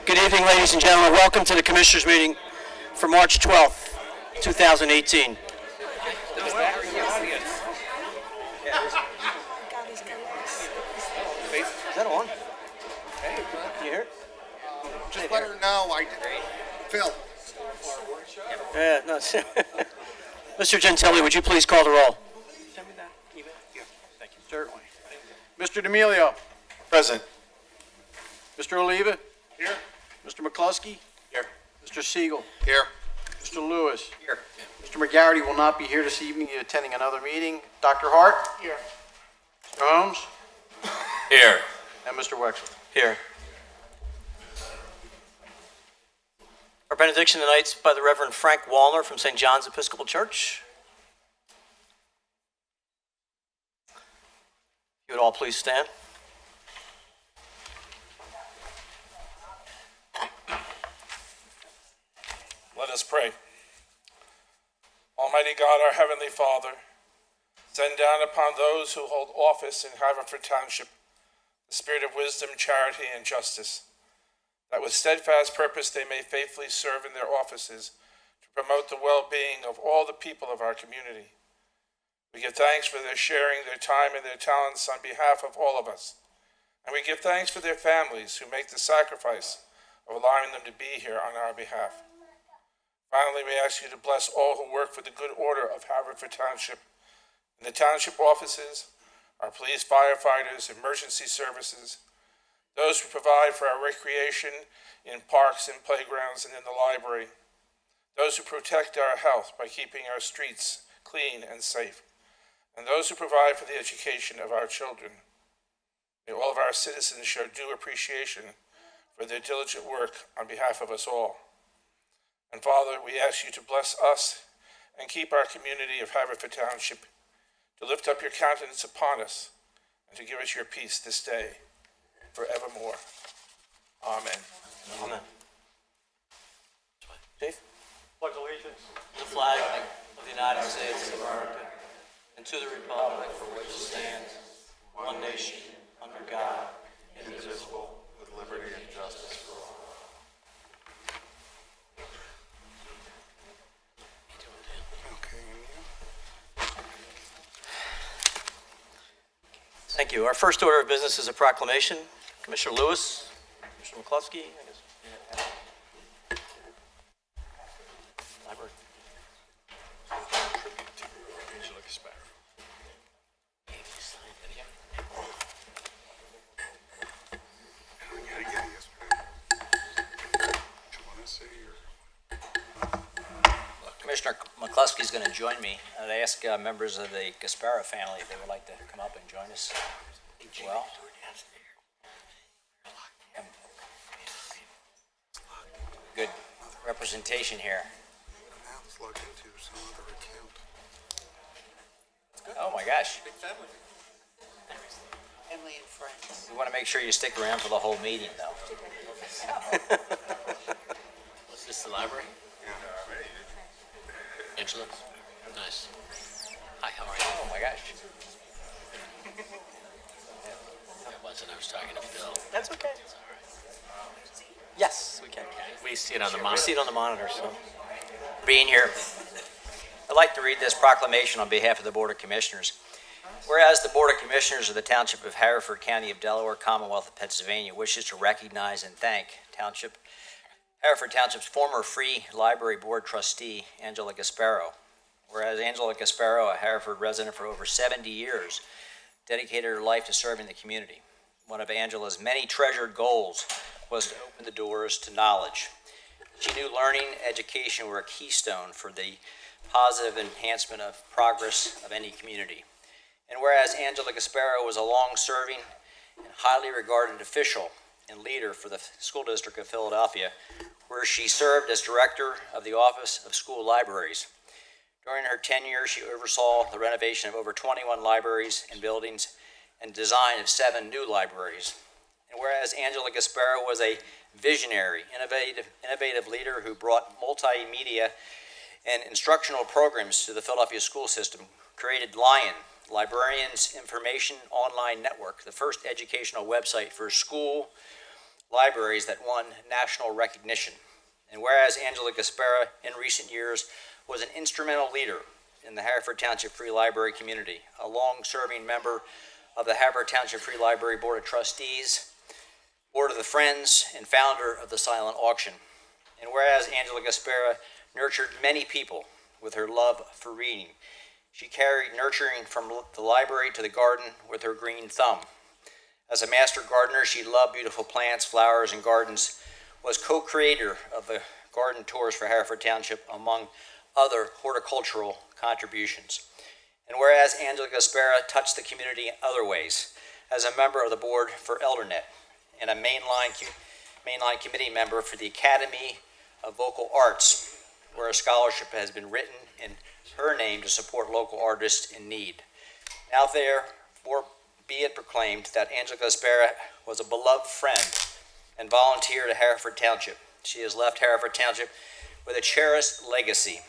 Good evening, ladies and gentlemen. Welcome to the Commissioners' meeting for March 12th, 2018. Is that on? Can you hear it? Just let her know Phil. Yeah, no. Mr. Gentili, would you please call the roll? Send me that email. Yeah, thank you. Certainly. Mr. D'Amelio. Present. Mr. Oliva. Here. Mr. McCluskey. Here. Mr. Siegel. Here. Mr. Lewis. Here. Mr. McGarity will not be here this evening. He's attending another meeting. Dr. Hart. Here. Mr. Holmes. Here. And Mr. Wexler. Here. Our benediction tonight's by the Reverend Frank Wallner from St. John's Episcopal Church. If you would all please stand. Let us pray. Almighty God, our Heavenly Father, send down upon those who hold office in Haverford Township the spirit of wisdom, charity, and justice, that with steadfast purpose they may faithfully serve in their offices to promote the well-being of all the people of our community. We give thanks for their sharing their time and their talents on behalf of all of us, and we give thanks for their families who make the sacrifice of allowing them to be here on our behalf. Finally, we ask you to bless all who work for the good order of Haverford Township, in the township offices, our police, firefighters, emergency services, those who provide for our recreation in parks and playgrounds and in the library, those who protect our health by keeping our streets clean and safe, and those who provide for the education of our children. May all of our citizens show due appreciation for their diligent work on behalf of us all. And Father, we ask you to bless us and keep our community of Haverford Township, to lift up your countenance upon us, and to give us your peace this day, forevermore. Amen. Amen. Chief? Pledge allegiance. The flag of the United States of America, and to the republic for which it stands, one nation, under God, indivisible, with liberty and justice for all. Thank you. Our first order of business is a proclamation. Commissioner Lewis, Commissioner McCluskey, I guess. Library. Commissioner McCluskey is going to join me. I'd ask members of the Gasparo family if they would like to come up and join us. Well, good representation here. Oh my gosh. Family and friends. We want to make sure you stick around for the whole meeting, though. Was this the library? Angela? Nice. Hi, how are you? Oh my gosh. I wasn't. I was talking to Phil. That's okay. Yes, we can. We see it on the We monitor. see it on the monitor, so. Being here, I'd like to read this proclamation on behalf of the Board of Commissioners. Whereas the Board of Commissioners of the Township of Haverford, County of Delaware, Commonwealth of Pennsylvania wishes to recognize and thank Haverford Township's former Free Library Board trustee, Angela Gasparo. Whereas Angela Gasparo, a Haverford resident for over 70 years, dedicated her life to serving the community. One of Angela's many treasured goals was to open the doors to knowledge. She knew learning and education were a keystone for the positive enhancement of progress of any community. And whereas Angela Gasparo was a long-serving and highly regarded official and leader for the School District of Philadelphia, where she served as director of the Office of School Libraries. During her tenure, she oversaw the renovation of over 21 libraries and buildings and design of 7 new libraries. And whereas Angela Gasparo was a visionary, innovative leader who brought multimedia and instructional programs to the Philadelphia school system, created Lion, Librarians Information Online Network, the first educational website for school, libraries that won national recognition. And whereas Angela Gaspera in recent years was an instrumental leader in the Haverford Township Free Library community, a long-serving member of the Haverford Township Free Library Board of Trustees, Board of the Friends, and founder of the Silent Auction. And whereas Angela Gaspera nurtured many people with her love for reading, she carried nurturing from the library to the garden with her green thumb. As a master gardener, she loved beautiful plants, flowers, and gardens, was co-creator of the garden tours for Haverford Township, among other horticultural contributions. And whereas Angela Gaspera touched the community in other ways, as a member of the board for ElderNet and a mainline committee member for the Academy of Vocal Arts, where a scholarship has been written in her name to support local artists in need. Now therefore be it proclaimed that Angela Gaspera was a beloved friend and volunteer to Haverford Township. She has left Haverford Township with a cherished legacy,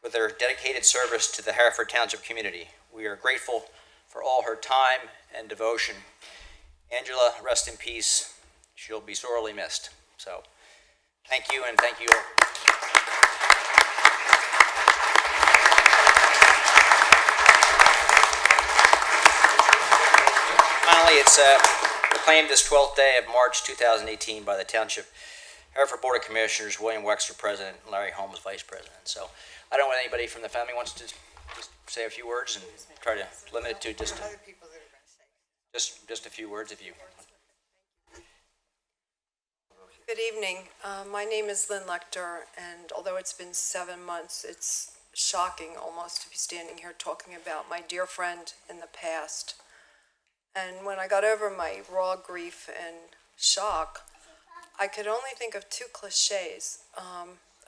with her dedicated service to the Haverford Township community. We are grateful for all her time and devotion. Angela, rest in peace. She'll be sorely missed. So, thank you, and thank you all. Finally, it's proclaimed this 12th day of March 2018 by the Township Haverford Board of Commissioners, William Wexler, President, and Larry Holmes, Vice President. So I don't know if anybody from the family wants to just say a few words and try to limit it to just a few words if you. Good evening. My name is Lynn Lecter, and although it's been 7 months, it's shocking almost to be standing here talking about my dear friend in the past. And when I got over my raw grief and shock, I could only think of two cliches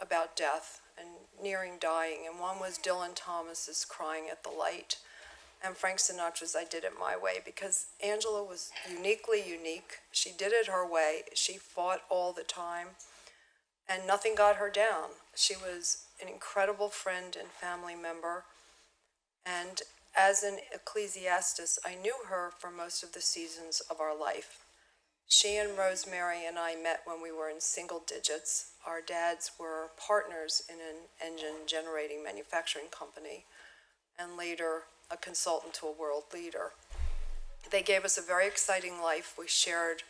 about death and nearing dying. And one was Dylan Thomas's Crying at the Light, and Frank Sinatra's I Did It My Way, because Angela was uniquely unique. She did it her way. She fought all the time, and nothing got her down. She was an incredible friend and family member, and as an ecclesiastes, I knew her for most of the seasons of our life. She and Rosemary and I met when we were in single digits. Our dads were partners in an engine generating manufacturing company, and later a consultant to a world leader. They gave us a very exciting life. We shared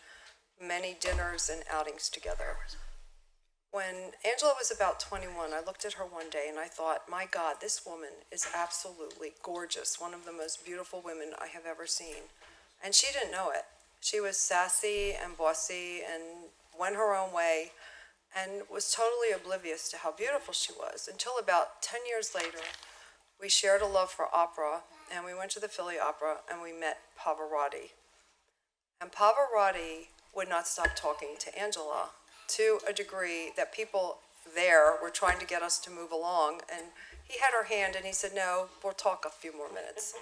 many dinners and outings together. When Angela was about 21, I looked at her one day and I thought, my God, this woman is absolutely gorgeous, one of the most beautiful women I have ever seen. And she didn't know it. She was sassy and bossy and went her own way and was totally oblivious to how beautiful she was, until about 10 years later, we shared a love for opera, and we went to the Philly Opera and we met Pavarotti. And Pavarotti would not stop talking to Angela, to a degree that people there were trying to get us to move along, and he had her hand and he said, no, we'll talk a few more minutes.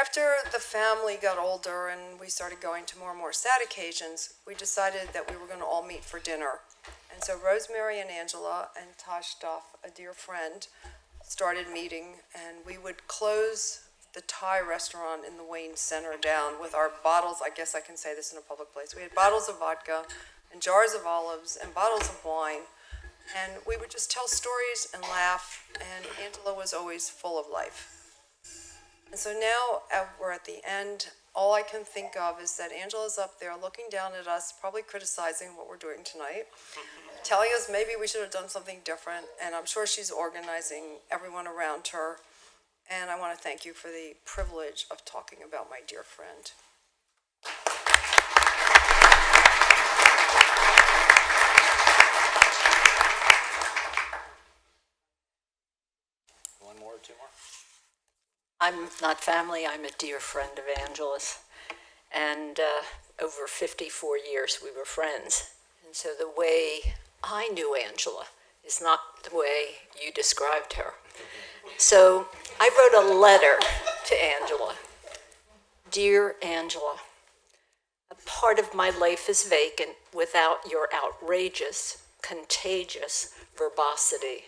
After the family got older and we started going to more and more sad occasions, we decided that we were going to all meet for dinner. And so Rosemary and Angela and Tosh Duff, a dear friend, started meeting, and we would close the Thai restaurant in the Wayne Center down with our bottles. I guess I can say this in a public place. We had bottles of vodka and jars of olives and bottles of wine, and we would just tell stories and laugh, and Angela was always full of life. And so now we're at the end. All I can think of is that Angela's up there looking down at us, probably criticizing what we're doing tonight, telling us maybe we should have done something different, and I'm sure she's organizing everyone around her. And I want to thank you for the privilege of talking about my dear friend. One more or two more? I'm not family, I'm a dear friend of Angela's. And over 54 years we were friends. And so the way I knew Angela is not the way you described her. So I wrote a letter to Angela. Dear Angela, a part of my life is vacant without your outrageous, contagious verbosity.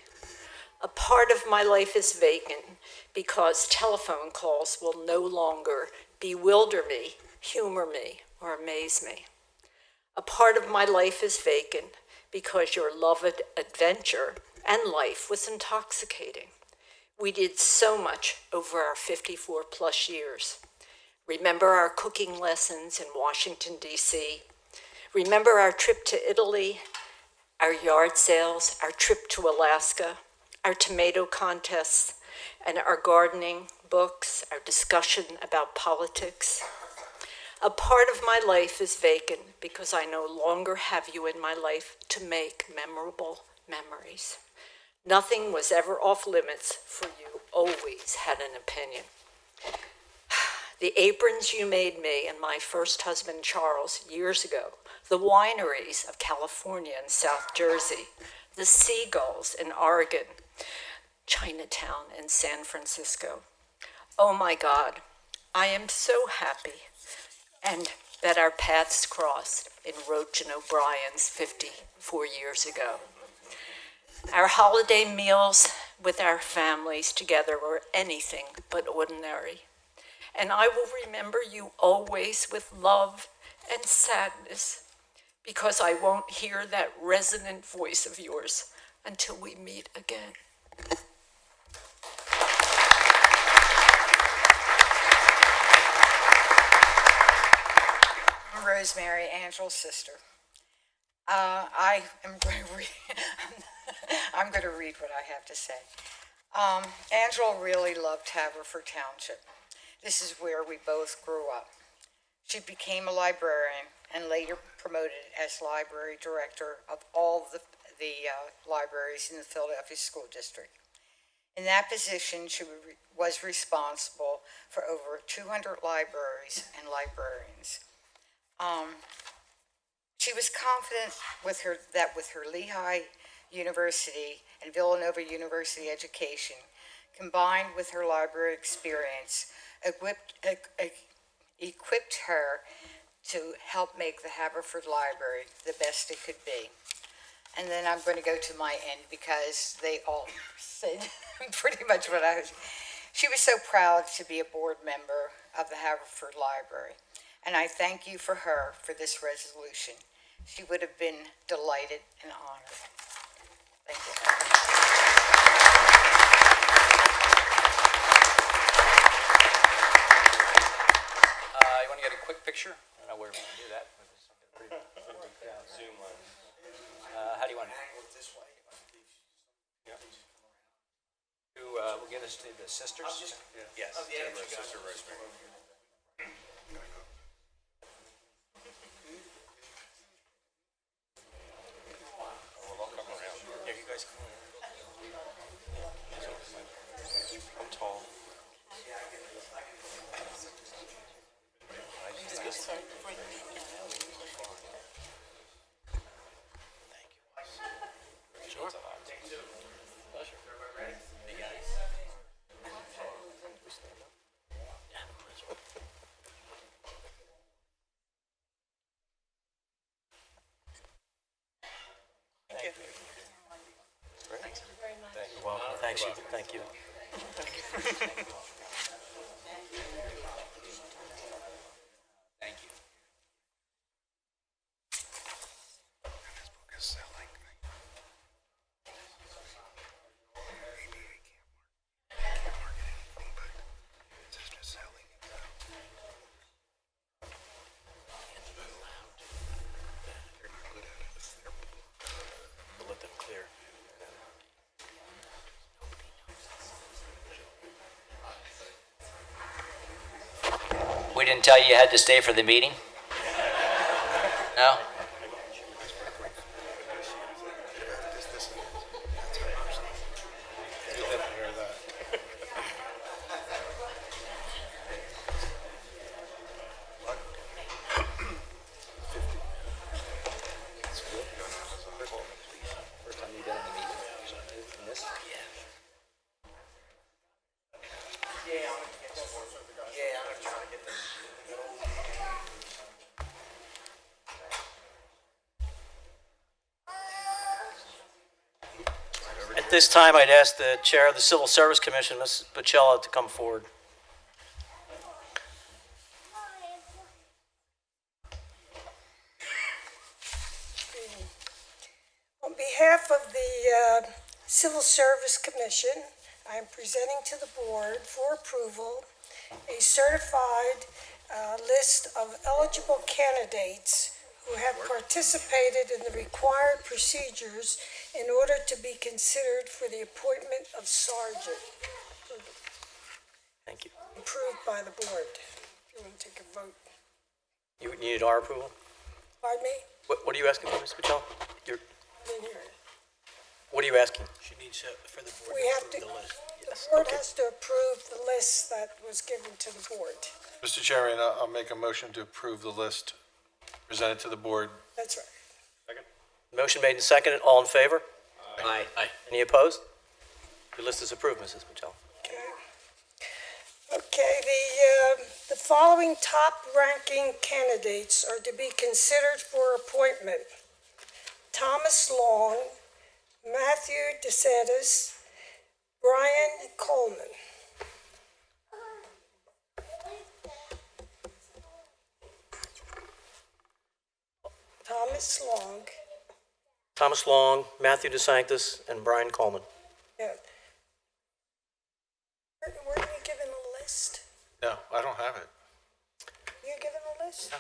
A part of my life is vacant because telephone calls will no longer bewilder me, humor me, or amaze me. A part of my life is vacant because your loved adventure and life was intoxicating. We did so much over our 54 plus years. Remember our cooking lessons in Washington, D.C. Remember our trip to Italy, our yard sales, our trip to Alaska, our tomato contests, and our gardening, books, our discussion about politics. A part of my life is vacant because I no longer have you in my life to make memorable memories. Nothing was ever off limits, for you always had an opinion. The aprons you made me and my first husband Charles years ago, the wineries of California and South Jersey, the seagulls in Oregon, Chinatown and San Francisco. Oh my God, I am so happy and that our paths crossed in Roach and O'Brien's 54 years ago. Our holiday meals with our families together were anything but ordinary. And I will remember you always with love and sadness, because I won't hear that resonant voice of yours until we meet again. I'm Rosemary, Angela's sister. I am going to read, I'm going to read what I have to say. Angela really loved Haverford Township. This is where we both grew up. She became a librarian and later promoted as library director of all the libraries in the Philadelphia School District. In that position, she was responsible for over 200 libraries and librarians. She was confident that with her Lehigh University and Villanova University education, combined with her library experience, equipped her to help make the Haverford Library the best it could be. And then I'm going to go to my end because they all said pretty much what I was. She was so proud to be a board member of the Haverford Library, and I thank you for her for this resolution. She would have been delighted and honored. Thank you. You want to get a quick picture? I don't know where to do that. Zoom lens. How do you want it? Who will give this to the sisters? Yes. Sister Rosemary. I'll come around. Yeah, you guys come. I'm tall. Sure. You're welcome. Thanks. Thank you. Thank you. We'll let them clear. We didn't tell you had to stay for the meeting? No? First time you've been in the meeting? In this? At this time, I'd ask the Chair of the Civil Service Commission, Ms. Bacella, to come forward. behalf of the Civil Service Commission, I am presenting to the board for approval a certified list of eligible candidates who have participated in the required procedures in order to be considered for the appointment of sergeant. Thank you. Approved by the board. If you want to take a vote. You needed our approval? Pardon me? What are you asking for, Ms. Patel? I didn't hear it. What are you asking? She needs for the board We have to, approve the list. the board has to approve the list that was given to the board. Mr. Chairman, I'll make a motion to approve the list presented to the board. That's right. Motion made and seconded. All in favor? Aye. Aye. Any opposed? The list is approved, Mrs. Patel. Okay, the following top-ranking candidates are to be considered for appointment. Thomas Long, Matthew DeSantis, Brian Coleman. Thomas Long, Thomas Long, Matthew DeSanctis, and Brian Coleman. yeah. Weren't you given a list? No, I don't have it. You given a list?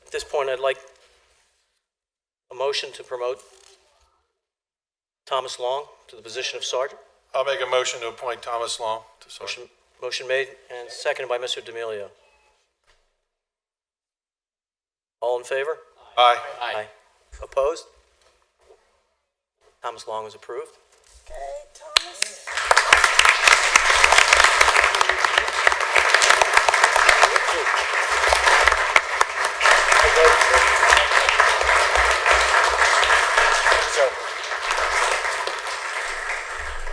At this point, I'd like a motion to promote Thomas Long to the position of sergeant. I'll make a motion to appoint Thomas Long to sergeant. Motion made and seconded by Mr. D'Amelio. All in favor? Aye. Aye. Opposed? Thomas Long is approved. Okay, Thomas.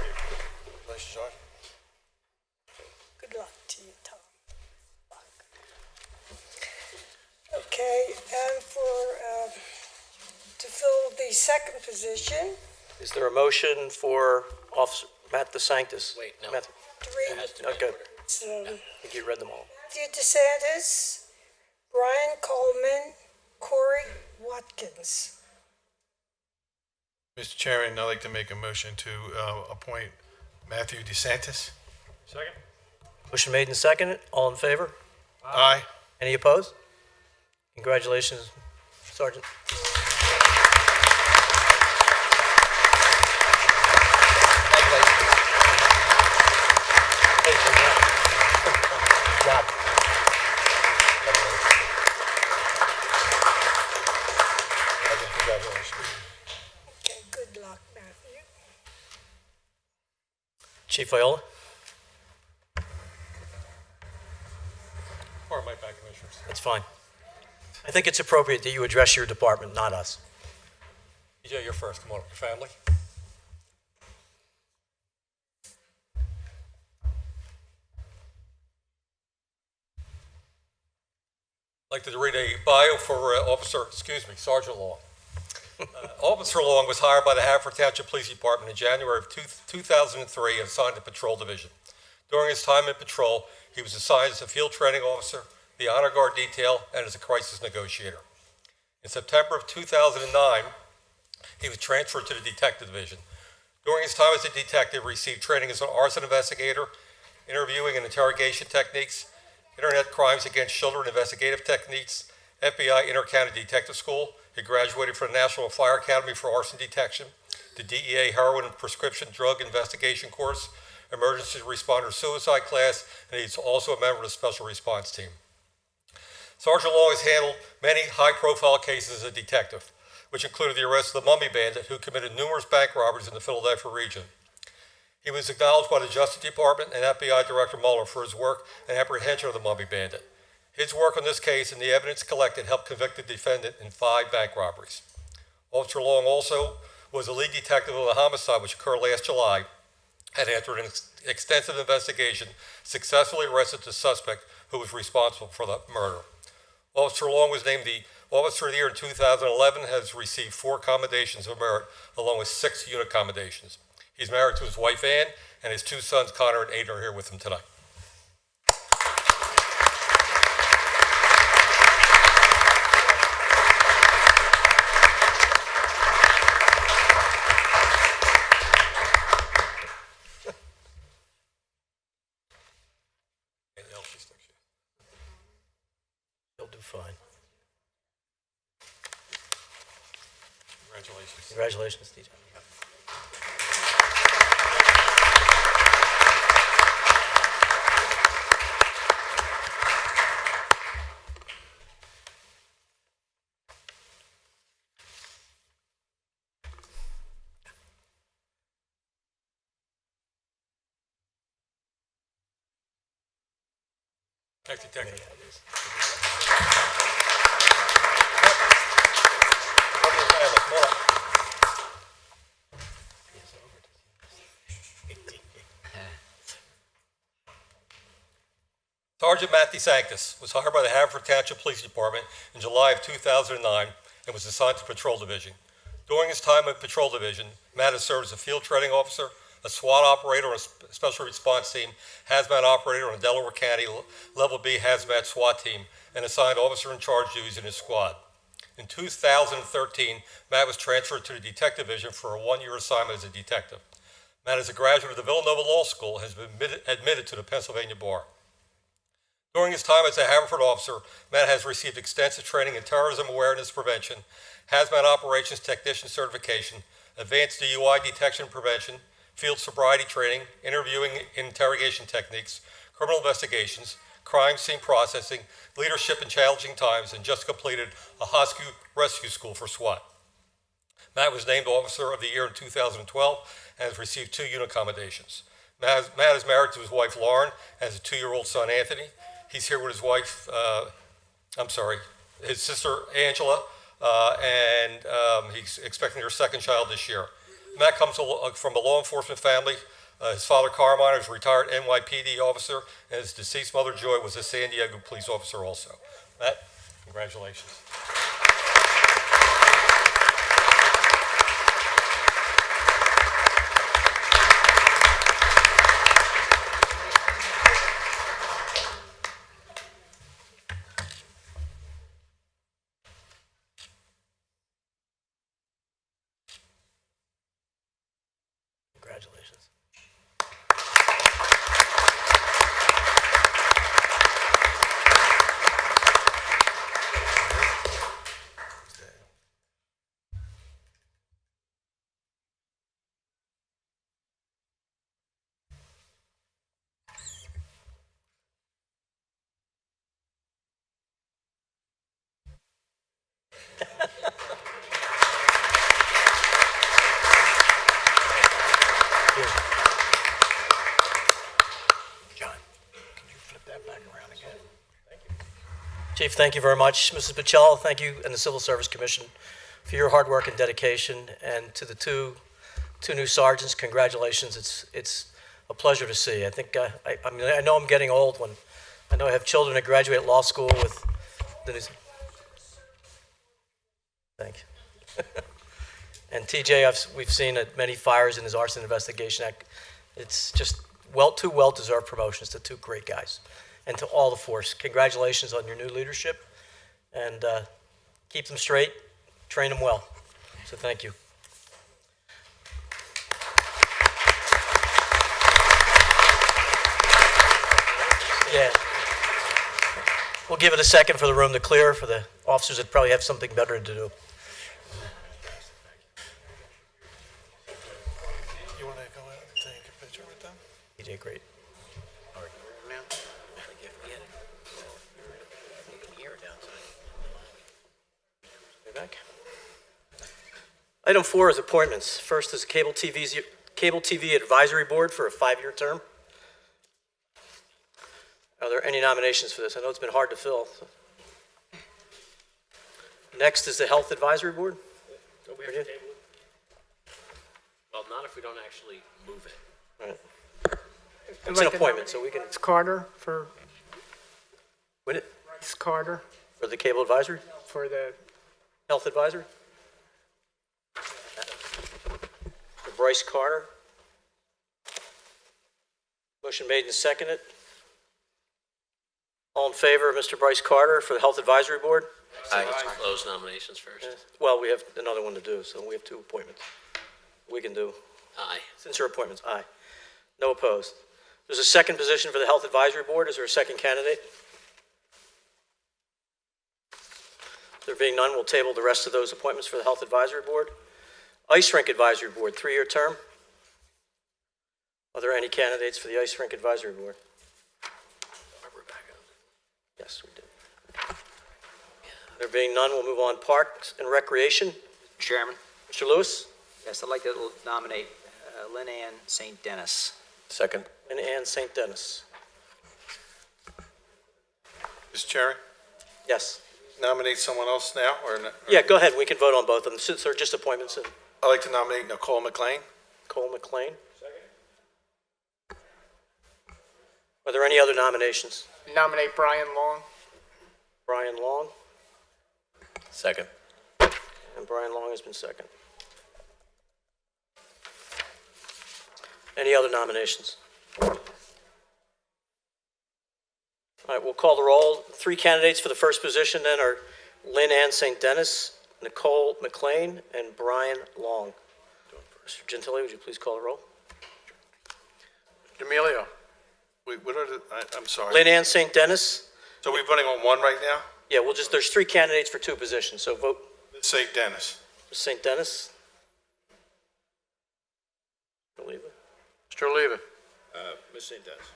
Congratulations, Sergeant. Good luck to you, Tom. Okay, and to fill the second position, Is there a motion for Officer Matt DeSanctis? Wait, no. Matthew, to read, okay, it's, I think you read them all. Matthew DeSantis, Brian Coleman, Corey Watkins. Mr. Chairman, I'd like to make a motion to appoint Matthew DeSantis. Second. Motion made and seconded. All in favor? Aye. Any opposed? Congratulations, Sergeant. Congratulations. Okay, good luck, Matthew. Chief Viola? Or my back, Commissioners. That's fine. I think it's appropriate that you address your department, not us. EJ, you're first. Come on, your family. I'd like to read a bio for Sergeant Long. Officer Long was hired by the Haverford Township Police Department in January of 2003 and assigned to Patrol Division. During his time in patrol, he was assigned as a field training officer, the Honor Guard detail, and as a crisis negotiator. In September of 2009, he was transferred to the Detective Division. During his time as a detective, he received training as an arson investigator, interviewing and interrogation techniques, Internet crimes against children investigative techniques, FBI Inter-County Detective School. He graduated from the National Fire Academy for Arson Detection, the DEA Heroin and Prescription Drug Investigation Course, Emergency Responder Suicide Class, and he's also a member of the Special Response Team. Sergeant Long has handled many high-profile cases as a detective, which included the arrest of the Mummy Bandit, who committed numerous bank robberies in the Philadelphia region. He was acknowledged by the Justice Department and FBI Director Mueller for his work and apprehension of the Mummy Bandit. His work on this case and the evidence collected helped convict the defendant in 5 bank robberies. Officer Long also was the lead detective of a homicide which occurred last July and after an extensive investigation, successfully arrested the suspect who was responsible for the murder. Officer Long was named the Officer of the Year in 2011, has received 4 commendations of merit, along with 6 unit commendations. He's married to his wife, Ann, and his 2 sons, Connor and Aiden, are here with him tonight. Congratulations. Congratulations, TJ. Thank you, thank you. Sergeant Matthew Sanctus was hired by the Haverford Township Police Department in July of 2009 and was assigned to Patrol Division. During his time at Patrol Division, Matt has served as a field training officer, a SWAT operator on a special response team, hazmat operator on a Delaware County Level B hazmat SWAT team, and assigned officer in charge duties in his squad. In 2013, Matt was transferred to the Detective Division for a one-year assignment as a detective. Matt is a graduate of the Villanova Law School and has been admitted to the Pennsylvania Bar. During his time as a Haverford officer, Matt has received extensive training in terrorism awareness prevention, hazmat operations technician certification, advanced DUI detection and prevention, field sobriety training, interviewing and interrogation techniques, criminal investigations, crime scene processing, leadership in challenging times, and just completed a hostage rescue school for SWAT. Matt was named Officer of the Year in 2012 and has received 2 unit commendations. Matt is married to his wife Lauren and has a 2-year-old son Anthony. He's here with his wife, his sister Angela, and he's expecting their second child this year. Matt comes from a law enforcement family. His father, Carmine, is a retired NYPD officer, and his deceased mother, Joy, was a San Diego police officer also. Matt, congratulations. Congratulations. Chief, thank you very much. Mrs. Pichel, thank you and the Civil Service Commission for your hard work and dedication. And to the two new sergeants, congratulations. It's a pleasure to see. I think, I know I'm getting old when I know I have children that graduate law school with the new. Thank you. And TJ, we've seen many fires in his arson investigation. It's just two well-deserved promotions to 2 great guys. And to all the force, congratulations on your new leadership, and keep them straight, train them well. So thank you. Yeah. We'll give it a second for the room to clear for the officers that probably have something better to do. You want to go out and take a picture with them? You did great. Back. Item 4 is appointments. First is Cable TV Advisory Board for a 5-year term. Are there any nominations for this? I know it's been hard to fill. So. Next is the Health Advisory Board. Don't we have to table it? Well, not if we don't actually move it. Right. It's an appointment, so we can. It's Carter for. Win it? It's Carter For the Cable Advisory? for the. Health Advisory? For Bryce Carter. Motion made and seconded. All in favor of Mr. Bryce Carter for the Health Advisory Board? Aye. Close nominations first. Well, we have another one to do, so we have 2 appointments. We can do, Aye. since your appointments, aye. No opposed. There's a second position for the Health Advisory Board. Is there a second candidate? There being none, we'll table the rest of those appointments for the Health Advisory Board. Ice Rink Advisory Board, 3-year term. Are there any candidates for the Ice Rink Advisory Board? Yes, we did. There being none, we'll move on. Parks and Recreation, Chairman? Mr. Lewis. Yes, I'd like to nominate Lynn Ann St. Dennis. Second. And Ann St. Dennis. Mr. Chairman, Yes. nominate someone else now, or? Yeah, go ahead. We can vote on both of them since they're just appointments. And I'd like to nominate Nicole McLean. Cole McLean. Are there any other nominations? Nominate Brian Long. Brian Long. Second. And Brian Long has been second. Any other nominations? All right, we'll call the roll. 3 candidates for the first position then are Lynn Ann St. Dennis, Nicole McLean, and Brian Long. Mr. Gentili, would you please call the roll? D'Amelio. Wait, what are the, I'm sorry. Lynn Ann St. Dennis. So we're voting on one right now? Yeah, there's 3 candidates for 2 positions, so vote St. Dennis. St. Dennis. Mr. Oliva. Ms. St. Dennis.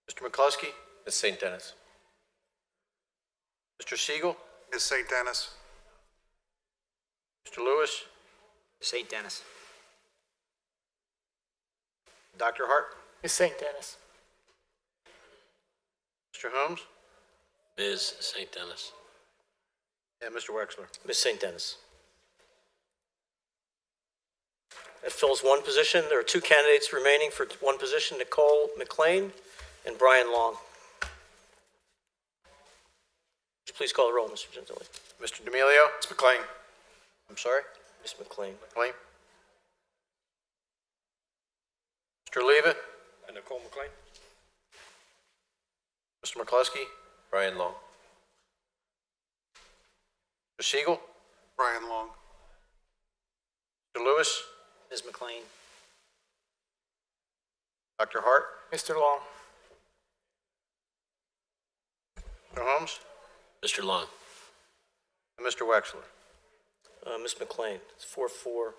Mr. McCluskey. Ms. St. Dennis. Mr. Siegel. Ms. St. Dennis. Mr. Lewis. St. Dennis. Dr. Hart. Ms. St. Dennis. Mr. Holmes. Ms. St. Dennis. And Mr. Wexler. Ms. St. Dennis. That fills 1 position. There are 2 candidates remaining for 1 position, Nicole McLean and Brian Long. Would you please call the roll, Mr. Gentili? Mr. D'Amelio. Ms. McLean. I'm sorry? Ms. McLean. McLean. Mr. Oliva. Nicole McLean. Mr. McCluskey. Brian Long. Mr. Siegel. Brian Long. Mr. Lewis. Ms. McLean. Dr. Hart. Mr. Long. Mr. Holmes. Mr. Long. And Mr. Wexler. Ms. McLean. It's 4-4.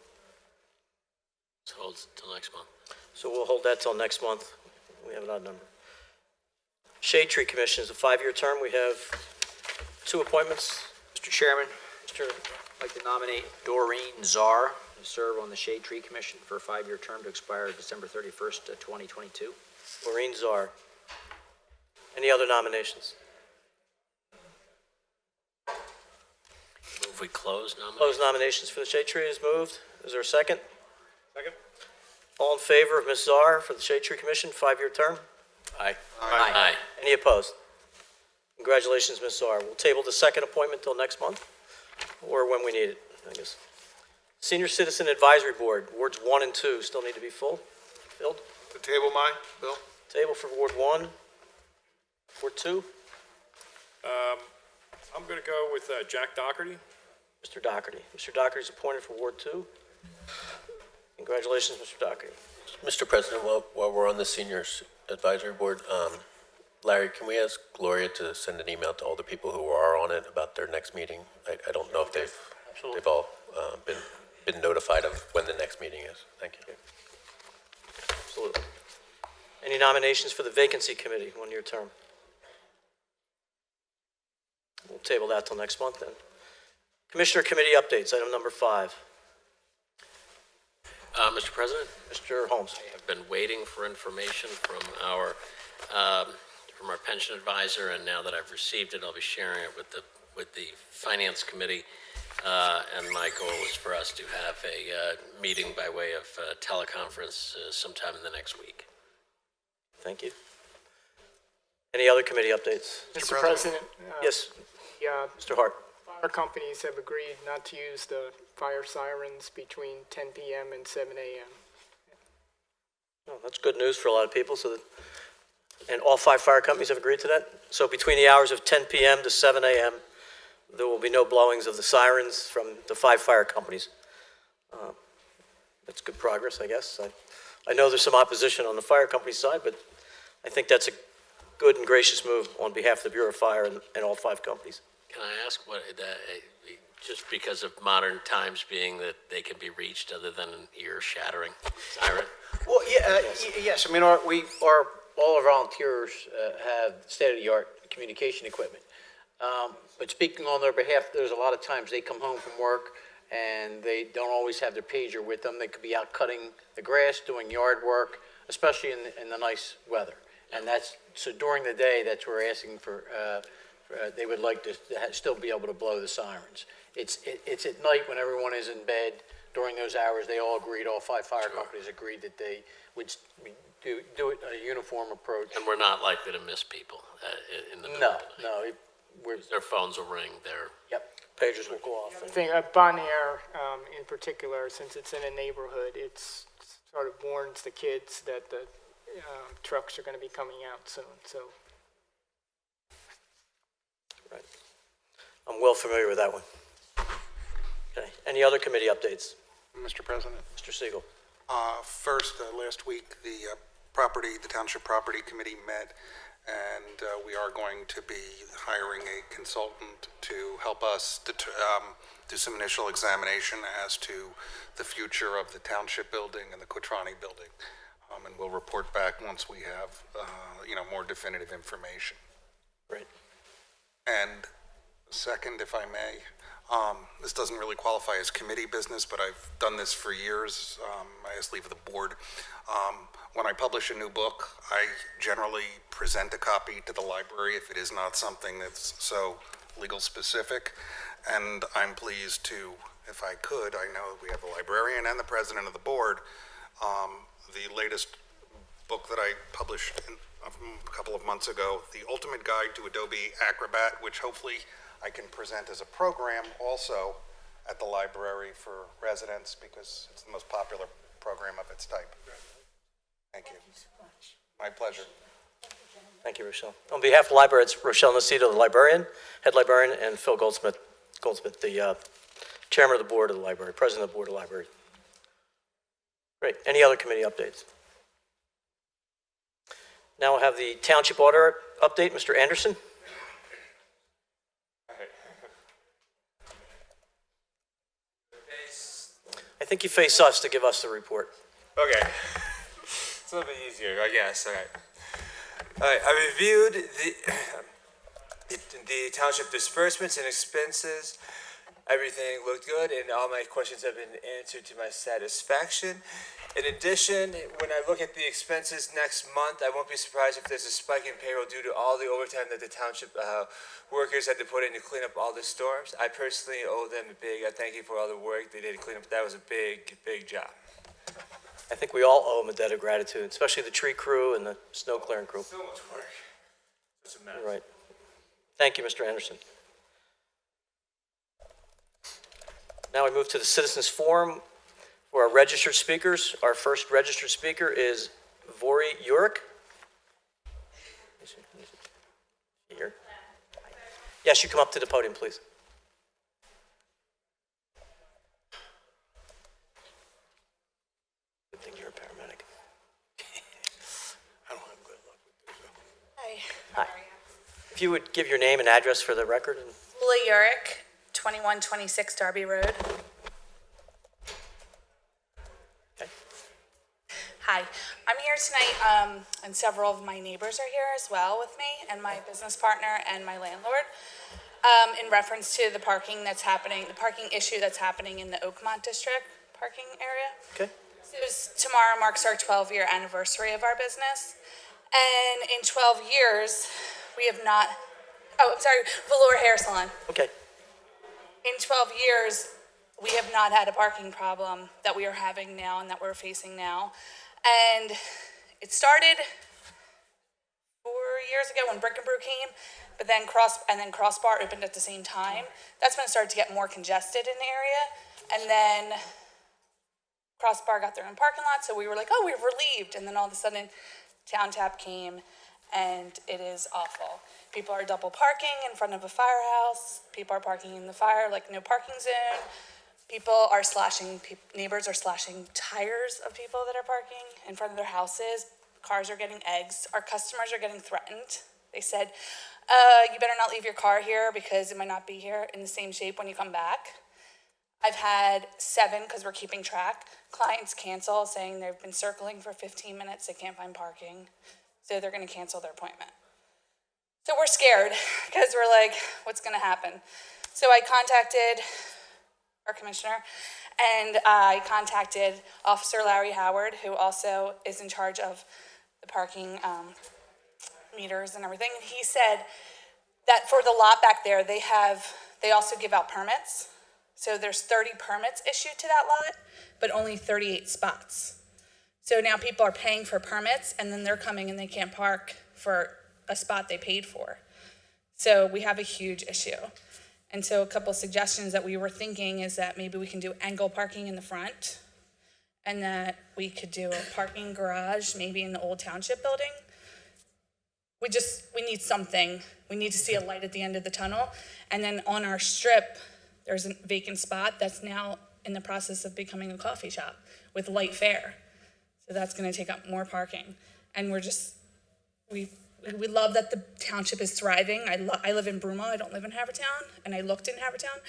So hold it till next month. So we'll hold that till next month. We have an odd number. Shade Tree Commission is a 5-year term. We have 2 appointments. Mr. Chairman, I'd like to nominate Doreen Czar to serve on the Shade Tree Commission for a 5-year term to expire December 31st, 2022. Maureen Czar. Any other nominations? Move we close nominations. Close nominations for the Shade Tree is moved. Is there a second? Second. All in favor of Ms. Czar for the Shade Tree Commission, 5-year term? Aye. Aye. Any opposed? Congratulations, Ms. Czar. We'll table the second appointment till next month, or when we need it, I guess. Senior Citizen Advisory Board, wards 1 and 2 still need to be filled. The table mine, Bill? Table for Ward 1, Ward 2, I'm going to go with Jack Doherty. Mr. Doherty. Mr. Doherty is appointed for Ward 2. Congratulations, Mr. Doherty. Mr. President, while we're on the Seniors Advisory Board, Larry, can we ask Gloria to send an email to all the people who are on it about their next meeting? I don't know if they've all been notified of when the next meeting is. Thank you. Absolutely. Any nominations for the Vacancy Committee, 1-year term? We'll table that till next month then. Commissioner Committee updates, item number 5. Mr. President, Mr. Holmes. I have been waiting for information from our pension advisor, and now that I've received it, I'll be sharing it with the Finance Committee. And my goal is for us to have a meeting by way of teleconference sometime in the next week. Thank you. Any other committee updates? Mr. President. Yes, Yeah, Mr. Hart. fire companies have agreed not to use the fire sirens between 10 p.m. and 7 a.m. Oh, that's good news for a lot of people. And all 5 fire companies have agreed to that? So between the hours of 10 p.m. to 7 a.m., there will be no blowings of the sirens from the 5 fire companies. That's good progress, I guess. I know there's some opposition on the fire company side, but I think that's a good and gracious move on behalf of the Bureau of Fire and all 5 companies. Can I ask what, just because of modern times being that they can be reached other than an ear-shattering siren? Well, yes. I mean, all our volunteers have state-of-the-art communication equipment. But speaking on their behalf, there's a lot of times they come home from work and they don't always have their pager with them. They could be out cutting the grass, doing yard work, especially in the nice weather. And so during the day, that's where we're asking for, they would like to still be able to blow the sirens. It's at night when everyone is in bed. During those hours, they all agreed, all 5 fire companies agreed that they would do it a uniform approach. And we're not likely to miss people in the middle of the night. No. Their phones will ring, Pagers will go off. I think Bon Air, in particular, since it's in a neighborhood, it's sort of warns the kids that the trucks are going to be coming out soon. So, Right. I'm well familiar with that one. Okay. Any other committee updates? Mr. President. Mr. Siegel. First, last week, the Township Property Committee met, and we are going to be hiring a consultant to help us do some initial examination as to the future of the Township building and the Quatrani building. And we'll report back once we have, more definitive information. Great. And second, if I may, this doesn't really qualify as committee business, but I've done this for years. I just leave the board. When I publish a new book, I generally present a copy to the library if it is not something that's so legal specific. And I'm pleased to, if I could, I know we have the librarian and the president of the board. The latest book that I published a couple of months ago, The Ultimate Guide to Adobe Acrobat, which hopefully I can present as a program also at the library for residents because it's the most popular program of its type. Thank you. My pleasure. Thank you, Rochelle. On behalf of the library, it's Rochelle Nocito, the librarian, head librarian, and Phil Goldsmith, the chairman of the board of the library, president of the board of the library. Great. Any other committee updates? Now we'll have the township auditor update. Mr. Anderson. I think you face us to give us the report. Okay. It's a little bit easier, I guess. All right. I reviewed the township disbursements and expenses. Everything looked good, and all my questions have been answered to my satisfaction. In addition, when I look at the expenses next month, I won't be surprised if there's a spike in payroll due to all the overtime that the township workers had to put in to clean up all the storms. I personally owe them a big thank you for all the work they did to clean up. That was a big, big job. I think we all owe them a debt of gratitude, especially the tree crew and the snow clearing crew. So much work. It's a mess. Right. Thank you, Mr. Anderson. Now we move to the citizens forum for our registered speakers. Our first registered speaker is Vori Uric. Here. Yes, you come up to the podium, please. Good thing you're a paramedic. I don't have good luck with this. Hi. Hi. If you would give your name and address for the record. Lily Uric, 2126 Darby Road. Okay. Hi, I'm here tonight, and several of my neighbors are here as well with me, and my business partner and my landlord, in reference to the parking issue that's happening in the Oakmont District parking area. Okay. So tomorrow marks our 12-year anniversary of our business, and in 12 years, we have not, Velour Hair Salon. Okay. In 12 years, we have not had a parking problem that we are having now and that we're facing now. And it started 4 years ago when Brick and Brew came, but then Crossbar opened at the same time. That's when it started to get more congested in the area. And then Crossbar got their own parking lot, so we were like, oh, we're relieved. And then all of a sudden, Town Tap came, and it is awful. People are double parking in front of a firehouse. People are parking in the fire, like no parking zone. Neighbors are slashing tires of people that are parking in front of their houses. Cars are getting eggs. Our customers are getting threatened. They said, You better not leave your car here because it might not be here in the same shape when you come back. I've had 7, because we're keeping track, clients cancel saying they've been circling for 15 minutes, they can't find parking, so they're gonna cancel their appointment. So we're scared because we're like, what's gonna happen? So I contacted our commissioner and I contacted Officer Larry Howard, who also is in charge of the parking meters and everything. And he said that for the lot back there, they also give out permits. So there's 30 permits issued to that lot, but only 38 spots. So now people are paying for permits and then they're coming and they can't park for a spot they paid for. So we have a huge issue. And so a couple of suggestions that we were thinking is that maybe we can do angle parking in the front and that we could do a parking garage maybe in the old township building. We need something. We need to see a light at the end of the tunnel. And then on our strip, there's a vacant spot that's now in the process of becoming a coffee shop with light fare. So that's gonna take up more parking. And we love that the township is thriving. I live in Broomall, I don't live in Havertown, and I looked in Havertown.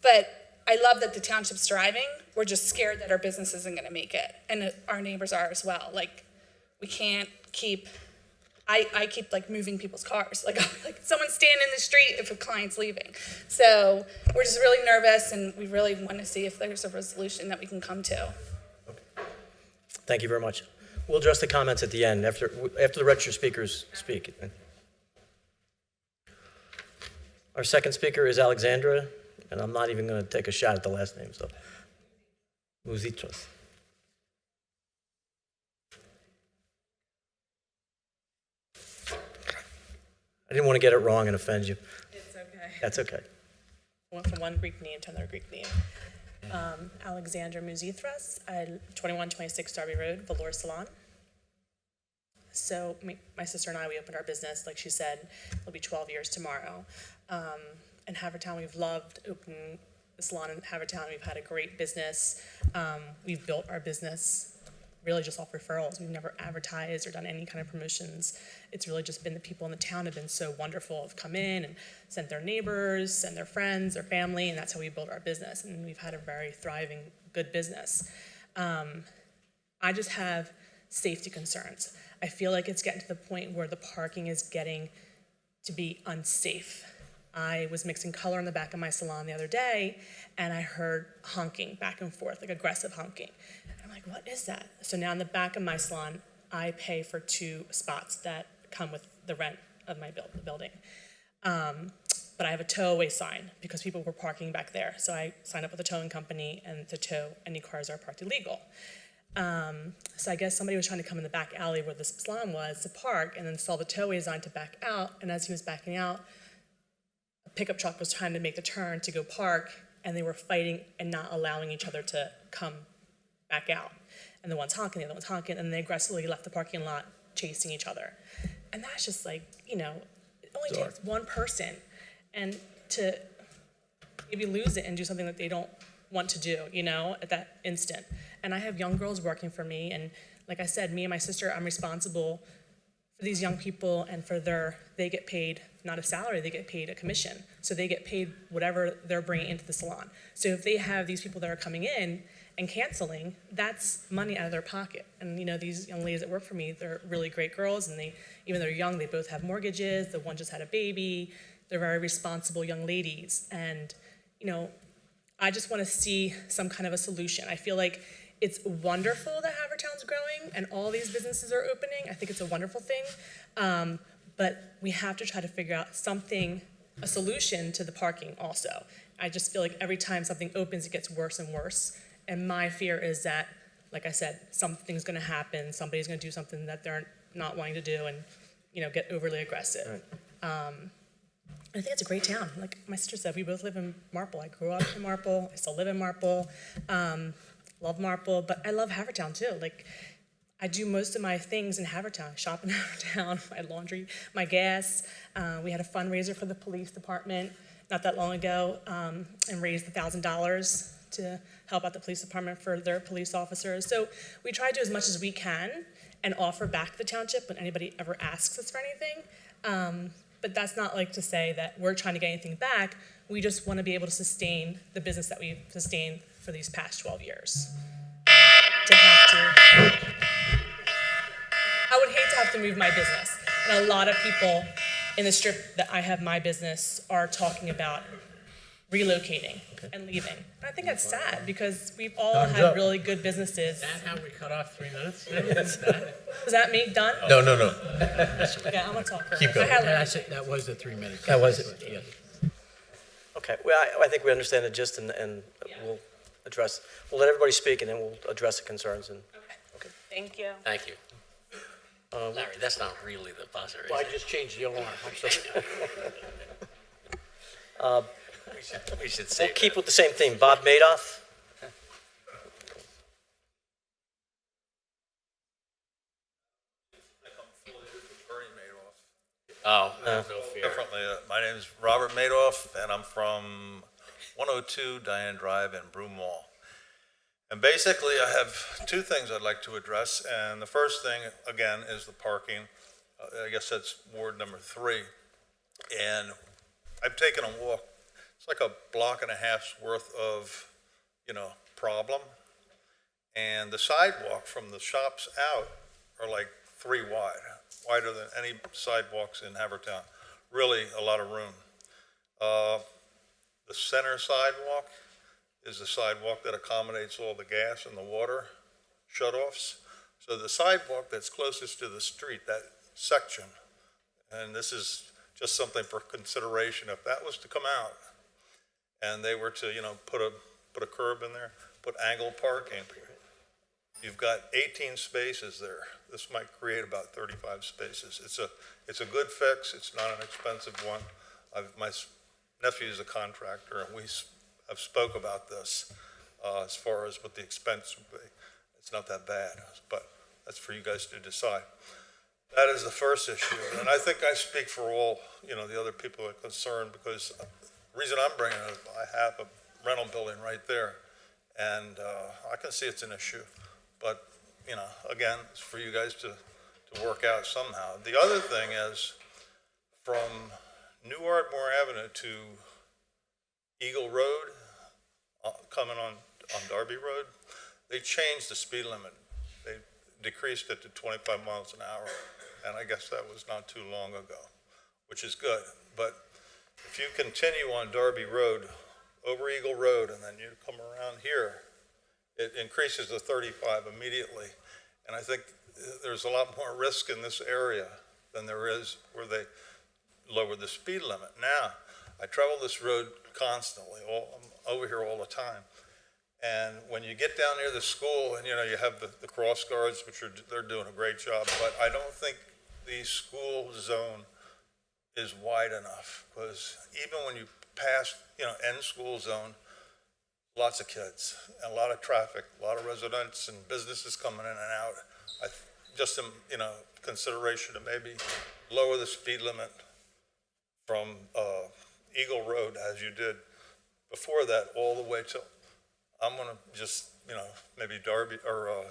But I love that the township's thriving. We're just scared that our business isn't gonna make it. And our neighbors are as well. Like, we can't keep, I keep like moving people's cars. Like someone stand in the street if a client's leaving. So we're just really nervous and we really want to see if there's a resolution that we can come to. Thank you very much. We'll address the comments at the end after the registered speakers speak. Our second speaker is Alexandra, and I'm not even going to take a shot at the last name, so. Muzitros. I didn't want to get it wrong and offend you. It's okay. That's okay. Went from one Greek name to another Greek name. Alexandra Muzithras, 2126 Darby Road, Velour Salon. So my sister and I, we opened our business, like she said, it'll be 12 years tomorrow. In Havertown, we've loved opening the salon in Havertown. We've had a great business. We've built our business really just off referrals. We've never advertised or done any kind of promotions. It's really just been the people in the town have been so wonderful, have come in and sent their neighbors, sent their friends, their family, and that's how we built our business. And we've had a very thriving, good business. I just have safety concerns. I feel like it's getting to the point where the parking is getting to be unsafe. I was mixing color in the back of my salon the other day, and I heard honking back and forth, like aggressive honking. I'm like, what is that? So now in the back of my salon, I pay for 2 spots that come with the rent of my building. But I have a tow away sign because people were parking back there. So I signed up with a towing company and to tow any cars that are parked illegal. So I guess somebody was trying to come in the back alley where the salon was to park and then saw the tow away sign to back out. And as he was backing out, a pickup truck was trying to make the turn to go park, and they were fighting and not allowing each other to come back out. And the one's honking, the other one's honking, and they aggressively left the parking lot chasing each other. And that's just like, it only takes one person and to maybe lose it and do something that they don't want to do, at that instant. And I have young girls working for me, and like I said, me and my sister, I'm responsible for these young people and they get paid not a salary, they get paid a commission. So they get paid whatever they're bringing into the salon. So if they have these people that are coming in and canceling, that's money out of their pocket. And these young ladies that work for me, they're really great girls, and even though they're young, they both have mortgages. The one just had a baby. They're very responsible young ladies. And, I just want to see some kind of a solution. I feel like it's wonderful that Havertown's growing and all these businesses are opening. I think it's a wonderful thing. But we have to try to figure out a solution to the parking also. I just feel like every time something opens, it gets worse and worse. And my fear is that, like I said, something's gonna happen, somebody's gonna do something that they're not wanting to do and, get overly aggressive. Right. I think it's a great town. Like my sister said, we both live in Marple. I grew up in Marple, I still live in Marple. Love Marple, but I love Havertown too. Like, I do most of my things in Havertown. I shop in Havertown, my laundry, my gas. We had a fundraiser for the police department not that long ago and raised $1,000 to help out the police department for their police officers. So we try to do as much as we can and offer back to the township when anybody ever asks us for anything. but that's not like to say that we're trying to get anything back. We just want to be able to sustain the business that we've sustained for these past 12 years. I would hate to have to move my business. And a lot of people in the strip that I have my business are talking about relocating and leaving. And I think that's sad because we've all had really good businesses. Is that how we cut off 3 minutes? Was that me? Done? No. Okay, I'm a talker. Keep going. That was the 3 minutes. That was it? Yes. Okay, well, I think we understand the gist, and we'll let everybody speak, and then we'll address the concerns. And Thank you. Thank you. Larry, that's not really the buzzer, is Well, I it? just changed the alarm. I'm sorry. We should say We'll keep with the same theme. Bob Madoff? Oh, No. no fear. Differently, my name is Robert Madoff, and I'm from 102 Diane Drive in Broome Mall. And basically, I have two things I'd like to address, and the first thing, again, is the parking. I guess that's Ward number 3. And I've taken a walk. It's like a block and a half's worth of, problem. And the sidewalk from the shops out are like 3 wide, wider than any sidewalks in Havertown. Really a lot of room. The center sidewalk is the sidewalk that accommodates all the gas and the water shutoffs. So the sidewalk that's closest to the street, that section, and this is just something for consideration, if that was to come out and they were to, put a curb in there, put angled parking, you've got 18 spaces there. This might create about 35 spaces. It's a good fix. It's not an expensive one. My nephew is a contractor, and we have spoke about this as far as what the expense would be. It's not that bad, but that's for you guys to decide. That is the first issue, and I think I speak for all, the other people that are concerned, because the reason I'm bringing it up, I have a rental building right there, and I can see it's an issue, but, again, it's for you guys to work out somehow. The other thing is, from New Ardmore Avenue to Eagle Road, coming on Darby Road, they changed the speed limit. They decreased it to 25 miles an hour, and I guess that was not too long ago, which is good. But if you continue on Darby Road, over Eagle Road, and then you come around here, it increases to 35 immediately. And I think there's a lot more risk in this area than there is where they lower the speed limit. Now, I travel this road constantly, I'm over here all the time. And when you get down near the school, and you have the cross guards, which they're doing a great job, but I don't think the school zone is wide enough, because even when you pass, end school zone, lots of kids, and a lot of traffic, a lot of residents and businesses coming in and out. Just some, consideration to maybe lower the speed limit from Eagle Road, as you did before that, all the way to, I'm gonna just, maybe Darby, or,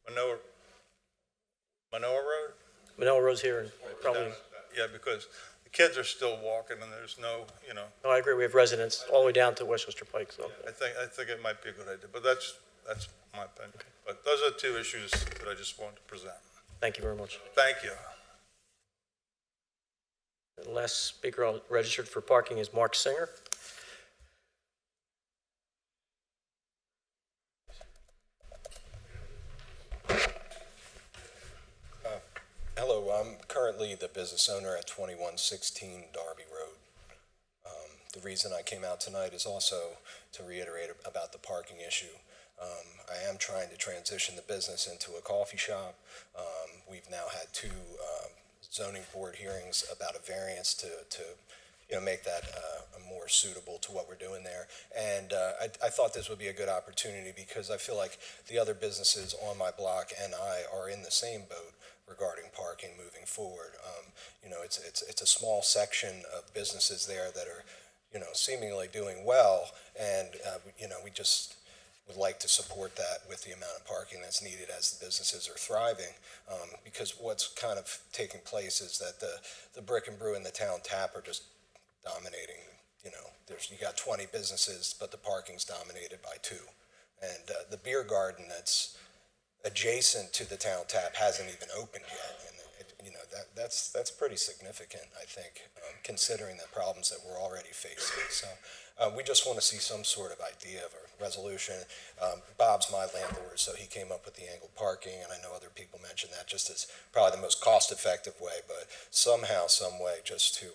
Manoa Road? Manoa Road's here, and probably. Yeah, because the kids are still walking, and there's no, No, I agree. We have residents all the way down to Westchester Pike, so. I think it might be a good idea, but that's my opinion. But those are the two issues that I just wanted to present. Thank you very much. Thank you. The last speaker registered for parking is Mark Singer. Hello, I'm currently the business owner at 2116 Darby Road. The reason I came out tonight is also to reiterate about the parking issue. I am trying to transition the business into a coffee shop. We've now had 2 zoning board hearings about a variance to make that more suitable to what we're doing there. And I thought this would be a good opportunity, because I feel like the other businesses on my block and I are in the same boat regarding parking moving forward. It's a small section of businesses there that are, seemingly doing well, and we just, would like to support that with the amount of parking that's needed as the businesses are thriving. Because what's kind of taking place is that the Brick and Brew and the Town Tap are just dominating. You know, you got 20 businesses, but the parking's dominated by 2. And the beer garden that's adjacent to the Town Tap hasn't even opened yet. And that's pretty significant, I think, considering the problems that we're already facing. So we just want to see some sort of idea of a resolution. Bob's my landlord, so he came up with the angled parking, and I know other people mentioned that just as probably the most cost-effective way, but somehow, some way, just to,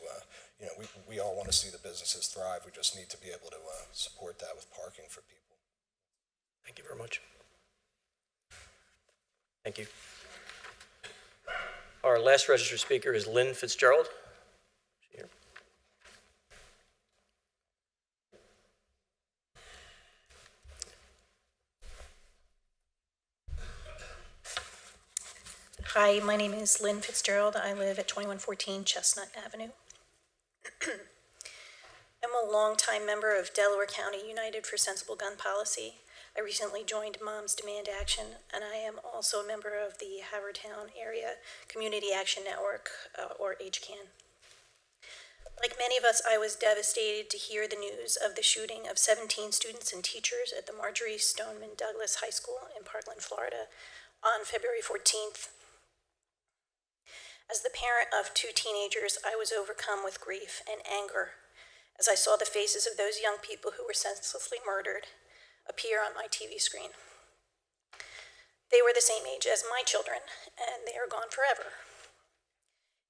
we all want to see the businesses thrive. We just need to be able to support that with parking for people. Thank you very much. Thank you. Our last registered speaker is Lynn Fitzgerald. Here. Hi, my name is Lynn Fitzgerald. I live at 2114 Chestnut Avenue. I'm a longtime member of Delaware County United for Sensible Gun Policy. I recently joined Moms Demand Action, and I am also a member of the Haverford Town Area Community Action Network, or HCAN. Like many of us, I was devastated to hear the news of the shooting of 17 students and teachers at the Marjorie Stoneman Douglas High School in Parkland, Florida, on February 14th. As the parent of 2 teenagers, I was overcome with grief and anger as I saw the faces of those young people who were senselessly murdered appear on my TV screen. They were the same age as my children, and they are gone forever.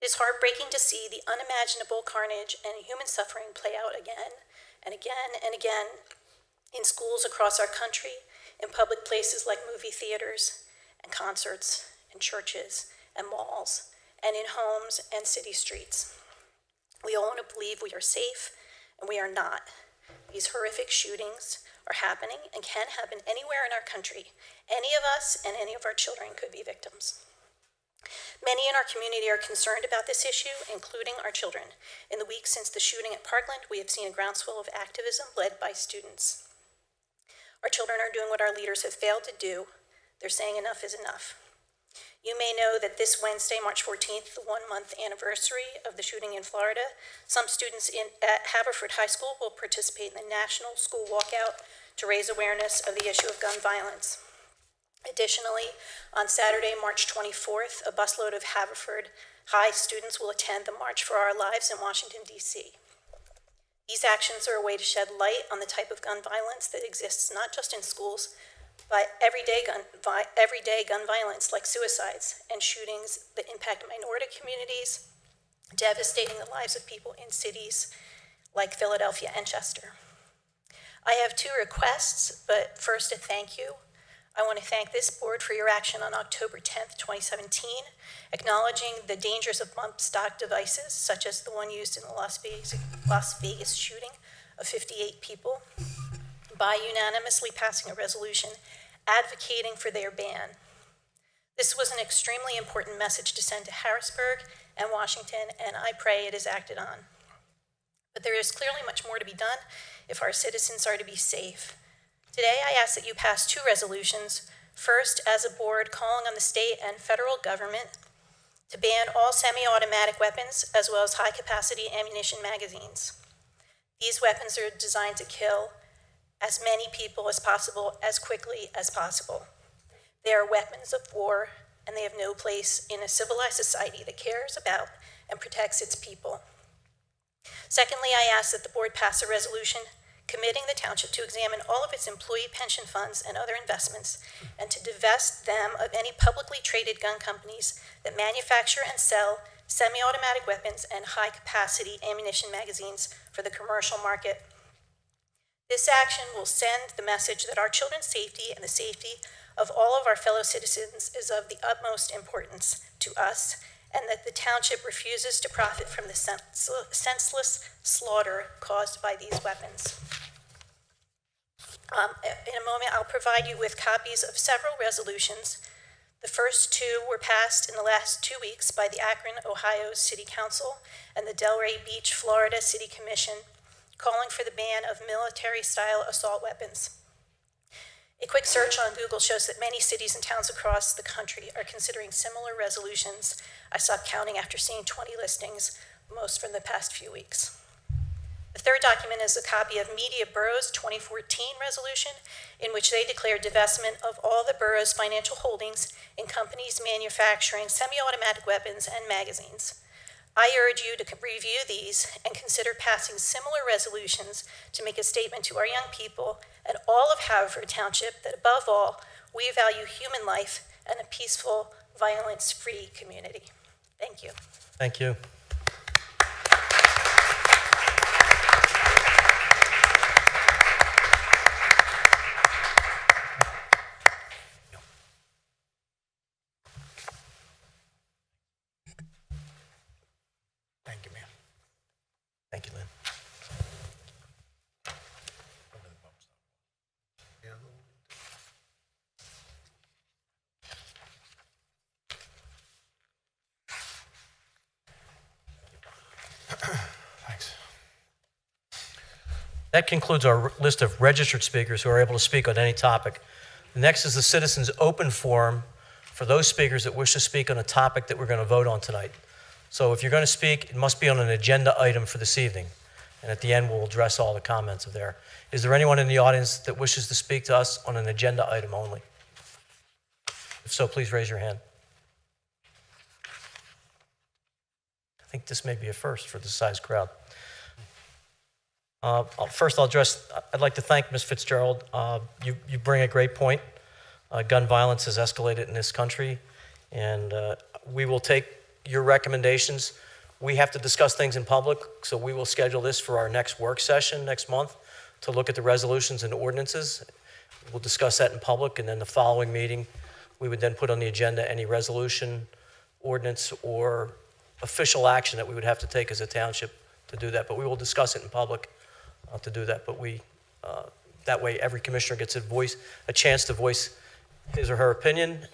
It is heartbreaking to see the unimaginable carnage and human suffering play out again and again and again in schools across our country, in public places like movie theaters and concerts and churches and malls, and in homes and city streets. We all want to believe we are safe, and we are not. These horrific shootings are happening and can happen anywhere in our country. Any of us and any of our children could be victims. Many in our community are concerned about this issue, including our children. In the weeks since the shooting at Parkland, we have seen a groundswell of activism led by students. Our children are doing what our leaders have failed to do. They're saying enough is enough. You may know that this Wednesday, March 14th, the 1-month anniversary of the shooting in Florida, some students at Haverford High School will participate in the National School Walkout to raise awareness of the issue of gun violence. Additionally, on Saturday, March 24th, a busload of Haverford High students will attend the March for Our Lives in Washington, D.C. These actions are a way to shed light on the type of gun violence that exists not just in schools, but everyday gun violence like suicides and shootings that impact minority communities, devastating the lives of people in cities like Philadelphia and Chester. I have 2 requests, but first a thank you. I want to thank this board for your action on October 10th, 2017, acknowledging the dangers of bump stock devices, such as the one used in the Las Vegas shooting of 58 people, by unanimously passing a resolution advocating for their ban. This was an extremely important message to send to Harrisburg and Washington, and I pray it is acted on. But there is clearly much more to be done if our citizens are to be safe. Today, I ask that you pass 2 resolutions. First, as a board, calling on the state and federal government to ban all semi-automatic weapons as well as high-capacity ammunition magazines. These weapons are designed to kill as many people as possible, as quickly as possible. They are weapons of war, and they have no place in a civilized society that cares about and protects its people. Secondly, I ask that the board pass a resolution committing the township to examine all of its employee pension funds and other investments and to divest them of any publicly traded gun companies that manufacture and sell semi-automatic weapons and high-capacity ammunition magazines for the commercial market. This action will send the message that our children's safety and the safety of all of our fellow citizens is of the utmost importance to us, and that the township refuses to profit from the senseless slaughter caused by these weapons. In a moment, I'll provide you with copies of several resolutions. The first 2 were passed in the last 2 weeks by the Akron, Ohio City Council and the Delray Beach, Florida City Commission, calling for the ban of military-style assault weapons. A quick search on Google shows that many cities and towns across the country are considering similar resolutions. I stopped counting after seeing 20 listings, most from the past few weeks. The third document is a copy of Media Borough's 2014 resolution, in which they declared divestment of all the borough's financial holdings in companies manufacturing semi-automatic weapons and magazines. I urge you to review these and consider passing similar resolutions to make a statement to our young people and all of Haverford Township that above all, we value human life and a peaceful, violence-free community. Thank you. Thank you. Thank you, ma'am. Thank you, Lynn. Thanks. That concludes our list of registered speakers who are able to speak on any topic. Next is the citizens' open forum for those speakers that wish to speak on a topic that we're going to vote on tonight. So if you're going to speak, it must be on an agenda item for this evening. And at the end, we'll address all the comments of there. Is there anyone in the audience that wishes to speak to us on an agenda item only? If so, please raise your hand. I think this may be a first for this size crowd. First, I'd like to thank Ms. Fitzgerald. You bring a great point. Gun violence has escalated in this country, and we will take your recommendations. We have to discuss things in public, so we will schedule this for our next work session next month to look at the resolutions and ordinances. We'll discuss that in public, and then the following meeting, we would then put on the agenda any resolution, ordinance, or official action that we would have to take as a township to do that. But we will discuss it in public to do that. But that way every commissioner gets a chance to voice his or her opinion,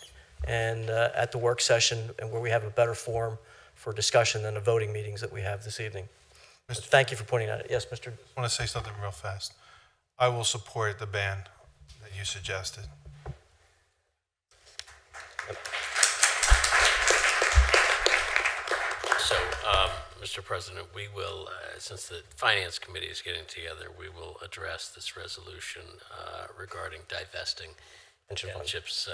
and at the work session, and where we have a better forum for discussion than the voting meetings that we have this evening. Thank you for pointing out. Yes, Mr. I want to say something real fast. I will support the ban that you suggested. So, Mr. President, we will, since the Finance Committee is getting together, we will address this resolution regarding divesting townships'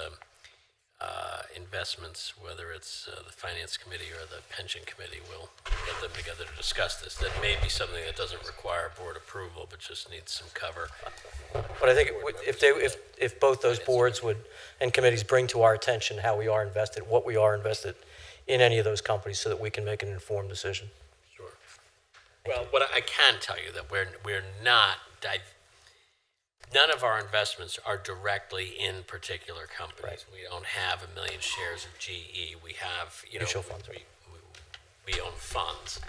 investments, whether it's the Finance Committee or the Pension Committee. We'll get them together to discuss this. That may be something that doesn't require board approval, but just needs some cover. But I think if both those boards and committees bring to our attention how we are invested, what we are invested in any of those companies, so that we can make an informed decision. Sure. Well, what I can tell you that we're not none of our investments are directly in particular companies. Right. We don't have 1 million shares of GE. We have, mutual funds. We own funds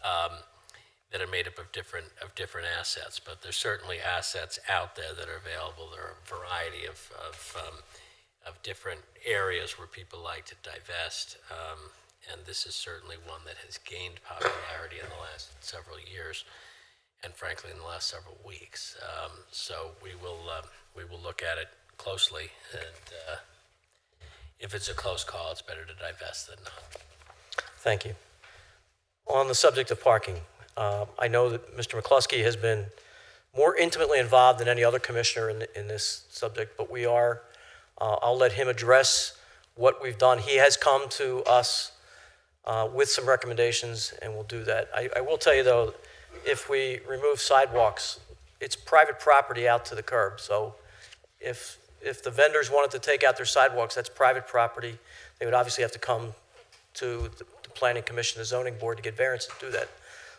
that are made up of different assets. But there's certainly assets out there that are available. There are a variety of different areas where people like to divest, and this is certainly one that has gained popularity in the last several years, and frankly in the last several weeks. So we will look at it closely, and if it's a close call, it's better to divest than not. Thank you. On the subject of parking, I know that Mr. McCluskey has been more intimately involved than any other commissioner in this subject, but we are. I'll let him address what we've done. He has come to us with some recommendations, and we'll do that. I will tell you, though, if we remove sidewalks, it's private property out to the curb. So if the vendors wanted to take out their sidewalks, that's private property. They would obviously have to come to the Planning Commission, the Zoning Board, to get variance to do that.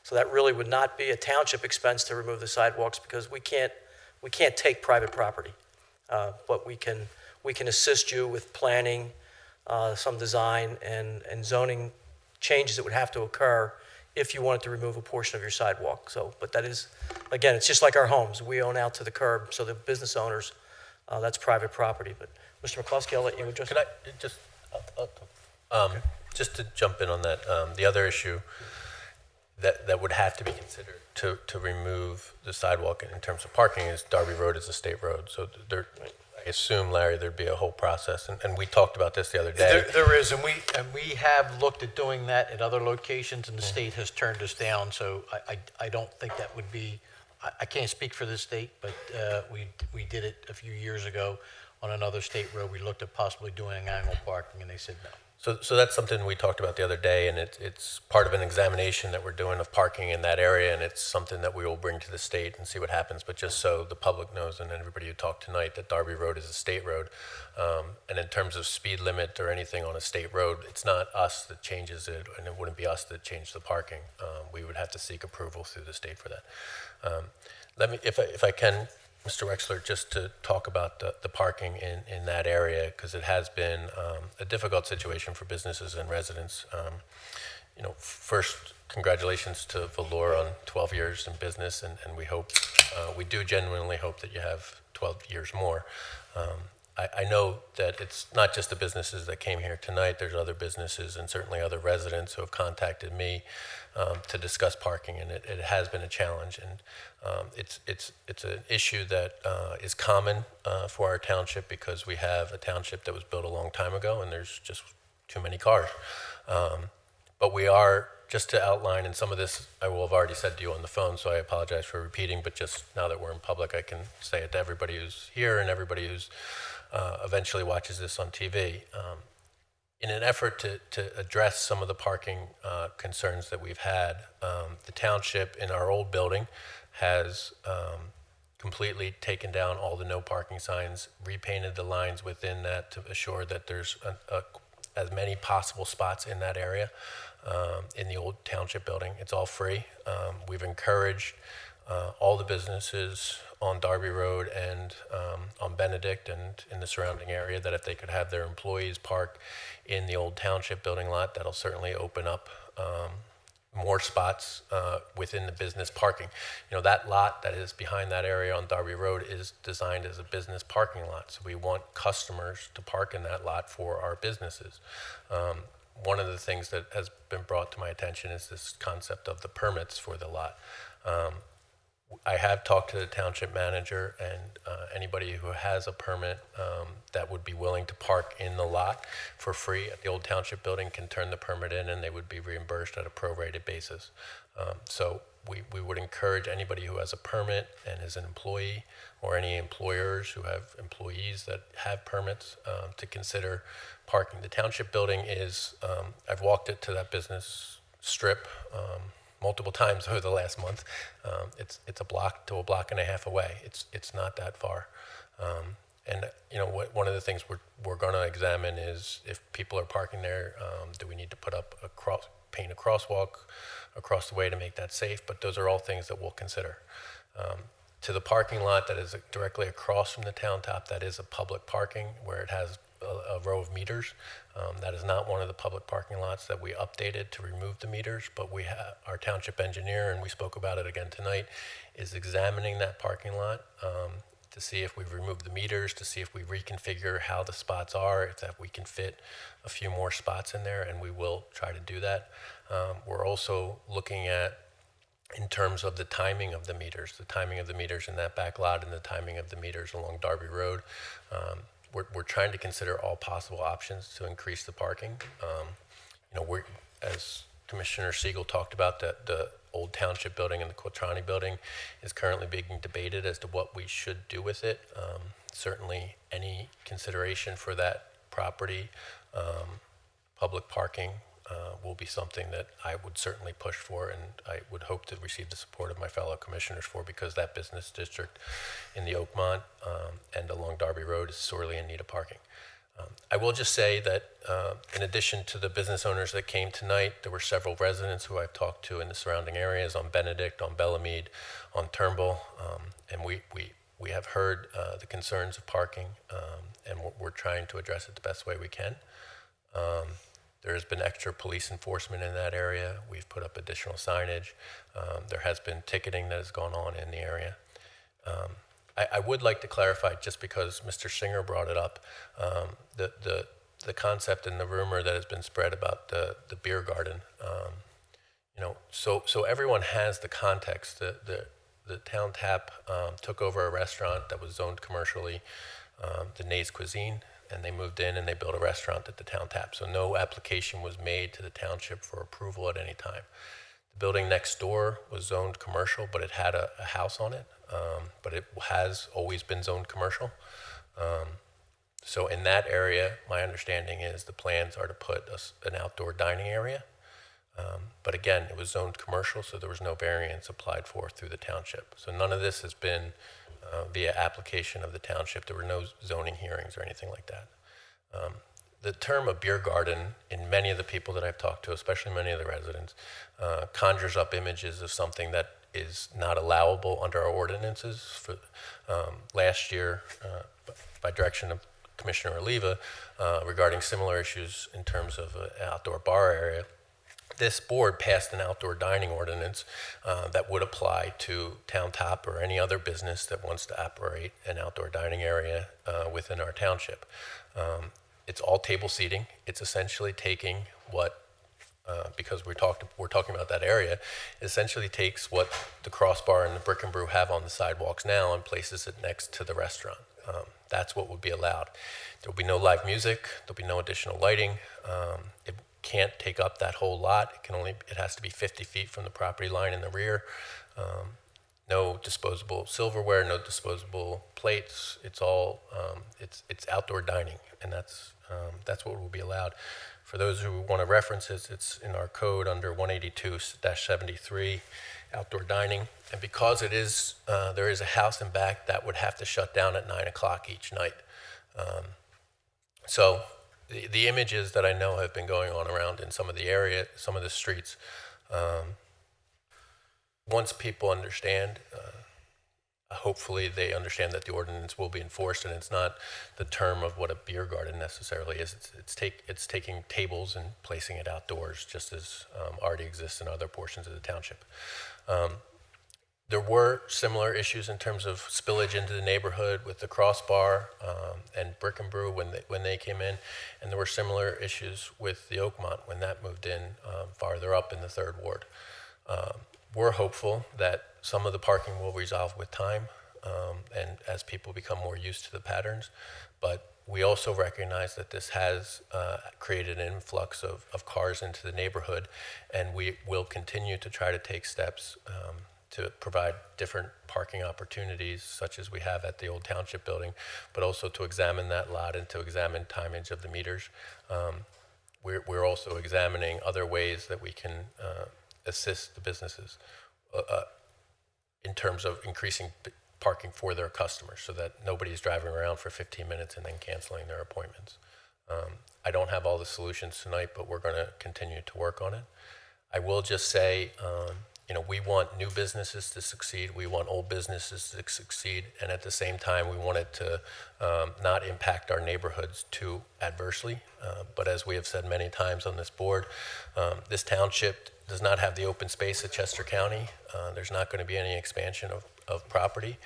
So that really would not be a township expense to remove the sidewalks, because we can't take private property, but we can assist you with planning, some design and zoning changes that would have to occur if you wanted to remove a portion of your sidewalk. So, but that is, again, it's just like our homes. We own out to the curb, so the business owners, that's private property. But Mr. McCluskey, I'll let you address. Can I just, just to jump in on that, the other issue that would have to be considered to remove the sidewalk in terms of parking is Darby Road is a state road. So there, I assume, Larry, there'd be a whole process, and we talked about this the other day. There is, and we have looked at doing that at other locations, and the state has turned us down, so I don't think that would be, I can't speak for the state, but we did it a few years ago on another state road. We looked at possibly doing angle parking, and they said no. So that's something we talked about the other day, and it's part of an examination that we're doing of parking in that area, and it's something that we will bring to the state and see what happens. But just so the public knows, and everybody who talked tonight, that Darby Road is a state road. And in terms of speed limit or anything on a state road, it's not us that changes it, and it wouldn't be us that changed the parking. We would have to seek approval through the state for that. Let me, if I can, Mr. Wexler, just to talk about the parking in that area, because it has been a difficult situation for businesses and residents. First, congratulations to Valor on 12 years in business, and we hope, we do genuinely hope that you have 12 years more. I know that it's not just the businesses that came here tonight. There's other businesses and certainly other residents who have contacted me to discuss parking, and it has been a challenge. And it's an issue that is common for our township, because we have a township that was built a long time ago, and there's just too many cars. But we are, just to outline, and some of this I will have already said to you on the phone, so I apologize for repeating, but just now that we're in public, I can say it to everybody who's here and everybody who's eventually watches this on TV. In an effort to address some of the parking concerns that we've had, the township in our old building has completely taken down all the no parking signs, repainted the lines within that to assure that there's as many possible spots in that area in the old township building. It's all free. We've encouraged all the businesses on Darby Road and on Benedict and in the surrounding area that if they could have their employees park in the old township building lot, that'll certainly open up more spots within the business parking. That lot that is behind that area on Darby Road is designed as a business parking lot. So we want customers to park in that lot for our businesses. One of the things that has been brought to my attention is this concept of the permits for the lot. I have talked to the township manager, and anybody who has a permit that would be willing to park in the lot for free at the old township building can turn the permit in, and they would be reimbursed at a prorated basis. So we would encourage anybody who has a permit and is an employee, or any employers who have employees that have permits, to consider parking. The township building is, I've walked it to that business strip multiple times over the last month. It's a block to a block and a half away. It's not that far. And one of the things we're going to examine is if people are parking there, do we need to put up paint a crosswalk across the way to make that safe? But those are all things that we'll consider. To the parking lot that is directly across from the town top, that is a public parking where it has a row of meters. That is not one of the public parking lots that we updated to remove the meters, but we have our township engineer, and we spoke about it again tonight, is examining that parking lot to see if we've removed the meters, to see if we reconfigure how the spots are, if that we can fit a few more spots in there, and we will try to do that. We're also looking at, in terms of the timing of the meters in that back lot and the timing of the meters along Darby Road. We're trying to consider all possible options to increase the parking. As Commissioner Siegel talked about, the old township building and the Quatrani building is currently being debated as to what we should do with it. Certainly any consideration for that property, public parking, will be something that I would certainly push for, and I would hope to receive the support of my fellow commissioners for, because that business district in the Oakmont and along Darby Road is sorely in need of parking. I will just say that in addition to the business owners that came tonight, there were several residents who I've talked to in the surrounding areas on Benedict, on Bellamede, on Turnbull, and we have heard the concerns of parking, and we're trying to address it the best way we can. There has been extra police enforcement in that area. We've put up additional signage. There has been ticketing that has gone on in the area. I would like to clarify, just because Mr. Singer brought it up, the concept and the rumor that has been spread about the beer garden. So everyone has the context. The town tap took over a restaurant that was zoned commercially the Nays Cuisine, and they moved in and they built a restaurant at the town tap. So no application was made to the township for approval at any time. The building next door was zoned commercial, but it had a house on it, but it has always been zoned commercial. So in that area, my understanding is the plans are to put an outdoor dining area. But again, it was zoned commercial, so there was no variance applied for through the township. So none of this has been via application of the township. There were no zoning hearings or anything like that. The term a beer garden, in many of the people that I've talked to, especially many of the residents, conjures up images of something that is not allowable under our ordinances. For last year, by direction of Commissioner Oliva, regarding similar issues in terms of an outdoor bar area, this board passed an outdoor dining ordinance that would apply to Town Top or any other business that wants to operate an outdoor dining area within our township. It's all table seating. It's essentially taking what, because we're talking about that area, it essentially takes what the Crossbar and the Brick and Brew have on the sidewalks now and places it next to the restaurant. That's what would be allowed. There will be no live music. There'll be no additional lighting. It can't take up that whole lot. It has to be 50 feet from the property line in the rear. No disposable silverware, no disposable plates. It's all it's outdoor dining, and that's what will be allowed. For those who want to reference it, it's in our code under 182-73, outdoor dining. And because it is there is a house in back, that would have to shut down at 9 o'clock each night. So the images that I know have been going on around in some of the streets, once people understand, hopefully they understand that the ordinance will be enforced, and it's not the term of what a beer garden necessarily is. It's taking tables and placing it outdoors, just as already exists in other portions of the township. There were similar issues in terms of spillage into the neighborhood with the Crossbar and Brick and Brew when they came in, and there were similar issues with the Oakmont when that moved in farther up in the 3rd Ward. We're hopeful that some of the parking will resolve with time and as people become more used to the patterns, but we also recognize that this has created an influx of cars into the neighborhood, and we will continue to try to take steps to provide different parking opportunities, such as we have at the old township building, but also to examine that lot and to examine timage of the meters. We're also examining other ways that we can assist the businesses in terms of increasing parking for their customers so that nobody's driving around for 15 minutes and then canceling their appointments. I don't have all the solutions tonight, but we're going to continue to work on it. I will just say, we want new businesses to succeed. We want old businesses to succeed. And at the same time, we want it to not impact our neighborhoods too adversely. But as we have said many times on this board, this township does not have the open space of Chester County. There's not going to be any expansion of property.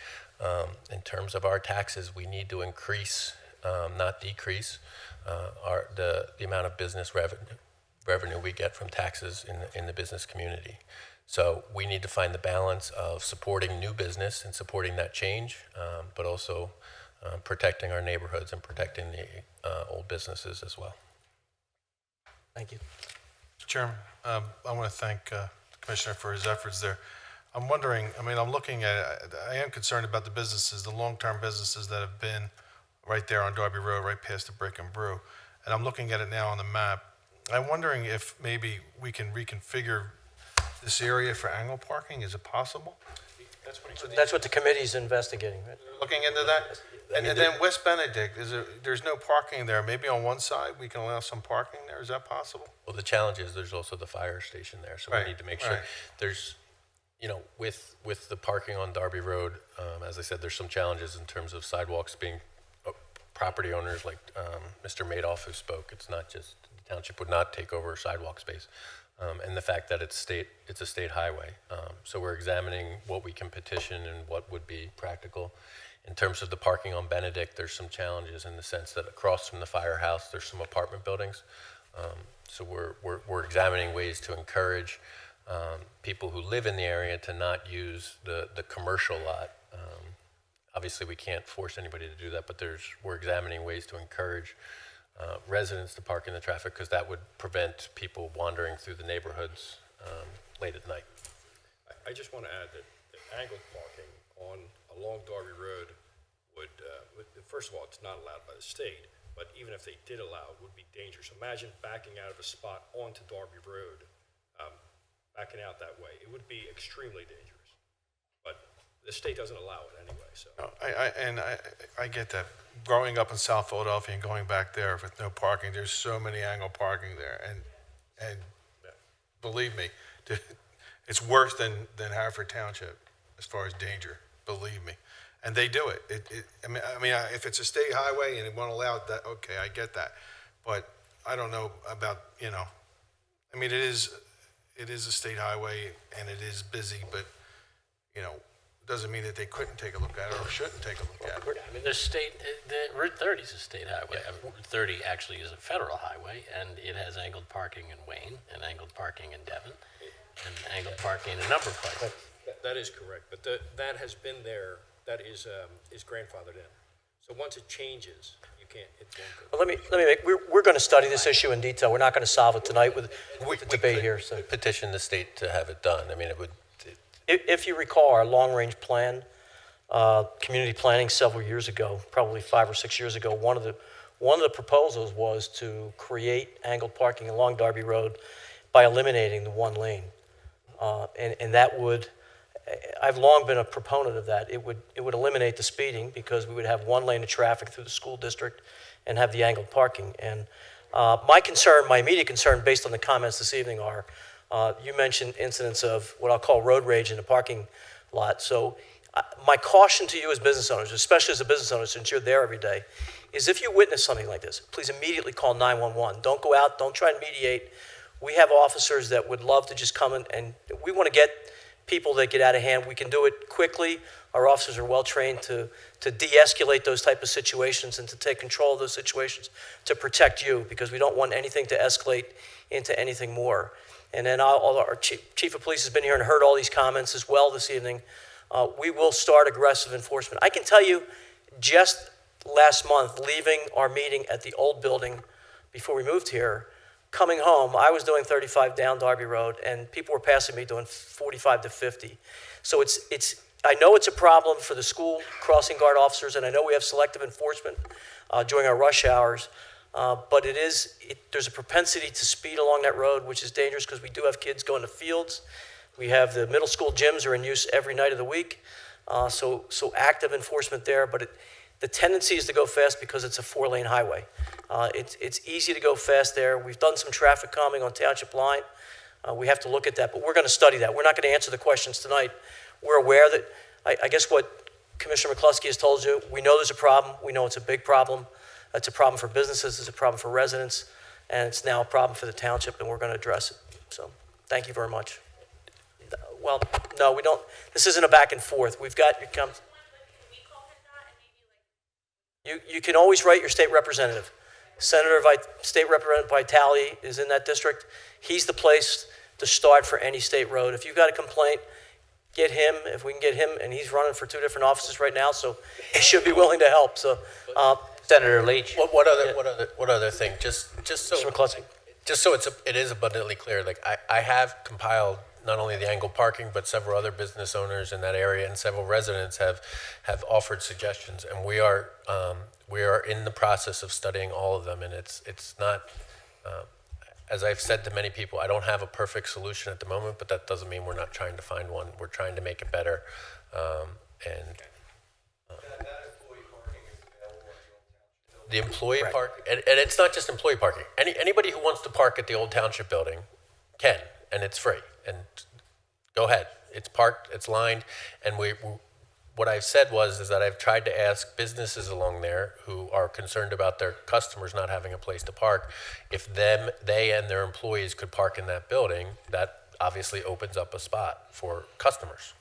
In terms of our taxes, we need to increase, not decrease, the amount of business revenue we get from taxes in the business community. So we need to find the balance of supporting new business and supporting that change, but also protecting our neighborhoods and protecting the old businesses as well. Thank you. Mr. Chairman, I want to thank the Commissioner for his efforts there. I'm wondering, I'm looking at, I am concerned about the businesses, the long-term businesses that have been right there on Darby Road, right past the Brick and Brew. And I'm looking at it now on the map. I'm wondering if maybe we can reconfigure this area for angle parking. Is it possible? That's what the committee's investigating, right? Looking into that? And then West Benedict, there's no parking there. Maybe on one side we can allow some parking there. Is that possible? Well, the challenge is there's also the fire station there, so we need to make sure there's, with the parking on Darby Road, as I said, there's some challenges in terms of sidewalks being property owners like Mr. Madoff who spoke. It's not just, the township would not take over sidewalk space. And the fact that it's a state highway. So we're examining what we can petition and what would be practical. In terms of the parking on Benedict, there's some challenges in the sense that across from the firehouse, there's some apartment buildings. So we're examining ways to encourage people who live in the area to not use the commercial lot Obviously, we can't force anybody to do that, but we're examining ways to encourage residents to park in the traffic, because that would prevent people wandering through the neighborhoods late at night. I just want to add that angled parking along Darby Road first of all, it's not allowed by the state, but even if they did allow it, would be dangerous. Imagine backing out of a spot onto Darby Road, backing out that way. It would be extremely dangerous. But the state doesn't allow it anyway, so. I get that. Growing up in South Philadelphia and going back there with no parking, there's so many angled parking there, and believe me, it's worse than Haverford Township as far as danger. Believe me, and they do it. I mean, if it's a state highway and it won't allow it, that okay, I get that, but I don't know about I mean, it is a state highway and it is busy, but doesn't mean that they couldn't take a look at it or shouldn't take a look at it. I mean, Route 30 is a state highway. I mean, Route 30 actually is a federal highway, and it has angled parking in Wayne, and angled parking in Devon, and angled parking in a number of places. That is correct, but that has been there. That is grandfathered in. So once it changes, you can't. It won't go. Well, let me make. We're going to study this issue in detail. We're not going to solve it tonight with the debate here. So Petition the state to have it done. I mean, it would. If you recall our long-range plan, community planning several years ago, probably 5 or 6 years ago, one of the proposals was to create angled parking along Darby Road by eliminating the one lane, and that would. I've long been a proponent of that. It would eliminate the speeding because we would have one lane of traffic through the school district and have the angled parking. And my immediate concern, based on the comments this evening, are you mentioned incidents of what I'll call road rage in the parking lot. So my caution to you as business owners, especially as a business owner, since you're there every day, is if you witness something like this, please immediately call 911. Don't go out. Don't try and mediate. We have officers that would love to just come in, and we want to get people that get out of hand. We can do it quickly. Our officers are well trained to de-escalate those type of situations and to take control of those situations to protect you, because we don't want anything to escalate into anything more. And then our chief of police has been here and heard all these comments as well this evening. We will start aggressive enforcement. I can tell you, just last month, leaving our meeting at the old building before we moved here, coming home, I was doing 35 down Darby Road, and people were passing me doing 45 to 50. So I know it's a problem for the school crossing guard officers, and I know we have selective enforcement during our rush hours, but there's a propensity to speed along that road, which is dangerous because we do have kids going to fields. We have the middle school gyms are in use every night of the week, so active enforcement there, but the tendency is to go fast because it's a 4-lane highway. It's easy to go fast there. We've done some traffic calming on Township Line. We have to look at that, but we're going to study that. We're not going to answer the questions tonight. We're aware that, I guess what Commissioner McCluskey has told you, we know there's a problem. We know it's a big problem. It's a problem for businesses. It's a problem for residents. And it's now a problem for the township, and we're going to address it. So thank you very much. Well, no, we don't. This isn't a back and forth. We've got your comments. You can always write your state representative. State Representative Vitale is in that district. He's the place to start for any state road. If you've got a complaint, get him. If we can get him, and he's running for 2 different offices right now, so he should be willing to help. So, Senator Leach. What other thing? Just so it is abundantly clear. Like I have compiled not only the angled parking, but several other business owners in that area and several residents have offered suggestions, and we are in the process of studying all of them. And it's not, as I've said to many people, I don't have a perfect solution at the moment, but that doesn't mean we're not trying to find one. We're trying to make it better, the employee park, and it's not just employee parking. Anybody who wants to park at the old township building can, and it's free. And go ahead. It's parked. It's lined. And what I've said is that I've tried to ask businesses along there who are concerned about their customers not having a place to park, if they and their employees could park in that building. That obviously opens up a spot for customers.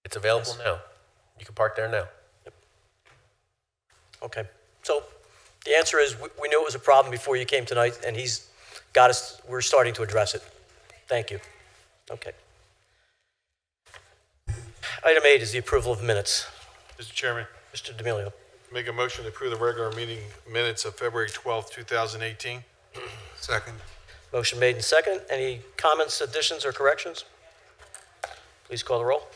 It's available now. You can park there now. Okay. So the answer is we knew it was a problem before you came tonight, and he's got us. We're starting to address it. Thank you. Okay. Item 8 is the approval of minutes. Mr. Chairman, Mr. D'Amelio. make a motion to approve the regular meeting minutes of February 12th, 2018. Second. Motion made and second. Any comments, additions, or corrections? Please call the roll.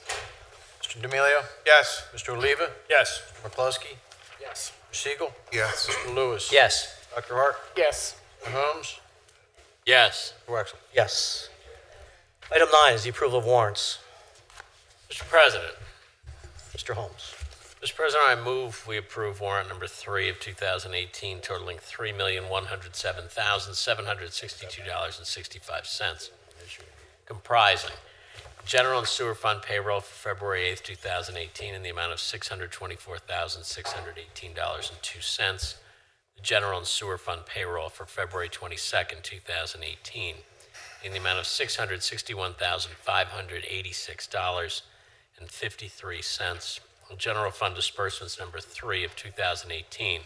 Mr. D'Amelio? Yes. Mr. Oliva? Yes. Mr. McCluskey? Yes. Mr. Siegel? Yes. Mr. Lewis? Yes. Dr. Hart? Yes. Mr. Holmes? Yes. Mr. Wexler? Yes. Item 9 is the approval of warrants. Mr. President. Mr. Holmes. Mr. President, I move we approve warrant number 3 of 2018 totaling $3,107,762.65, comprising general and sewer fund payroll for February 8th, 2018 in the amount of $624,618.02, the general and sewer fund payroll for February 22nd, 2018 in the amount of $661,586.53, general fund disbursements number 3 of 2018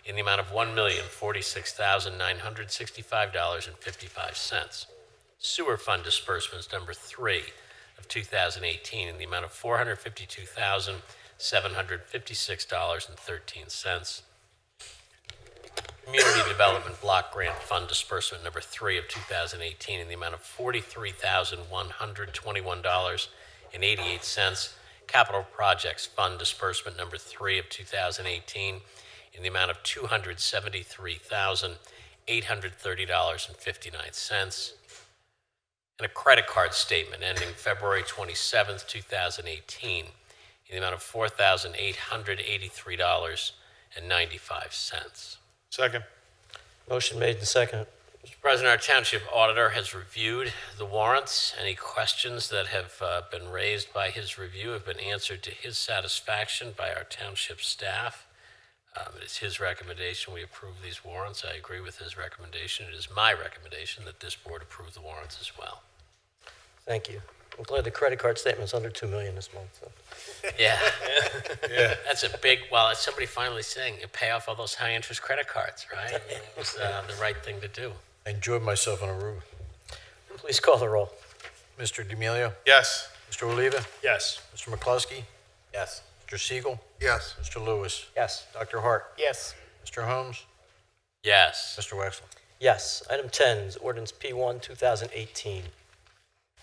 in the amount of $1,046,965.55. Sewer fund disbursements number 3 of 2018 in the amount of $452,756.13. Community Development Block Grant Fund disbursement number 3 of 2018 in the amount of $43,121.88. Capital Projects Fund disbursement number 3 of 2018 in the amount of $273,830.59. And a credit card statement ending February 27th, 2018 in the amount of $4,883.95. Second. Motion made and second. Mr. President, our Township Auditor has reviewed the warrants. Any questions that have been raised by his review have been answered to his satisfaction by our Township staff. It is his recommendation we approve these warrants. I agree with his recommendation. It is my recommendation that this board approve the warrants as well. Thank you. I'm glad the credit card statement's under $2 million this month. So. Yeah. Yeah. That's a big, well, it's somebody finally saying you pay off all those high interest credit cards, right? It's the right thing to do. I enjoyed myself on a room. Please call the roll. Mr. D'Amelio? Yes. Mr. Oliva? Yes. Mr. McCluskey? Yes. Mr. Siegel? Yes. Mr. Lewis? Yes. Dr. Hart? Yes. Mr. Holmes? Yes. Mr. Wexler? Yes. Item 10 is ordinance P1, 2018.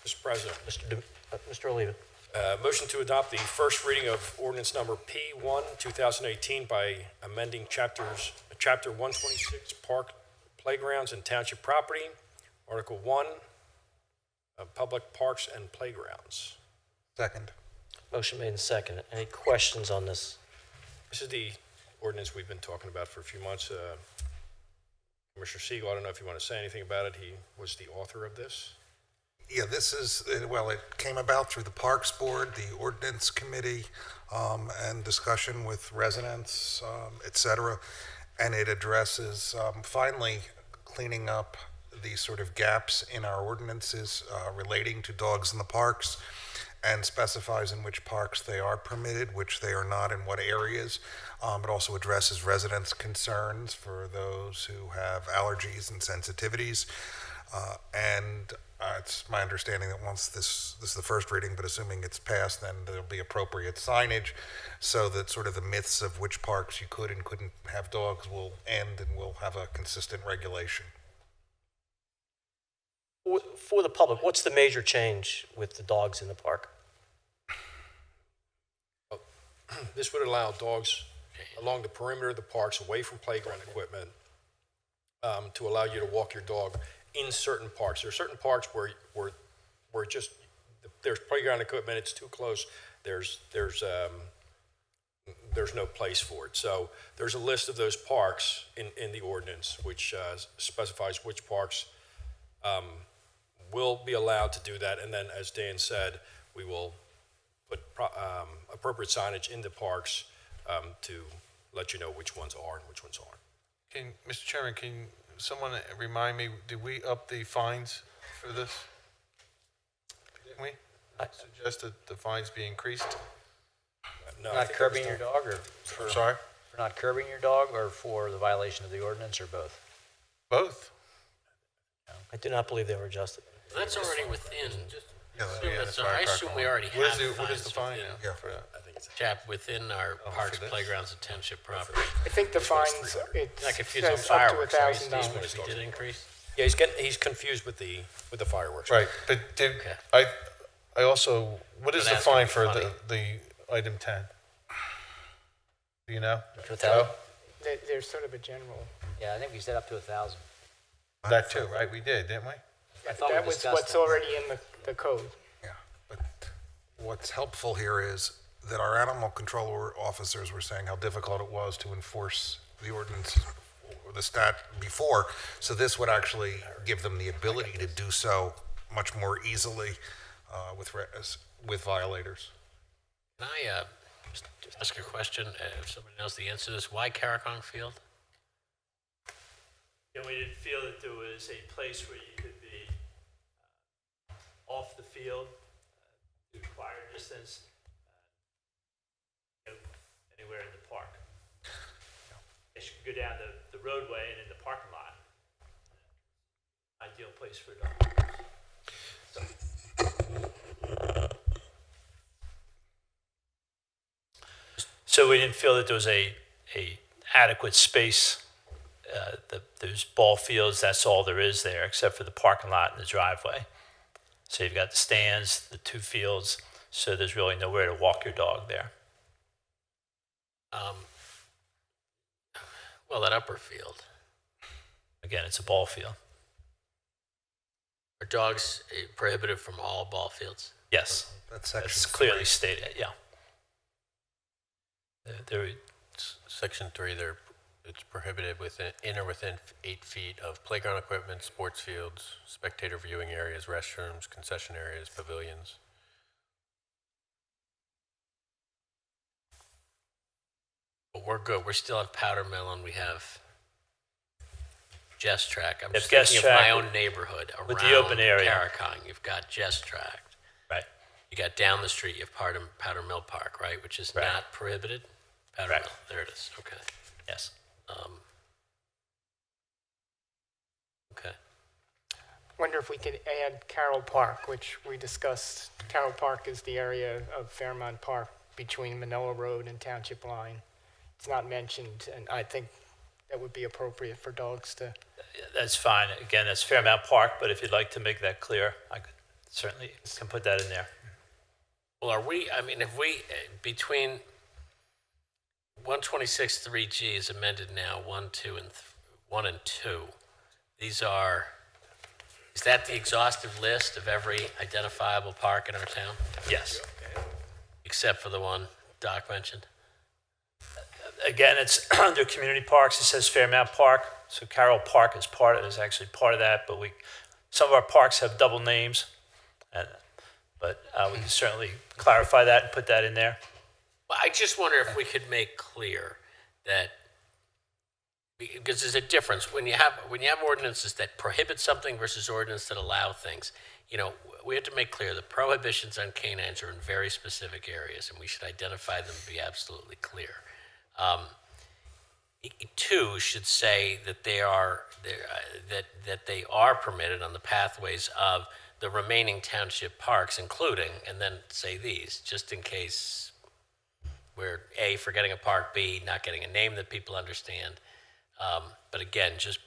Mr. President. Mr. Oliva. Motion to adopt the first reading of ordinance number P1, 2018 by amending Chapter 126, Park Playgrounds and Township Property, Article 1, Public Parks and Playgrounds. Second. Motion made and second. Any questions on this? This is the ordinance we've been talking about for a few months. Commissioner Siegel, I don't know if you want to say anything about it. He was the author of this. Yeah, this is, well, it came about through the Parks Board, the Ordinance Committee, and discussion with residents, et cetera. And it addresses finally cleaning up these sort of gaps in our ordinances relating to dogs in the parks, and specifies in which parks they are permitted, which they are not, in what areas. It also addresses residents' concerns for those who have allergies and sensitivities. It's my understanding that once this is the first reading, but assuming it's passed, then there'll be appropriate signage so that sort of the myths of which parks you could and couldn't have dogs will end, and we'll have a consistent regulation. For the public, what's the major change with the dogs in the park? This would allow dogs along the perimeter of the parks, away from playground equipment, to allow you to walk your dog in certain parks. There are certain parks where just there's playground equipment, it's too close. There's no place for it. So there's a list of those parks in the ordinance, which specifies which parks will be allowed to do that. And then, as Dan said, we will put appropriate signage in the parks to let you know which ones are and which ones aren't. Mr. Chairman, can someone remind me, did we up the fines for this? Didn't we? I suggested the fines be increased. No, Not curbing your dog, or I'm sorry? for not curbing your dog, or for the violation of the ordinance, or both? Both. I do not believe they were adjusted. That's already within. I assume we already have What is the fine fines now for that? Chap, within our parks, this? playgrounds, and township property. I think the fines, it Not confused on says up to fireworks. I was $1,000. if he did increase. Yeah, he's confused with the fireworks. Right, but I also, what is But the that's gonna fine be for funny. the item 10? Do you know? $1,000? There's sort of a general, Yeah, I think we said up to 1,000. That too, right? We did, didn't we? I thought we that was discussed what's that. already in the code. Yeah, but what's helpful here is that our animal control officers were saying how difficult it was to enforce the ordinance or the stat before. So this would actually give them the ability to do so much more easily with violators. Can I just ask a question? If somebody knows the answer to this, why Caracon Field? And we didn't feel that there was a place where you could be off the field to require distance anywhere in the park. You could go down the roadway and in the parking lot. Ideal place for dogs. So we didn't feel that there was a adequate space. There's ball fields, that's all there is there, except for the parking lot and the driveway. So you've got the stands, the 2 fields, so there's really nowhere to walk your dog there. Well, that upper field. Again, it's a ball field. Are dogs prohibited from all ball fields? Yes, that's clearly stated, yeah. Section 3, it's prohibited in or within 8 feet of playground equipment, sports fields, spectator viewing areas, restrooms, concession areas, pavilions. But we're good. We still have Powder Mill and we have Jess Track. I'm If just Jess thinking of my Track own neighborhood around with the open area. Caracon. You've got Jess Track. Right. You got down the street, you have Powder Mill Park, right, which is Right. not prohibited? Powder Correct. Mill, there it is, okay. Yes. Okay. Wonder if we could add Carroll Park, which we discussed. Carroll Park is the area of Fairmount Park between Manila Road and Township Line. It's not mentioned, and I think that would be appropriate for dogs to. That's fine. Again, that's Fairmount Park, but if you'd like to make that clear, I could certainly can put that in there. Well, if we, between 126 3G is amended now, 1 and 2, is that the exhaustive list of every identifiable park in our town? Yes. Except for the one Doc mentioned? Again, it's under community parks. It says Fairmount Park, so Carroll Park is actually part of that. But some of our parks have double names, but we can certainly clarify that and put that in there. Well, I just wonder if we could make clear that, because there's a difference when you have ordinances that prohibit something versus ordinances that allow things. We have to make clear that prohibitions on canines are in very specific areas, and we should identify them and be absolutely clear. 2 should say that they are permitted on the pathways of the remaining township parks, including, and then say these, just in case we're A, forgetting a park, B, not getting a name that people understand. But again, just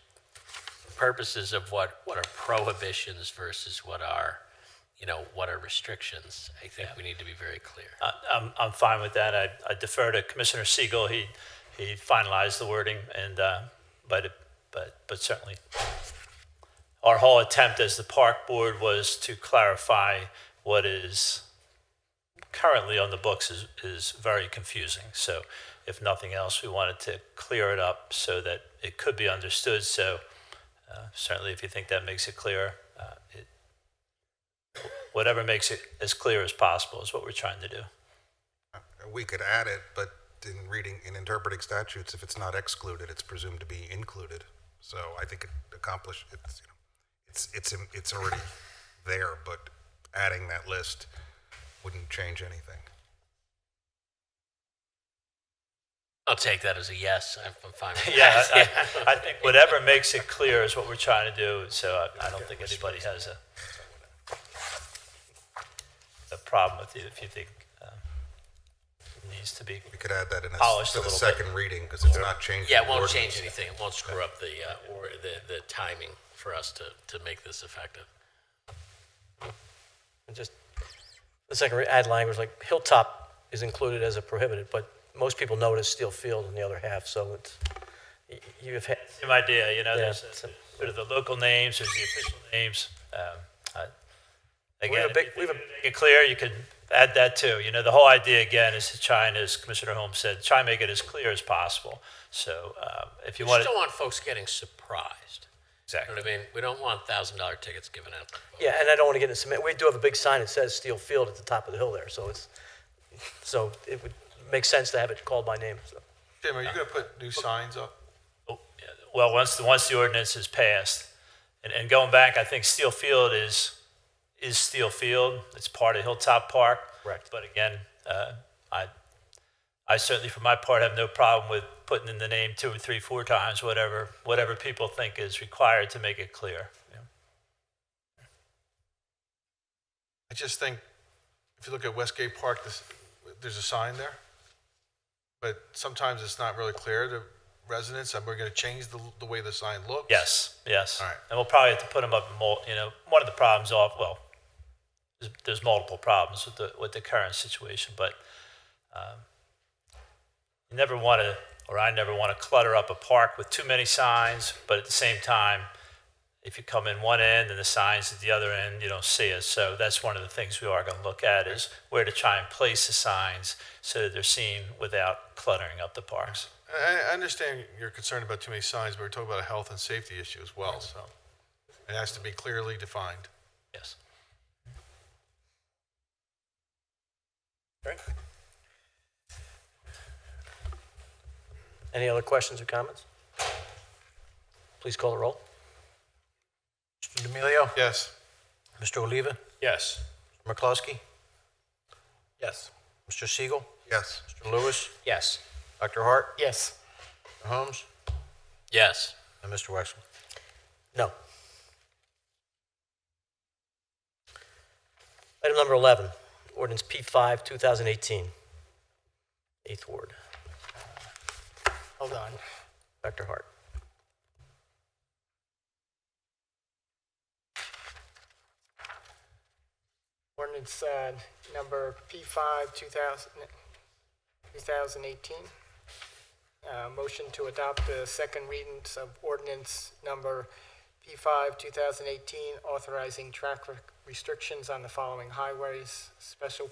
purposes of what are prohibitions versus what are restrictions. I think we need to be very clear. I'm fine with that. I defer to Commissioner Siegel. He finalized the wording, and but certainly, our whole attempt as the park board was to clarify what is currently on the books is very confusing. So, if nothing else, we wanted to clear it up so that it could be understood. So, certainly, if you think that makes it clearer, whatever makes it as clear as possible is what we're trying to do. We could add it, but in interpreting statutes, if it's not excluded, it's presumed to be included. So I think it accomplished it's already there, but adding that list wouldn't change anything. I'll take that as a yes. I'm fine with Yeah, that. I think whatever makes it clear is what we're trying to do. So I don't think anybody has problem with it if you think it needs to be We could add that in polished a to the little bit. second reading, because it's not changing. Yeah, it the won't ordinance. change anything. It won't screw up the timing for us to make this effective. And just the second, add language like Hilltop is included as a prohibited, but most people know it as Steel Field in the other half, so it's, you've had. Same idea, you know, Yeah, there's sort of the local names, there's the official names. Again, if you make it clear, you could add that too. You know, the whole idea again is to try and, as Commissioner Holmes said, try and make it as clear as possible. So if you We want just don't want folks getting surprised. Exactly. You know what I mean? We don't want $1,000 tickets given out. Yeah, and I don't want to get into cement. We do have a big sign that says Steel Field at the top of the hill there, so it would make sense to have it called by name. So. Jim, are you going to put new signs up? well, once the ordinance is passed, and going back, I think Steel Field is Steel Field. It's part of Hilltop Park. Correct. But again, I certainly, for my part, have no problem with putting in the name 2 or 3, 4 times, whatever people think is required to make it clear. Yeah. I just think, if you look at Westgate Park, there's a sign there, but sometimes it's not really clear to residents, and we're going to change the way the sign looks. Yes. All right. And we'll probably have to put them up, one of the problems there's multiple problems with the current situation, but you never want to, or I never want to clutter up a park with too many signs, but at the same time, if you come in one end and the signs at the other end, you don't see it. So that's one of the things we are going to look at is where to try and place the signs so that they're seen without cluttering up the parks. I understand you're concerned about too many signs, but we're talking about a health and safety issue as well, so it has to be clearly defined. Yes. Right. Any other questions or comments? Please call the roll. Mr. D'Amelio? Yes. Mr. Oliva? Yes. Mr. McCluskey? Yes. Mr. Siegel? Yes. Mr. Lewis? Yes. Dr. Hart? Yes. Mr. Holmes? Yes. And Mr. Wexler? No. Item number 11, ordinance P5, 2018. 8th Ward. Hold on. Dr. Hart. Ordinance number P5, 2018. Motion to adopt the second readings of ordinance number P5, 2018, authorizing traffic restrictions on the following highways, special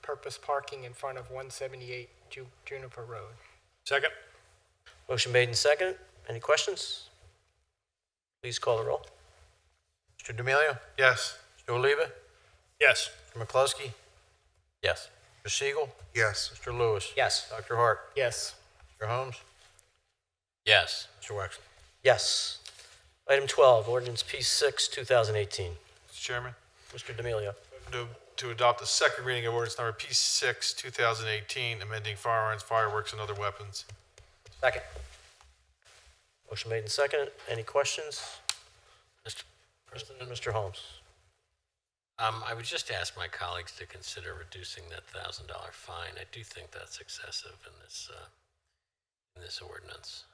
purpose parking in front of 178 Juniper Road. Second? Motion made and seconded. Any questions? Please call the roll. Mr. D'Amelio? Yes. Mr. Oliva? Yes. Mr. McCluskey? Yes. Mr. Siegel? Yes. Mr. Lewis? Yes. Dr. Hart? Yes. Mr. Holmes? Yes. Mr. Wexler? Yes. Item 12, ordinance P6, 2018. Mr. Chairman, Mr. D'Amelio. to adopt the second reading of ordinance number P6, 2018, amending firearms, fireworks, and other weapons. Second. Motion made and seconded. Any questions? Mr. President, Mr. Holmes. I would just ask my colleagues to consider reducing that $1,000 fine. I do think that's excessive in this ordinance.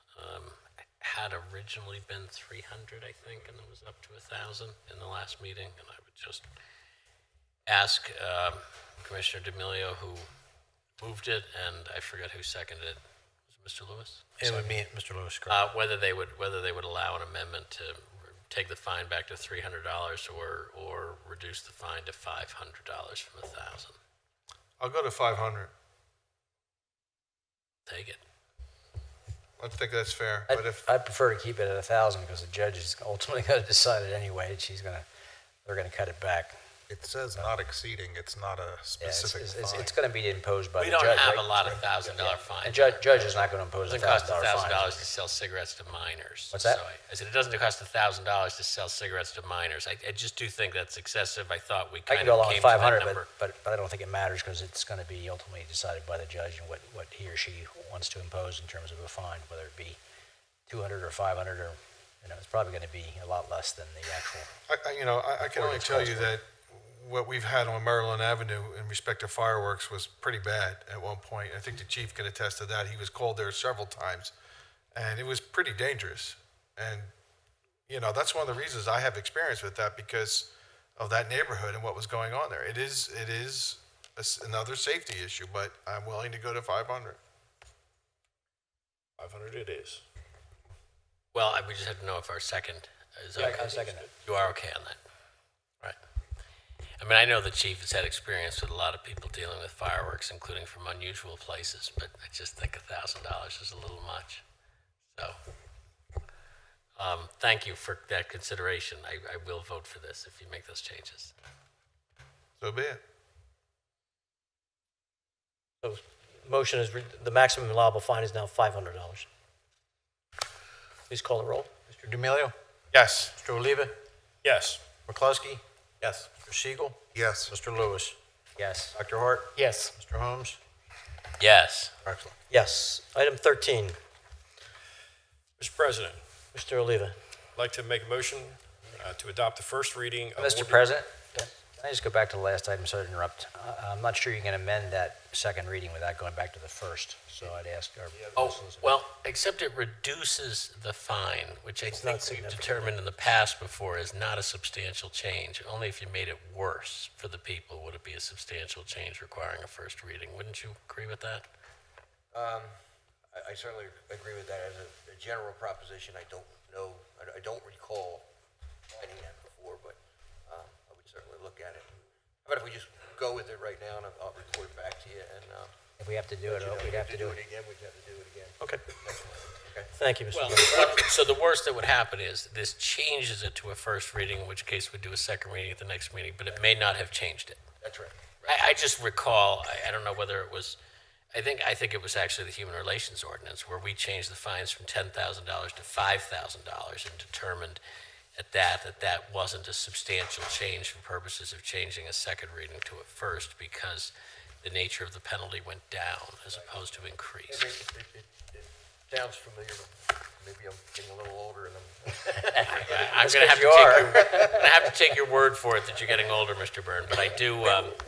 It had originally been 300, I think, and it was up to 1,000 in the last meeting. And I would just ask Commissioner D'Amelio, who moved it, and I forget who seconded it. Was it Mr. Lewis? It would be Mr. Lewis, correct. Whether they would allow an amendment to take the fine back to $300 or reduce the fine to $500 from 1,000. I'll go to 500. Take it. I think that's fair, I but if, prefer to keep it at 1,000 because the judge is ultimately going to decide it anyway. They're going to cut it back. It says not exceeding, it's not a Yeah, specific fine. it's going to be imposed by We the judge. don't have right? a lot of $1,000 fines. And judge is not going to impose It a doesn't $1,000 cost $1,000 fine. to sell cigarettes to minors. What's that? So I said it doesn't cost $1,000 to sell cigarettes to minors. I just do think that's excessive. I thought we I kind can go of along came with to that 500, number. but I don't think it matters because it's going to be ultimately decided by the judge and what he or she wants to impose in terms of a fine, whether it be 200 or 500 or, it's probably going to be a lot less than the actual. I can only tell you that what we've had on Maryland Avenue in respect to fireworks was pretty bad at one point. I think the chief can attest to that. He was called there several times, and it was pretty dangerous. And, you know, that's one of the reasons I have experience with that, because of that neighborhood and what was going on there. It is another safety issue, but I'm willing to go to 500. 500 it is. Well, we just had to know if our second is Yeah, okay. I second that. You are okay on that? Right. I mean, I know the chief has had experience with a lot of people dealing with fireworks, including from unusual places, but I just think $1,000 is a little much. So, thank you for that consideration. I will vote for this if you make those changes. So be it. So motion is, the maximum allowable fine is now $500. Please call the roll. Mr. D'Amelio? Yes. Mr. Oliva? Yes. McCluskey? Yes. Mr. Siegel? Yes. Mr. Lewis? Yes. Dr. Hart? Yes. Mr. Holmes? Yes. Excellent. Yes. Item 13, Mr. President, Mr. Oliva. I'd like to make a motion to adopt the first reading of Mr. President, can I just go back to the last item, sorry to interrupt? I'm not sure you can amend that second reading without going back to the first, so I'd ask our solicitor. Well, except it reduces the fine, which I think we've determined in the past before is not a substantial change. Only if you made it worse for the people would it be a substantial change requiring a first reading. Wouldn't you agree with that? I certainly agree with that as a general proposition. I don't know, I don't recall finding that before, but I would certainly look at it. But if we just go with it right now, and I'll report back to you, and If we have to do it, we'd have to do it. again, we'd have to do it again. Okay. Okay. Thank you, Mr. Well, Oliva. so the worst that would happen is this changes it to a first reading, in which case we'd do a second reading at the next meeting, but it may not have changed it. That's right. I just recall, I don't know whether it was, I think it was actually the Human Relations Ordinance where we changed the fines from $10,000 to $5,000 and determined at that wasn't a substantial change for purposes of changing a second reading to a first because the nature of the penalty went down as opposed to increase. It sounds familiar. Maybe I'm getting a little older, and I'm going to have to take your word for it that you're getting older, Mr. Byrne. But I do.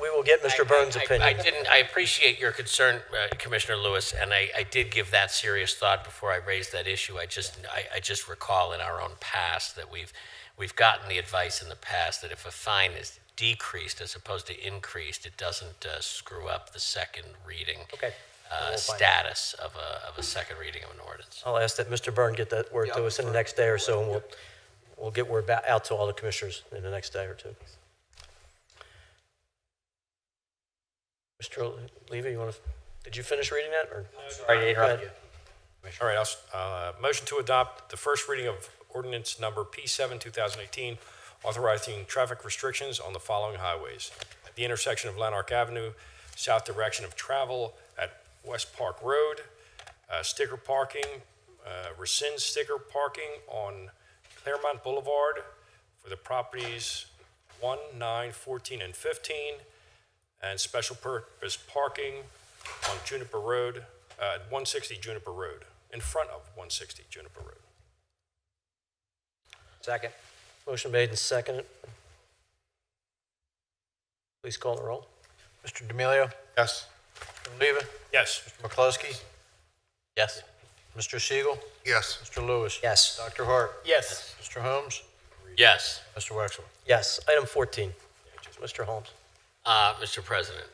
We will get Mr. Burns' opinion. I appreciate your concern, Commissioner Lewis, and I did give that serious thought before I raised that issue. I just recall in our own past that we've gotten the advice in the past that if a fine is decreased as opposed to increased, it doesn't screw up the second reading. Okay. Status of a second reading of an ordinance. I'll ask that Mr. Byrne get that word to us in the next day or so, and we'll get word out to all the commissioners in the next day or two. Mr. Levy, did you finish reading that? Or? Sorry to interrupt you. All right, I'll motion to adopt the first reading of ordinance number P7, 2018, authorizing traffic restrictions on the following highways. At the intersection of Lanark Avenue, south direction of travel at West Park Road, sticker parking, rescind sticker parking on Claremont Boulevard for the properties 1, 9, 14, and 15, and special purpose parking on Juniper Road, 160 Juniper Road, in front of 160 Juniper Road. Second. Motion made and seconded. Please call the roll. Mr. D'Amelio? Yes. Mr. Oliva? Yes. Mr. McCluskey? Yes. Mr. Siegel? Yes. Mr. Lewis? Yes. Dr. Hart? Yes. Mr. Holmes? Yes. Mr. Wexler? Yes. Item 14. Mr. Holmes. Mr. President,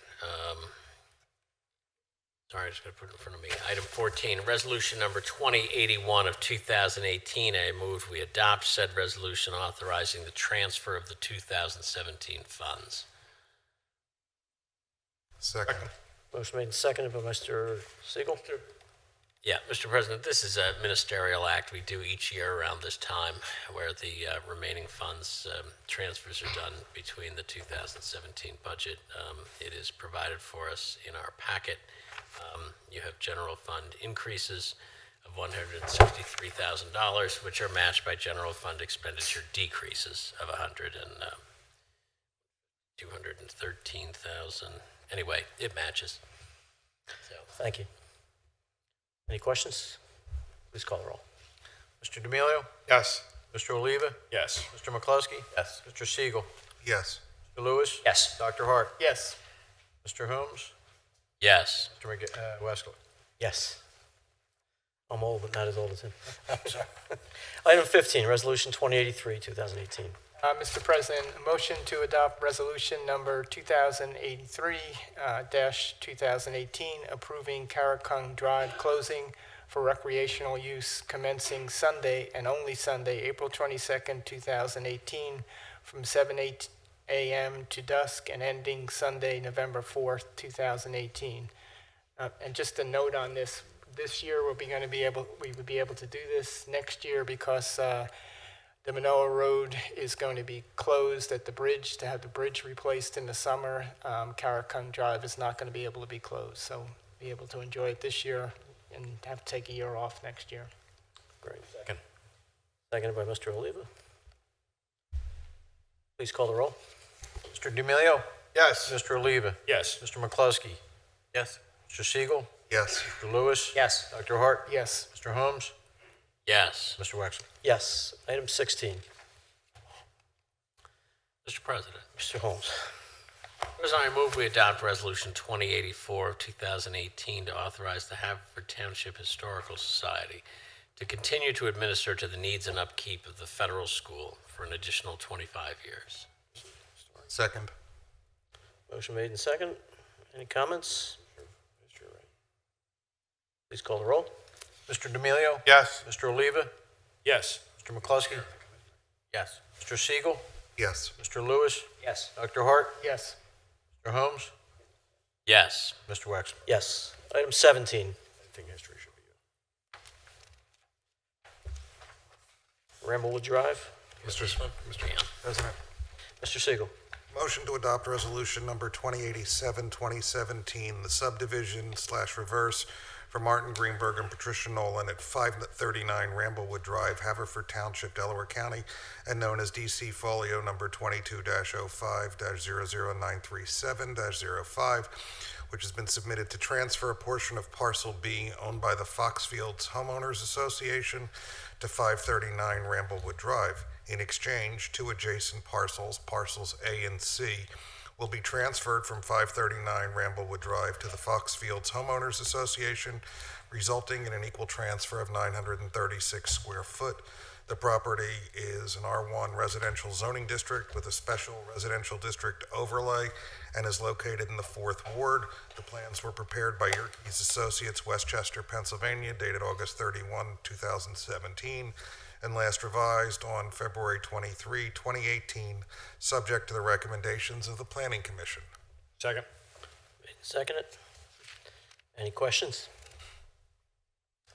sorry, I just got to put it in front of me. Item 14, resolution number 2081 of 2018. I move we adopt said resolution authorizing the transfer of the 2017 funds. Second. Motion made and seconded by Mr. Siegel. Yeah, Mr. President, this is a ministerial act we do each year around this time where the remaining funds transfers are done between the 2017 budget. It is provided for us in our packet. You have general fund increases of $163,000, which are matched by general fund expenditure decreases of $213,000. Anyway, it matches. So. Thank you. Any questions? Please call the roll. Mr. D'Amelio? Yes. Mr. Oliva? Yes. Mr. McCluskey? Yes. Mr. Siegel? Yes. Mr. Lewis? Yes. Dr. Hart? Yes. Mr. Holmes? Yes. Mr. Westcott? Yes. I'm old, but not as old as him. I'm sorry. Item 15, Resolution 2083, 2018. Mr. President, a motion to adopt resolution number 2083-2018 approving Karakung Drive closing for recreational use commencing Sunday and only Sunday, April 22nd, 2018 from 7 a.m. to dusk and ending Sunday, November 4th, 2018. And just a note on this year we would be able to do this. Next year, because the Manoa Road is going to be closed at the bridge to have the bridge replaced in the summer. Karakung Drive is not going to be able to be closed, so be able to enjoy it this year and have to take a year off next year. Great. Seconded by Mr. Oliva. Please call the roll. Mr. D'Amelio? Yes. Mr. Oliva? Yes. Mr. McCluskey? Yes. Mr. Siegel? Yes. Mr. Lewis? Yes. Dr. Hart? Yes. Mr. Holmes? Yes. Mr. Wexler? Yes. Item 16. Mr. President. Mr. Holmes? President, I move we adopt Resolution 2084 of 2018 to authorize the Haverford Township Historical Society to continue to administer to the needs and upkeep of the federal school for an additional 25 years. Second. Motion made and second. Any comments? Please call the roll. Mr. D'Amelio? Yes. Mr. Oliva? Yes. Mr. McCluskey? Yes. Mr. Siegel? Yes. Mr. Lewis? Yes. Dr. Hart? Yes. Mr. Holmes? Yes. Mr. Wexler? Yes. Item 17. I think history should be you. Ramblewood Drive. Mr. President. Mr. Siegel? Motion to adopt resolution number 2087, 2017, the subdivision/reverse for Martin Greenberg and Patricia Nolan at 539 Ramblewood Drive, Haverford Township, Delaware County, and known as DC Folio number 22-05-00937-05, which has been submitted to transfer a portion of parcel B owned by the Foxfields Homeowners Association to 539 Ramblewood Drive. In exchange, two adjacent parcels, parcels A and C, will be transferred from 539 Ramblewood Drive to the Foxfields Homeowners Association, resulting in an equal transfer of 936 square foot. The property is an R1 residential zoning district with a special residential district overlay and is located in the 4th Ward. The plans were prepared by Yerkes Associates, Westchester, Pennsylvania, dated August 31, 2017, and last revised on February 23, 2018, subject to the recommendations of the Planning Commission. Second. Second it. Any questions?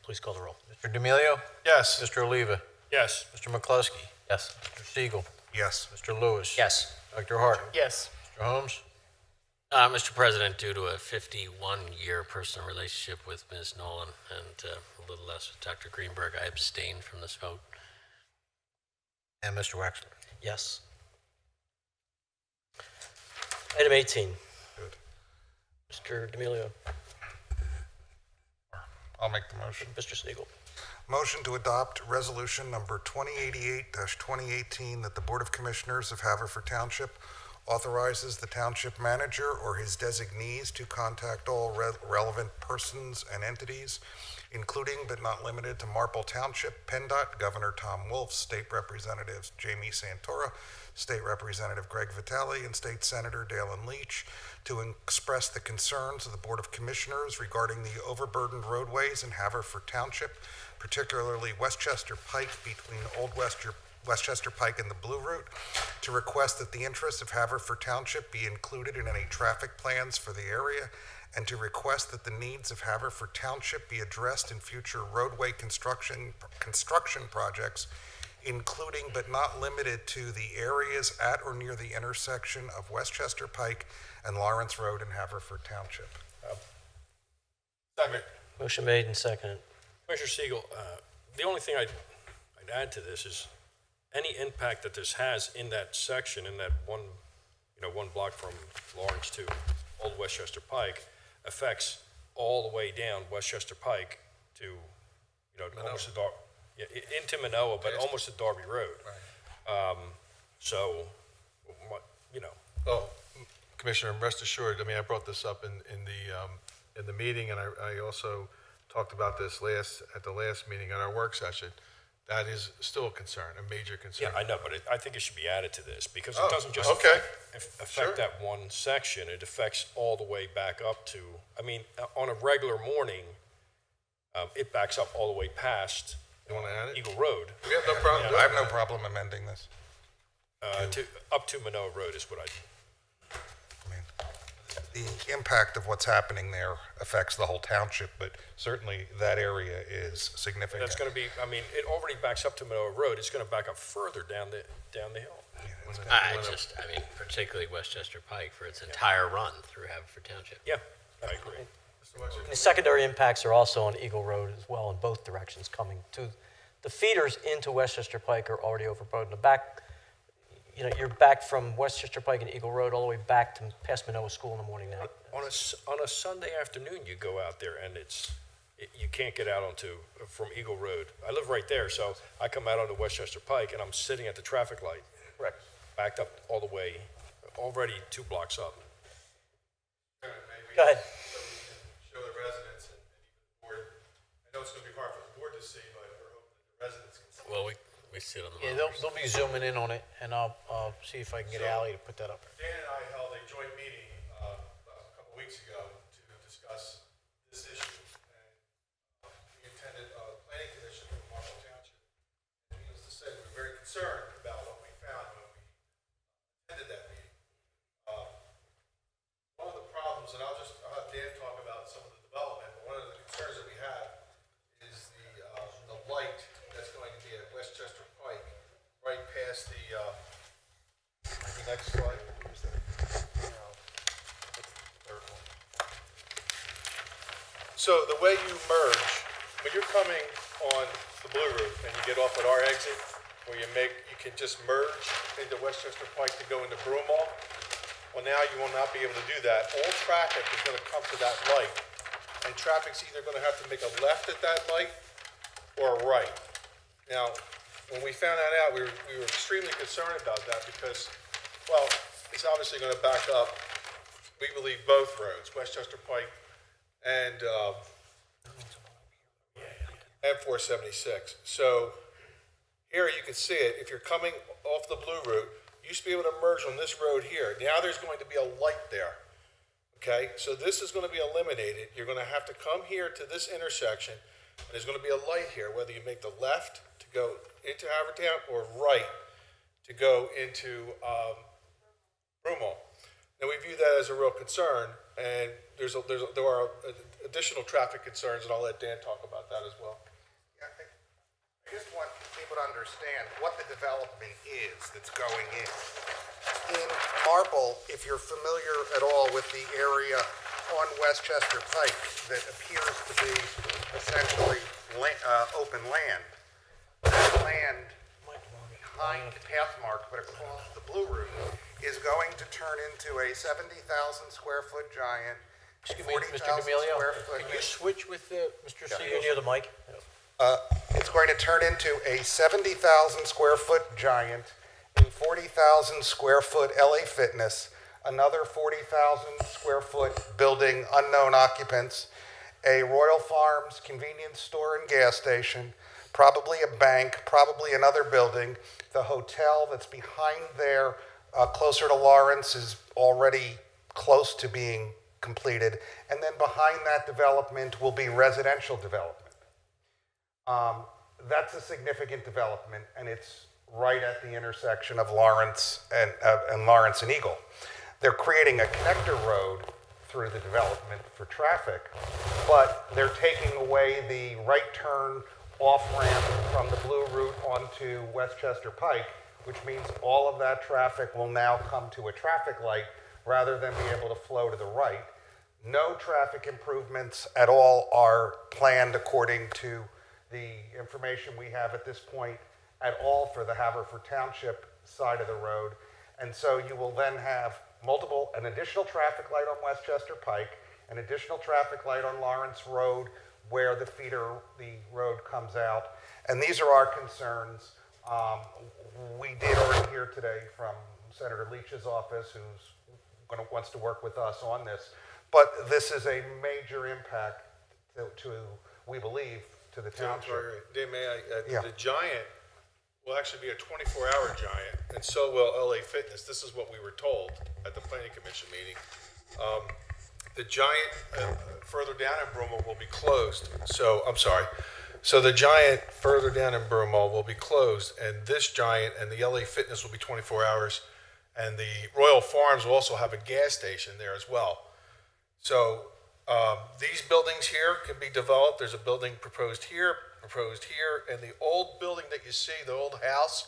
Please call the roll. Mr. D'Amelio? Yes. Mr. Oliva? Yes. Mr. McCluskey? Yes. Mr. Siegel? Yes. Mr. Lewis? Yes. Dr. Hart? Yes. Mr. Holmes? Mr. President, due to a 51-year personal relationship with Ms. Nolan and a little less with Dr. Greenberg, I abstain from this vote. And Mr. Wexler? Yes. Item 18. Good. Mr. D'Amelio? I'll make the motion. Mr. Siegel? Motion to adopt resolution number 2088-2018 that the Board of Commissioners of Haverford Township authorizes the township manager or his designees to contact all relevant persons and entities, including but not limited to Marple Township, PennDOT, Governor Tom Wolf, State Representatives Jamie Santora, State Representative Greg Vitale, and State Senator Dalen Leach, to express the concerns of the Board of Commissioners regarding the overburdened roadways in Haverford Township, particularly Westchester Pike between Old Westchester Pike and the Blue Route, to request that the interests of Haverford Township be included in any traffic plans for the area, and to request that the needs of Haverford Township be addressed in future roadway construction projects, including but not limited to the areas at or near the intersection of Westchester Pike and Lawrence Road in Haverford Township. Second. Motion made and seconded. Commissioner Siegel, the only thing I'd add to this is any impact that this has in that section, in that one block from Lawrence to Old Westchester Pike, affects all the way down Westchester Pike to, almost to into Manoa, but almost to Darby Road. Right. So, Well, Commissioner, rest assured, I mean, I brought this up in the meeting, and I also talked about this at the last meeting at our work session. That is still a concern, a major concern. Yeah, I know, but I think it should be added to this, because Oh, it doesn't just okay. affect Sure. that one section, it affects all the way back up to, I mean, on a regular morning, it backs up all the way past You want to add it? Eagle Road. We have no problem. I have no problem amending this. Up to Manoa Road is what I, The impact of what's happening there affects the whole township, but certainly that area is significant. that's gonna be, I mean, it already backs up to Manoa Road, it's gonna back up further down the hill. I mean, particularly Westchester Pike for its entire run through Haverford Township. Yeah, I agree. The secondary impacts are also on Eagle Road as well in both directions coming to, the feeders into Westchester Pike are already overburdened. The back, you're back from Westchester Pike and Eagle Road all the way back to past Manoa School in the morning now. On a Sunday afternoon, you go out there and you can't get out from Eagle Road. I live right there, so I come out onto Westchester Pike and I'm sitting at the traffic light. Correct. Backed up all the way, already 2 blocks up. Go ahead. Show the residents and even the board. I know it's going to be hard for the board to see, but we're hoping that the residents can see. Well, we sit on the Yeah, they'll be zooming in on it, and I'll see if I can get Ally to put that up. Dan and I held a joint meeting a couple weeks ago to discuss this issue. And we attended a planning commission from Marshall Township. And needless to say, we were very concerned about what we found when we attended that meeting. One of the problems, and I'll have Dan talk about some of the development, but one of the concerns that we have is the light that's going to be at Westchester Pike, right past the next slide. So the way you merge, when you're coming on the Blue Route and you get off at our exit, where you can just merge into Westchester Pike to go into Broomall. Well, now you will not be able to do that. All traffic is going to come to that light, and traffic's either going to have to make a left at that light or a right. Now, when we found that out, we were extremely concerned about that because, well, it's obviously going to back up, we believe, both roads, Westchester Pike and 476. So here you can see it. If you're coming off the Blue Route, you used to be able to merge on this road here. Now there's going to be a light there. Okay, so this is going to be eliminated. You're going to have to come here to this intersection. And there's going to be a light here, whether you make the left to go into Haverford Town or right to go into Broomall. Now we view that as a real concern, and there are additional traffic concerns, and I'll let Dan talk about that as well. Yeah, I just want people to understand what the development is that's going in. In Marple, if you're familiar at all with the area on Westchester Pike that appears to be essentially open land, that land behind Pathmark but across the Blue Route is going to turn into a 70,000 square foot giant, 40,000 square foot. Can you switch with Mr. You're Siegel? near the mic. It's going to turn into a 70,000 square foot giant, a 40,000 square foot LA Fitness, another 40,000 square foot building, unknown occupants, a Royal Farms convenience store and gas station, probably a bank, probably another building. The hotel that's behind there, closer to Lawrence, is already close to being completed. And then behind that development will be residential development. That's a significant development, and it's right at the intersection of Lawrence and Eagle. They're creating a connector road through the development for traffic, but they're taking away the right turn off-ramp from the Blue Route onto Westchester Pike, which means all of that traffic will now come to a traffic light rather than be able to flow to the right. No traffic improvements at all are planned according to the information we have at this point at all for the Haverford Township side of the road. And so you will then have an additional traffic light on Westchester Pike, an additional traffic light on Lawrence Road where the road comes out. And these are our concerns. We did already hear today from Senator Leach's office, wants to work with us on this. But this is a major impact we believe, to the township. Dave, may I, Yeah. the Giant will actually be a 24-hour Giant, and so will LA Fitness. This is what we were told at the Planning Commission meeting. The Giant further down in Broomall will be closed. So, I'm sorry. So the Giant further down in Broomall will be closed, and this Giant and the LA Fitness will be 24 hours, and the Royal Farms will also have a gas station there as well. So these buildings here can be developed. There's a building proposed here, and the old building that you see, the old house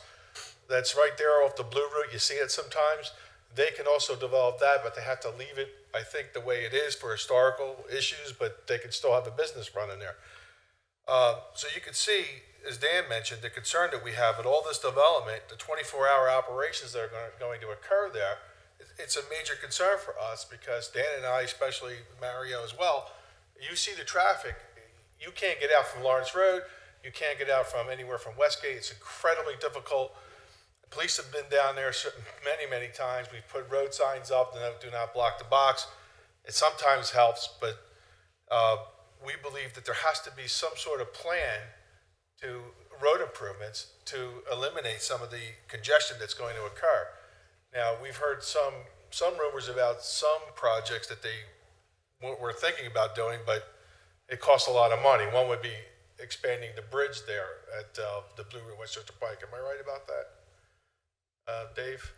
that's right there off the Blue Route, you see it sometimes, they can also develop that, but they have to leave it, I think, the way it is for historical issues, but they can still have a business running there. So you can see, as Dan mentioned, the concern that we have with all this development, the 24-hour operations that are going to occur there, it's a major concern for us because Dan and I, especially Mario as well, you see the traffic. You can't get out from Lawrence Road. You can't get out from anywhere from Westgate. It's incredibly difficult. The police have been down there many, many times. We've put road signs up that do not block the box. It sometimes helps, but we believe that there has to be some sort of plan to road improvements to eliminate some of the congestion that's going to occur. Now, we've heard some rumors about some projects that they were thinking about doing, but it costs a lot of money. One would be expanding the bridge there at the Blue Route Westchester Pike. Am I right about that, Dave?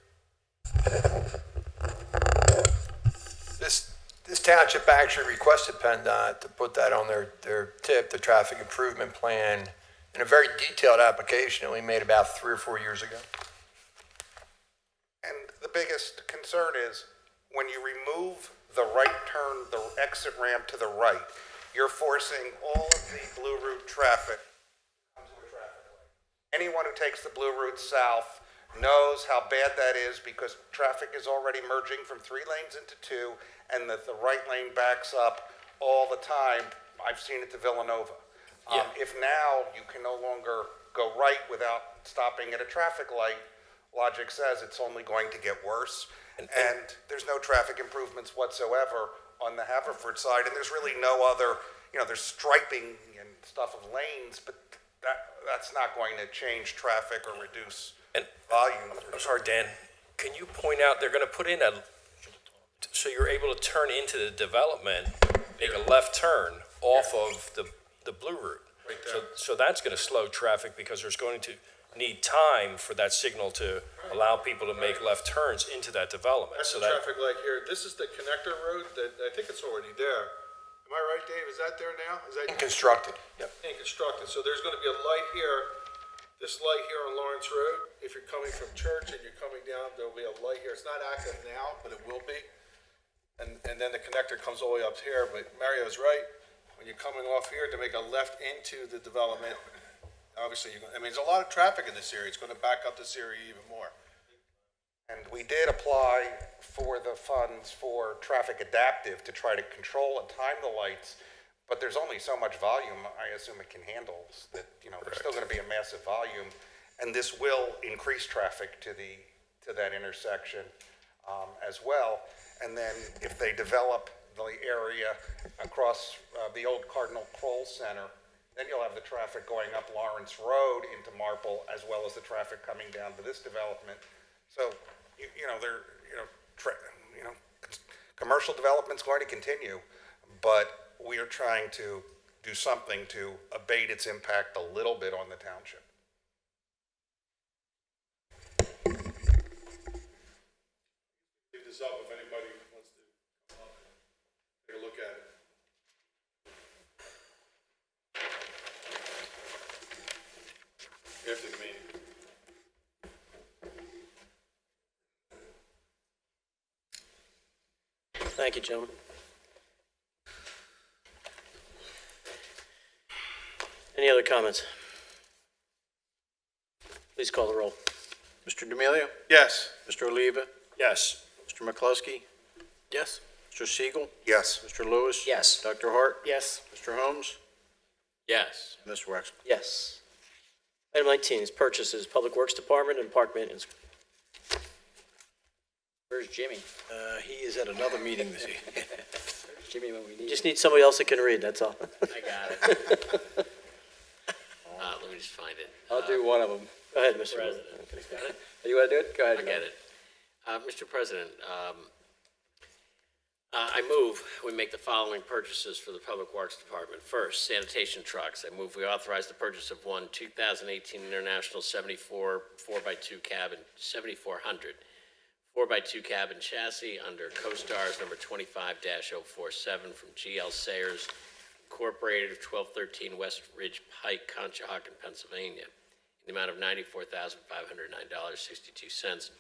This township actually requested PennDOT to put that on their TIP, the traffic improvement plan, in a very detailed application that we made about 3 or 4 years ago. And the biggest concern is when you remove the right turn, the exit ramp to the right, you're forcing all of the Blue Route traffic onto a traffic light. Anyone who takes the Blue Route south knows how bad that is because traffic is already merging from 3 lanes into 2, and the right lane backs up all the time. I've seen it to Villanova. If now you can no longer go right without stopping at a traffic light, logic says it's only going to get worse. And there's no traffic improvements whatsoever on the Haverford side, and there's really no other, there's striping and stuff of lanes, but that's not going to change traffic or reduce volume. I'm sorry, Dan, can you point out, they're gonna put in so you're able to turn into the development, make a left turn off of the Blue Route. Right there. So that's gonna slow traffic because there's going to need time for that signal to allow people to make left turns into that development. That's the traffic light here. This is the connector road that I think it's already there. Am I right, Dave? Is that there now? Is that Constructed. Yep. And constructed. So there's going to be a light here, this light here on Lawrence Road. If you're coming from Church and you're coming down, there'll be a light here. It's not active now, but it will be. And then the connector comes all the way up here. But Mario's right. When you're coming off here to make a left into the development, obviously, there's a lot of traffic in this area. It's going to back up this area even more. And we did apply for the funds for traffic adaptive to try to control and time the lights, but there's only so much volume I assume it can handle. That there's still going to be a massive volume, and this will increase traffic to that intersection as well. And then if they develop the area across the old Cardinal Kroll Center, then you'll have the traffic going up Lawrence Road into Marple, as well as the traffic coming down to this development. So, commercial development's going to continue, but we are trying to do something to abate its impact a little bit on the township. Leave this up if anybody wants to come up, take a look at it. After the meeting. Thank you, gentlemen. Any other comments? Please call the roll. Mr. D'Amelio? Yes. Mr. Oliva? Yes. Mr. McCluskey? Yes. Mr. Siegel? Yes. Mr. Lewis? Yes. Dr. Hart? Yes. Mr. Holmes? Yes. Mr. Wexler? Yes. Item 19 is purchases, Public Works Department and Park Maintenance. Where's Jimmy? He is at another meeting this evening. Jimmy when we need Just need somebody else that can read, that's all. I got it. Let me just find it. I'll do one of them. Go ahead, Mr. President. You want to do it? Go ahead. I get it. Mr. President, I move we make the following purchases for the Public Works Department. First, sanitation trucks. I move we authorize the purchase of one 2018 International 74 4x2 cabin, 7400 4x2 cabin chassis under CoStar's number 25-047 from GL Sayers Incorporated of 1213 West Ridge Pike, Conshohocken, Pennsylvania, in the amount of $94,509.62,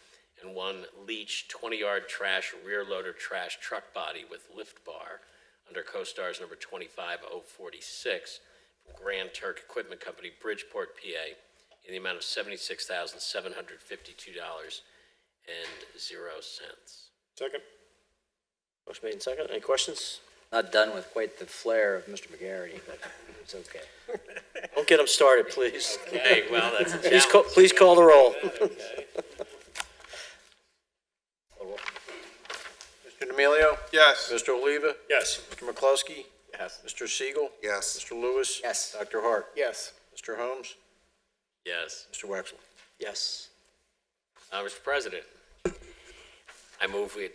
and one Leach 20-yard trash rear loader trash truck body with lift bar under CoStar's number 25046 from Grand Turk Equipment Company, Bridgeport, PA, in the amount of $76,752.00. Second. Motion made and second. Any questions? Not done with quite the flair of Mr. McGarity, but it's okay. Don't get him started, please. Okay, well, that's a challenge. Please call the roll. Mr. D'Amelio? Yes. Mr. Oliva? Yes. Mr. McCluskey? Yes. Mr. Siegel? Yes. Mr. Lewis? Yes. Dr. Hart? Yes. Mr. Holmes? Yes. Mr. Wexler? Yes. Mr. President, I move we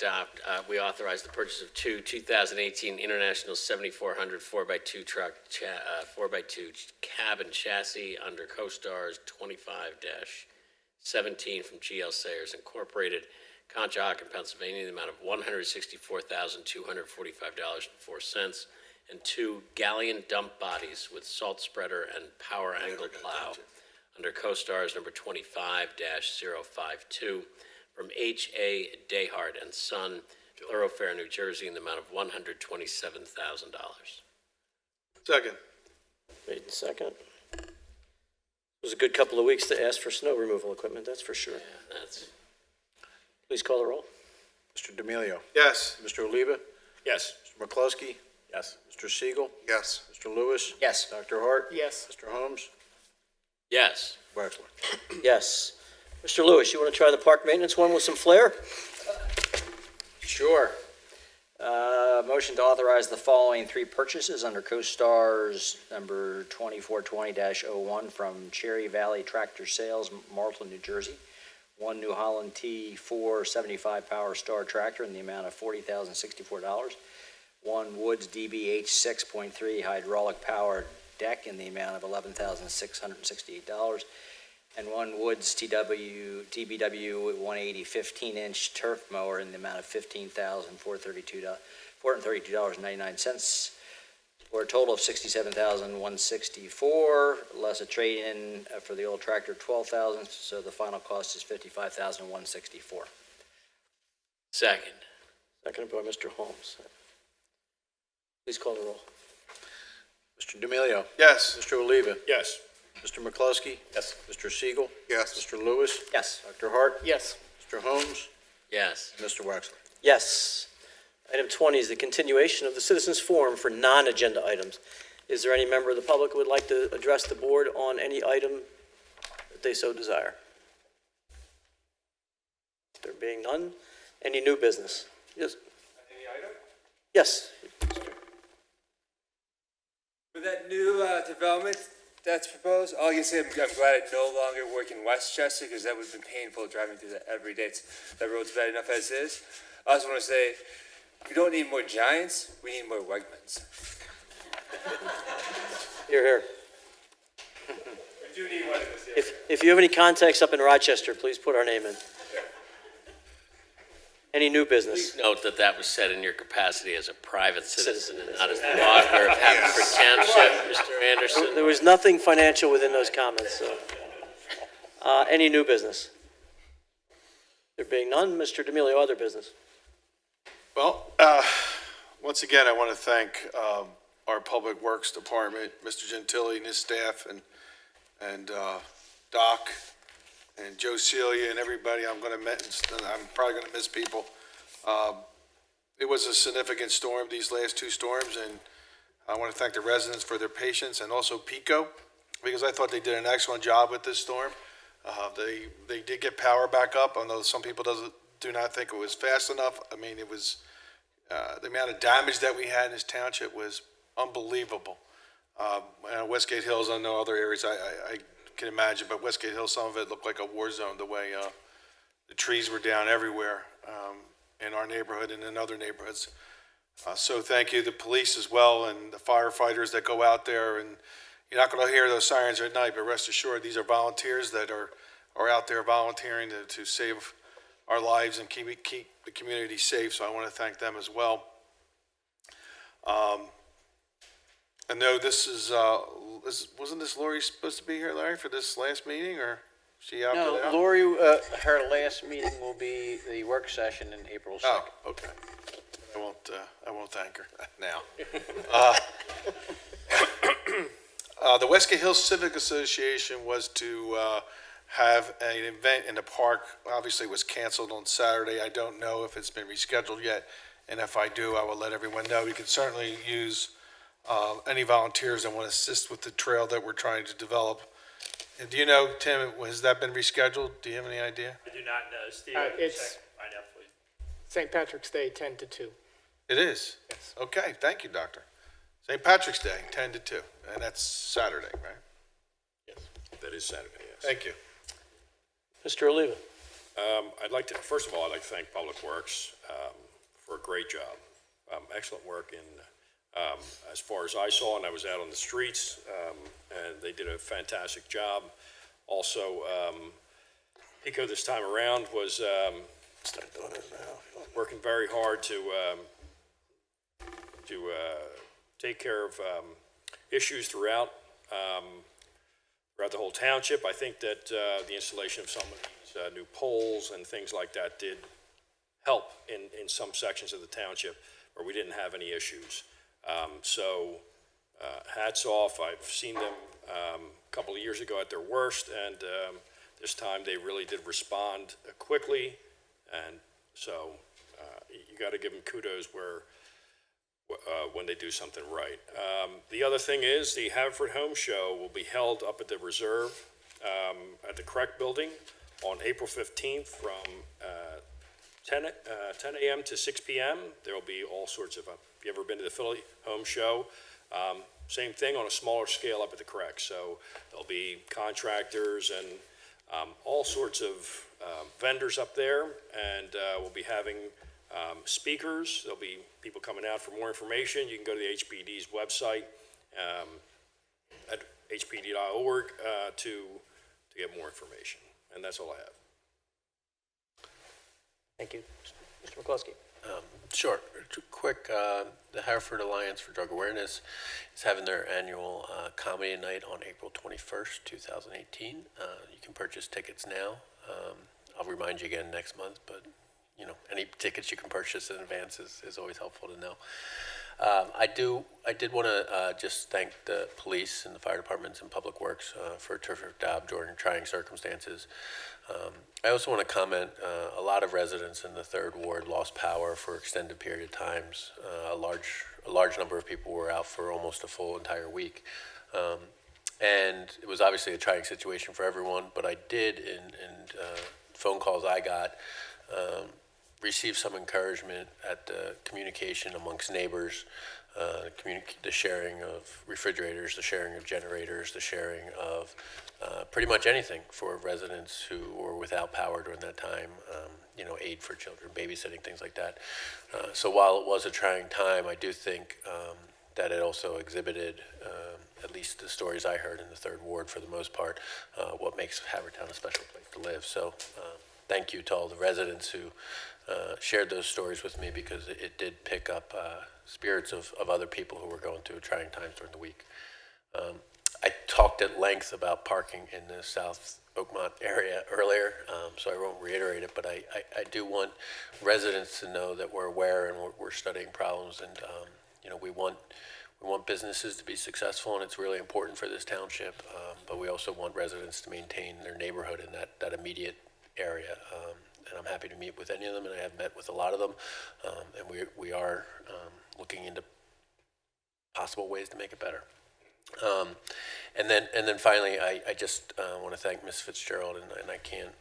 authorize the purchase of two 2018 International 7400 4x2 truck, 4x2 cabin chassis under CoStar's 25-17 from GL Sayers Incorporated, Conshohocken, Pennsylvania, in the amount of $164,245.04, and two Galleon dump bodies with salt spreader and power angle plow under CoStar's number 25-052 from H.A. Dehart and Son, Thoroughfare, New Jersey, in the amount of $127,000. Second. Made and second. It was a good couple of weeks to ask for snow removal equipment, that's for sure. Yeah, that's, Please call the roll. Mr. D'Amelio? Yes. Mr. Oliva? Yes. Mr. McCluskey? Yes. Mr. Siegel? Yes. Mr. Lewis? Yes. Dr. Hart? Yes. Mr. Holmes? yes. Wexler? Yes. Mr. Lewis, you want to try the park maintenance one with some flair? Sure. Motion to authorize the following three purchases under CoStar's number 2420-01 from Cherry Valley Tractor Sales, Marlton, New Jersey. One New Holland T4 75 Power Star tractor in the amount of $40,064. One Woods DBH 6.3 hydraulic powered deck in the amount of $11,668. And one Woods TBW 180 15-inch turf mower in the amount of $432.99, for a total of $67,164, less a trade-in for the old tractor, $12,000, so the final cost is $55,164. Second. Seconded by Mr. Holmes. Please call the roll. Mr. D'Amelio? Yes. Mr. Oliva? Yes. Mr. McCluskey? Yes. Mr. Siegel? Yes. Mr. Lewis? Yes. Dr. Hart? Yes. Mr. Holmes? Yes. Mr. Wexler? Yes. Item 20 is the continuation of the citizens' forum for non-agenda items. Is there any member of the public who would like to address the board on any item that they so desire? There being none, any new business? Yes. Any item? Yes. For that new development that's proposed, all I can say, I'm glad I no longer work in Westchester, because that would have been painful driving through that every day. That road's bad enough as is. I also want to say, we don't need more Giants, we need more Wegmans. Here, here. We do need one of this area. If you have any contacts up in Rochester, please put our name in. Any new business? Please note that that was said in your capacity as a private citizen and not as the auditor of Haverford Township, Mr. Anderson. There was nothing financial within those comments, so. Any new business? There being none, Mr. D'Amelio, other business? Well, once again, I want to thank our Public Works Department, Mr. Gentili and his staff, and Doc, and Joe Celia, and everybody. I'm probably going to miss people. It was a significant storm, these last two storms, and I want to thank the residents for their patience, and also PECO, because I thought they did an excellent job with this storm. They did get power back up, although some people do not think it was fast enough. I mean, it was, the amount of damage that we had in this township was unbelievable. Westgate Hills, I know other areas I can imagine, but Westgate Hills, some of it looked like a war zone, the way the trees were down everywhere in our neighborhood and in other neighborhoods. So thank you, the police as well, and the firefighters that go out there. And you're not going to hear those sirens at night, but rest assured, these are volunteers that are out there volunteering to save our lives and keep the community safe. So I want to thank them as well. I know this is, wasn't this Lori supposed to be here, Larry, for this last meeting, or she opted out? No, Lori, her last meeting will be the work session in April 2nd. Oh, okay. I won't thank her now. The Westgate Hills Civic Association was to have an event in the park. Obviously, it was canceled on Saturday. I don't know if it's been rescheduled yet, and if I do, I will let everyone know. We can certainly use any volunteers that want to assist with the trail that we're trying to develop. And do you know, Tim, has that been rescheduled? Do you have any idea? I do not know, Steve. It's check right now, please. St. Patrick's Day, 10 to 2. It is? Yes. Okay, thank you, Doctor. St. Patrick's Day, 10 to 2, and that's Saturday, right? Yes, that is Saturday, yes. Thank you. Mr. Oliva. I'd like to, first of all, I'd like to thank Public Works for a great job. Excellent work in, as far as I saw, and I was out on the streets, and they did a fantastic job. Also, Pico this time around was working very hard to take care of issues throughout the whole township. I think that the installation of some of these new poles and things like that did help in some sections of the township where we didn't have any issues. So hats off. I've seen them a couple of years ago at their worst, and this time they really did respond quickly. And so you got to give them kudos when they do something right. The other thing is the Haverford Home Show will be held up at the Reserve at the Correct Building on April 15th from 10 a.m. to 6 p.m. There will be all sorts of, if you ever been to the Philly Home Show, same thing on a smaller scale up at the Correct. So there'll be contractors and all sorts of vendors up there, and we'll be having speakers. There'll be people coming out for more information. You can go to the HPD's website at hpd.org to get more information. And that's all I have. Thank you. Mr. McCluskey. Sure. Quick, the Haverford Alliance for Drug Awareness is having their annual comedy night on April 21st, 2018. You can purchase tickets now. I'll remind you again next month, but you know, any tickets you can purchase in advance is always helpful to know. I did want to just thank the police and the fire departments and Public Works for a terrific job during trying circumstances. I also want to comment, a lot of residents in the 3rd Ward lost power for extended period of times. A large number of people were out for almost a full entire week. And it was obviously a trying situation for everyone, but I did, in phone calls I got, receive some encouragement at the communication amongst neighbors, the sharing of refrigerators, the sharing of generators, the sharing of pretty much anything for residents who were without power during that time, aid for children, babysitting, things like that. So while it was a trying time, I do think that it also exhibited, at least the stories I heard in the 3rd Ward for the most part, what makes Havertown a special place to live. So thank you to all the residents who shared those stories with me, because it did pick up spirits of other people who were going through trying times during the week. I talked at length about parking in the South Oakmont area earlier, so I won't reiterate it, but I do want residents to know that we're aware and we're studying problems, and we want businesses to be successful, and it's really important for this township, but we also want residents to maintain their neighborhood in that immediate area. And I'm happy to meet with any of them, and I have met with a lot of them, and we are looking into possible ways to make it better. And then finally, I just want to thank Ms. Fitzgerald, and I can't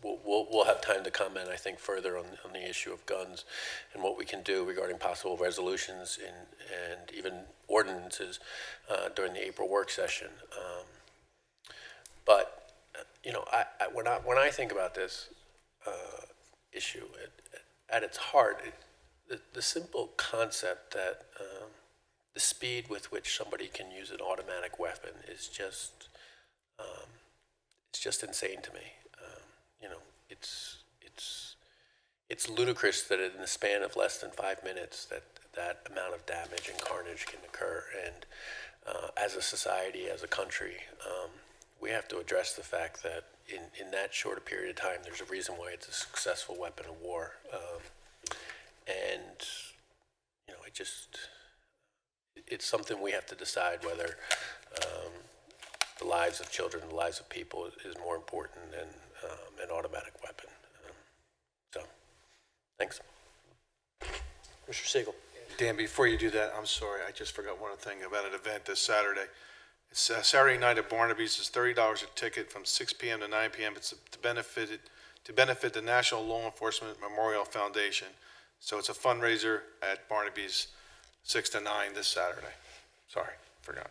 we'll have time to comment, I think, further on the issue of guns and what we can do regarding possible resolutions and even ordinances during the April work session. But you know, when I think about this issue, at its heart, the simple concept that the speed with which somebody can use an automatic weapon is just it's just insane to me. You know, it's ludicrous that in the span of less than 5 minutes that amount of damage and carnage can occur. And as a society, as a country, we have to address the fact that in that short a period of time, there's a reason why it's a successful weapon of war. And you know, it's something we have to decide whether the lives of children, the lives of people is more important than an automatic weapon. So, thanks. Mr. Siegel. Dan, before you do that, I'm sorry, I just forgot one thing about an event this Saturday. It's Saturday night at Barnaby's. It's $30 a ticket from 6 p.m. to 9 p.m. It's to benefit the National Law Enforcement Memorial Foundation. So it's a fundraiser at Barnaby's 6 to 9 this Saturday. Sorry, forgot.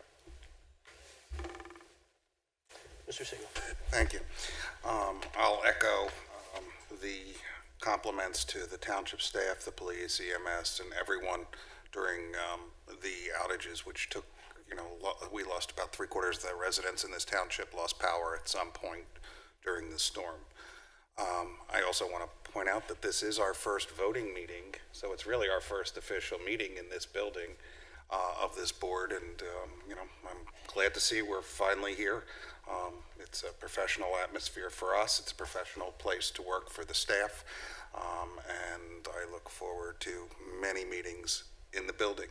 Mr. Siegel. Thank you. I'll echo the compliments to the township staff, the police, EMS, and everyone during the outages, which took, you know, we lost about 3/4 of the residents in this township lost power at some point during the storm. I also want to point out that this is our first voting meeting, so it's really our first official meeting in this building of this board, and you know, I'm glad to see we're finally here. It's a professional atmosphere for us. It's a professional place to work for the staff, and I look forward to many meetings in the building.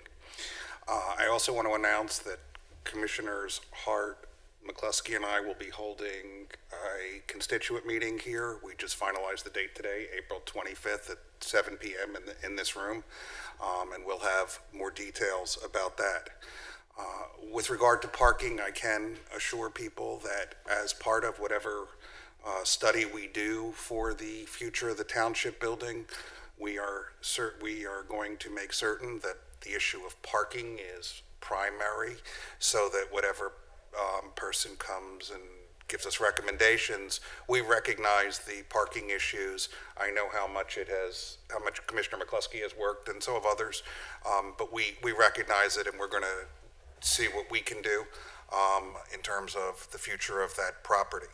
I also want to announce that Commissioners Hart, McCluskey, and I will be holding a constituent meeting here. We just finalized the date today, April 25th at 7 p.m. in this room, and we'll have more details about that. With regard to parking, I can assure people that as part of whatever study we do for the future of the township building, we are going to make certain that the issue of parking is primary, so that whatever person comes and gives us recommendations, we recognize the parking issues. I know how much Commissioner McCluskey has worked, and so have others, but we recognize it, and we're going to see what we can do in terms of the future of that property.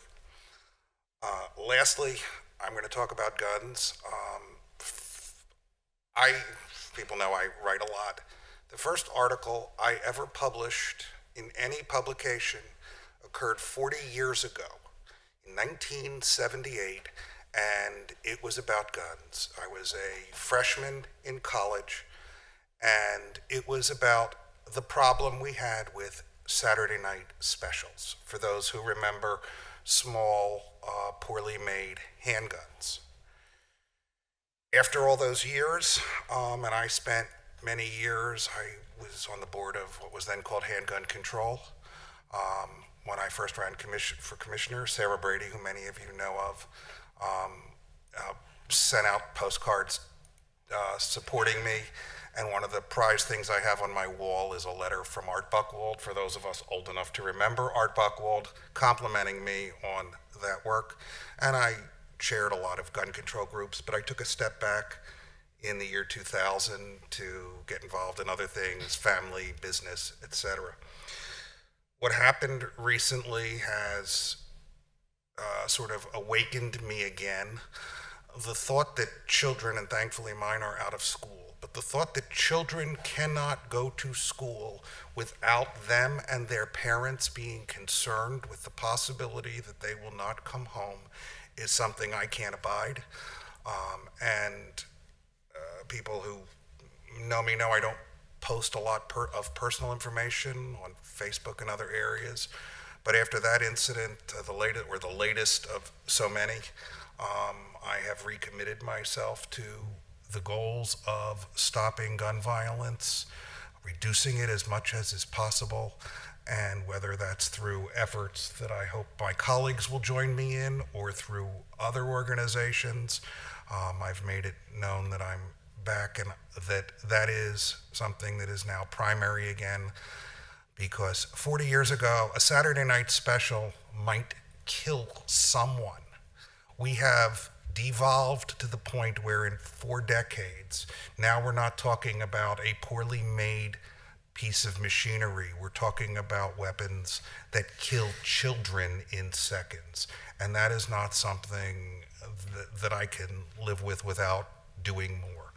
Lastly, I'm going to talk about guns. People know I write a lot. The first article I ever published in any publication occurred 40 years ago, in 1978, and it was about guns. I was a freshman in college, and it was about the problem we had with Saturday night specials, for those who remember small, poorly made handguns. After all those years, and I spent many years, I was on the board of what was then called Handgun Control. When I first ran for commissioner, Sarah Brady, who many of you know of, sent out postcards supporting me. And one of the prized things I have on my wall is a letter from Art Buchwald, for those of us old enough to remember Art Buchwald, complimenting me on that work. And I chaired a lot of gun control groups, but I took a step back in the year 2000 to get involved in other things, family, business, etc. What happened recently has sort of awakened me again. The thought that children, and thankfully mine are out of school, but the thought that children cannot go to school without them and their parents being concerned with the possibility that they will not come home is something I can't abide. And people who know me know I don't post a lot of personal information on Facebook and other areas. But after that incident, the latest of so many, I have recommitted myself to the goals of stopping gun violence, reducing it as much as is possible, And whether that's through efforts that I hope my colleagues will join me in or through other organizations, I've made it known that I'm back, and that is something that is now primary again, because 40 years ago, a Saturday night special might kill someone. We have devolved to the point where in 4 decades, now we're not talking about a poorly made piece of machinery. We're talking about weapons that kill children in seconds. And that is not something that I can live with without doing more.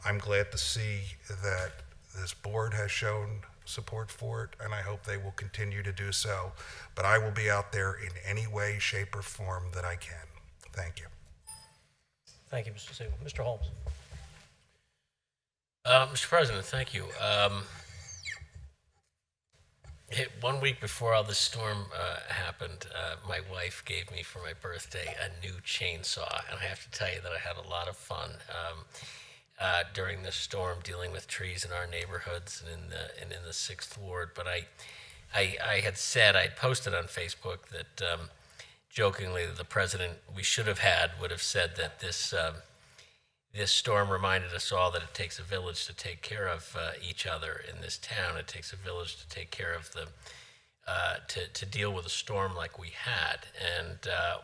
I'm glad to see that this board has shown support for it, and I hope they will continue to do so. But I will be out there in any way, shape, or form that I can. Thank you. Thank you, Mr. Siegel. Mr. Holmes. Mr. President, thank you. 1 week before all this storm happened, my wife gave me for my birthday a new chainsaw, and I have to tell you that I had a lot of fun during this storm dealing with trees in our neighborhoods and in the 6th Ward. But I had said, I posted on Facebook that jokingly the president we should have had would have said that this storm reminded us all that it takes a village to take care of each other in this town. It takes a village to take care of to deal with a storm like we had. And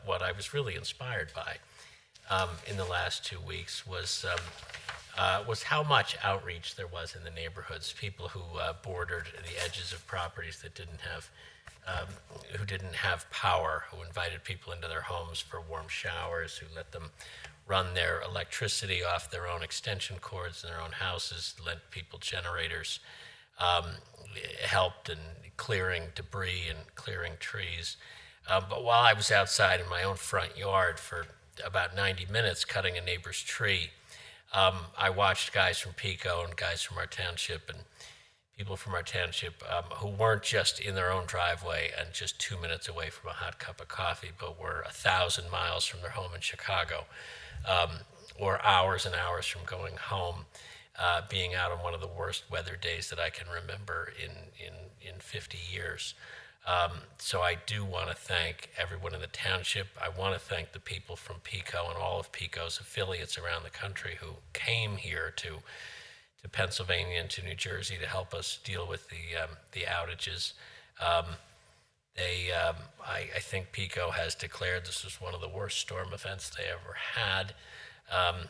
what I was really inspired by in the last 2 weeks was how much outreach there was in the neighborhoods. People who bordered the edges of properties that who didn't have power, who invited people into their homes for warm showers, who let them run their electricity off their own extension cords in their own houses, lent people generators, helped in clearing debris and clearing trees. But while I was outside in my own front yard for about 90 minutes cutting a neighbor's tree, I watched guys from Pico and guys from our township and people from our township who weren't just in their own driveway and just 2 minutes away from a hot cup of coffee, but were 1,000 miles from their home in Chicago, or hours and hours from going home, being out on one of the worst weather days that I can remember in 50 years. So I do want to thank everyone in the township. I want to thank the people from Pico and all of Pico's affiliates around the country who came here to Pennsylvania and to New Jersey to help us deal with the outages. I think Pico has declared this was one of the worst storm events they ever had,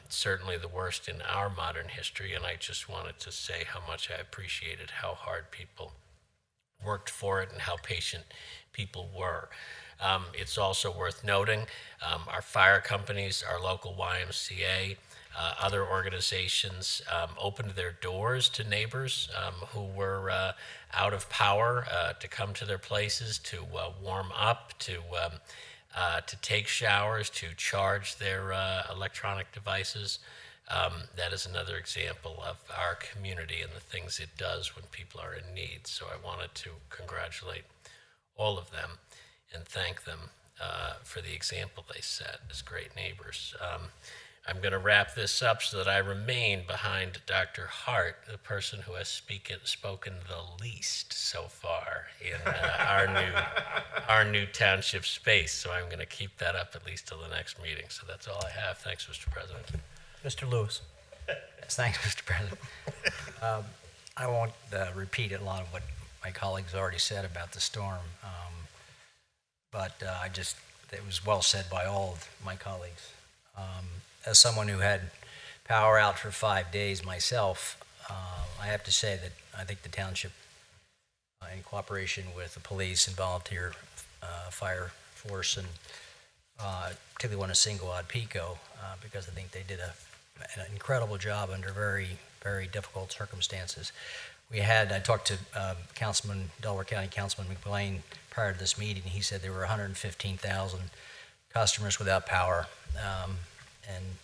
certainly the worst in our modern history, and I just wanted to say how much I appreciated how hard people worked for it and how patient people were. It's also worth noting our fire companies, our local YMCA, other organizations opened their doors to neighbors who were out of power to come to their places to warm up, to take showers, to charge their electronic devices. That is another example of our community and the things it does when people are in need. So I wanted to congratulate all of them and thank them for the example they set as great neighbors. I'm going to wrap this up so that I remain behind Dr. Hart, the person who has spoken the least so far in our new township space. So I'm going to keep that up at least till the next meeting. So that's all I have. Thanks, Mr. President. Mr. Lewis. Yes, thanks, Mr. President. I won't repeat a lot of what my colleagues already said about the storm, but it was well said by all of my colleagues. As someone who had power out for 5 days myself, I have to say that I think the township, in cooperation with the police and volunteer fire force, and particularly want to single out Pico because I think they did an incredible job under very, very difficult circumstances. I talked to Delaware County Councilman McBlain prior to this meeting. He said there were 115,000 customers without power. And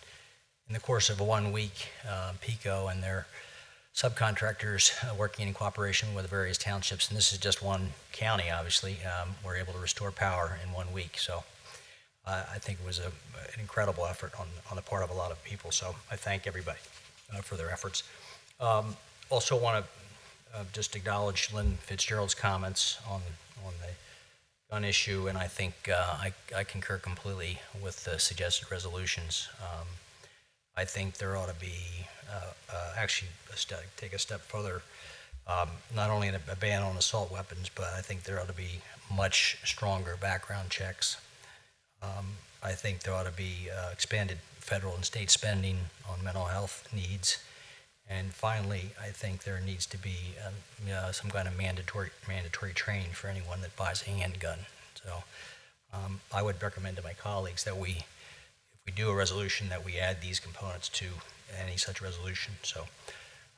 in the course of 1 week, Pico and their subcontractors working in cooperation with the various townships, and this is just one county, obviously, were able to restore power in 1 week. So I think it was an incredible effort on the part of a lot of people. So I thank everybody for their efforts. Also want to just acknowledge Lynn Fitzgerald's comments on the gun issue, and I think I concur completely with the suggested resolutions. I think there ought to be actually take a step further, not only a ban on assault weapons, but I think there ought to be much stronger background checks. I think there ought to be expanded federal and state spending on mental health needs. And finally, I think there needs to be some kind of mandatory training for anyone that buys a handgun. So I would recommend to my colleagues that if we do a resolution, that we add these components to any such resolution. So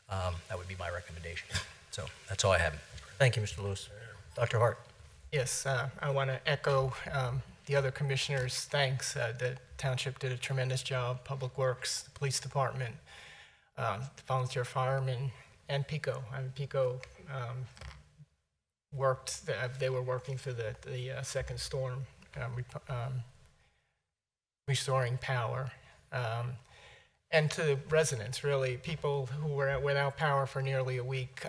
that would be my recommendation. So that's all I have. Thank you, Mr. Lewis. Dr. Hart. Yes, I want to echo the other commissioners' thanks. The township did a tremendous job, Public Works, the police department, the volunteer firemen, and PICO. PICO worked, they were working through the second storm, restoring power. And to the residents, really, people who were without power for nearly a week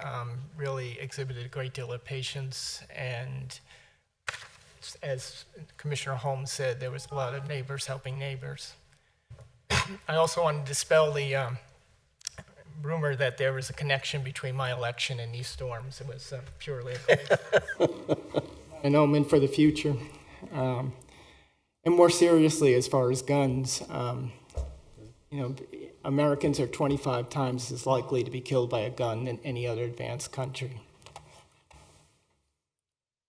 really exhibited a great deal of patience. And as Commissioner Holmes said, there was a lot of neighbors helping neighbors. I also want to dispel the rumor that there was a connection between my election and these storms. It was purely an omen for the future. And more seriously, as far as guns, Americans are 25 times as likely to be killed by a gun than any other advanced country.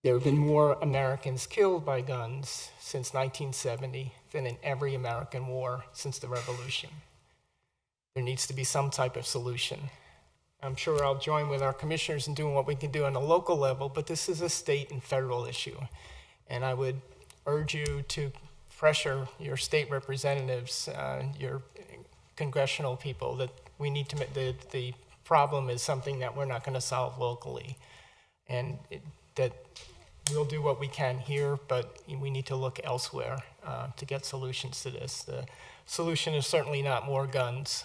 There have been more Americans killed by guns since 1970 than in every American war since the Revolution. There needs to be some type of solution. I'm sure I'll join with our commissioners in doing what we can do on a local level, but this is a state and federal issue. And I would urge you to pressure your state representatives, your congressional people, that we need to make the problem is something that we're not going to solve locally. And that we'll do what we can here, but we need to look elsewhere to get solutions to this. The solution is certainly not more guns,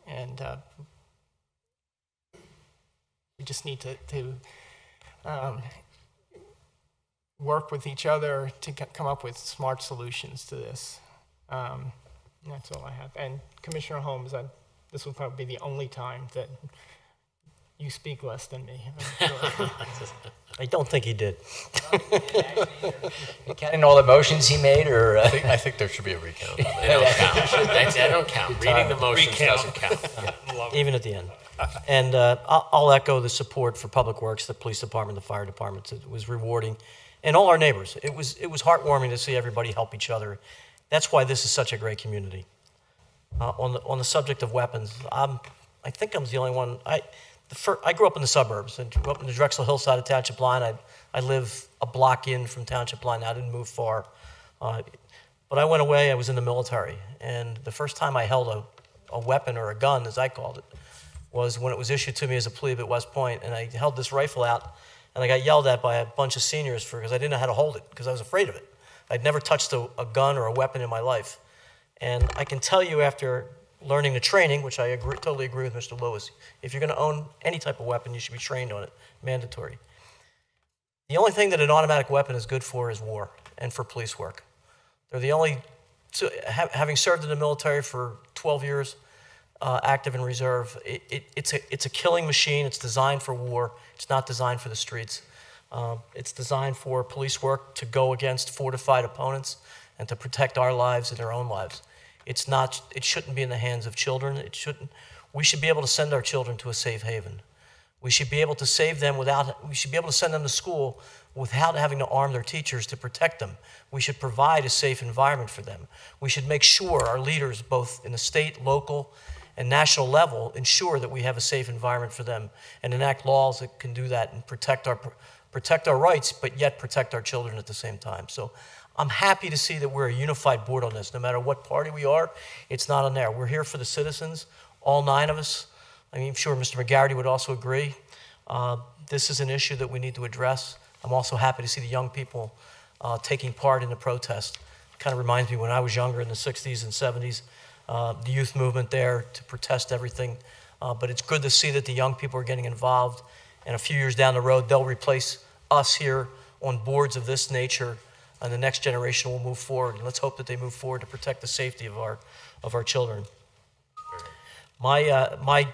and we just need to work with each other to come up with smart solutions to this. That's all I have. And Commissioner Holmes, this will probably be the only time that you speak less than me. I don't think he did. Counting all the motions he made, or I think there should be a recount. They don't count. They don't count. Reading the motions doesn't count. Even at the end. And I'll echo the support for Public Works, the police department, the fire department. It was rewarding. And all our neighbors. It was heartwarming to see everybody help each other. That's why this is such a great community. On the subject of weapons, I think I'm the only one. I grew up in the suburbs. I grew up in the Drexel Hill side of Township Line. I live a block in from Township Line. I didn't move far. But I went away. I was in the military. And the first time I held a weapon, or a gun, as I called it, was when it was issued to me as a plebe at West Point. And I held this rifle out, and I got yelled at by a bunch of seniors because I didn't know how to hold it, because I was afraid of it. I'd never touched a gun or a weapon in my life. And I can tell you, after learning the training, which I totally agree with Mr. Lewis, if you're going to own any type of weapon, you should be trained on it, mandatory. The only thing that an automatic weapon is good for is war and for police work. They're the only, having served in the military for 12 years, active in reserve, it's a killing machine. It's designed for war. It's not designed for the streets. It's designed for police work to go against fortified opponents and to protect our lives and their own lives. It shouldn't be in the hands of children. We should be able to send our children to a safe haven. We should be able to save them we should be able to send them to school without having to arm their teachers to protect them. We should provide a safe environment for them. We should make sure our leaders, both in the state, local, and national level, ensure that we have a safe environment for them and enact laws that can do that and protect our rights, but yet protect our children at the same time. So I'm happy to see that we're a unified board on this. No matter what party we are, it's not on there. We're here for the citizens, all 9 of us. I'm sure Mr. McGarity would also agree. This is an issue that we need to address. I'm also happy to see the young people taking part in the protest. It kind of reminds me when I was younger in the 60s and 70s, the youth movement there to protest everything. But it's good to see that the young people are getting involved and a few years down the road, they'll replace us here on boards of this nature, and the next generation will move forward. And let's hope that they move forward to protect the safety of our children. My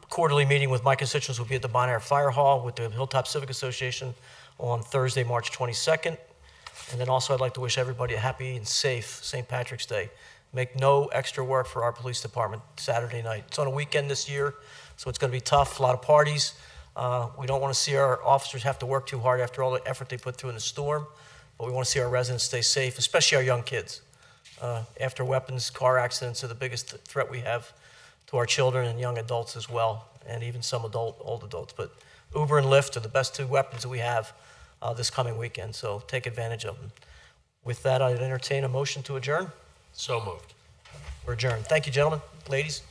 quarterly meeting with my constituents will be at the Bon Air Fire Hall with the Hilltop Civic Association on Thursday, March 22nd. And then also I'd like to wish everybody a happy and safe St. Patrick's Day. Make no extra work for our police department Saturday night. It's on a weekend this year, so it's going to be tough, a lot of parties. We don't want to see our officers have to work too hard after all the effort they put through in the storm, but we want to see our residents stay safe, especially our young kids. After weapons, car accidents are the biggest threat we have to our children and young adults as well, and even some old adults. But Uber and Lyft are the best two weapons that we have this coming weekend, so take advantage of them. With that, I'd entertain a motion to adjourn. So moved. We're adjourned. Thank you, gentlemen, ladies.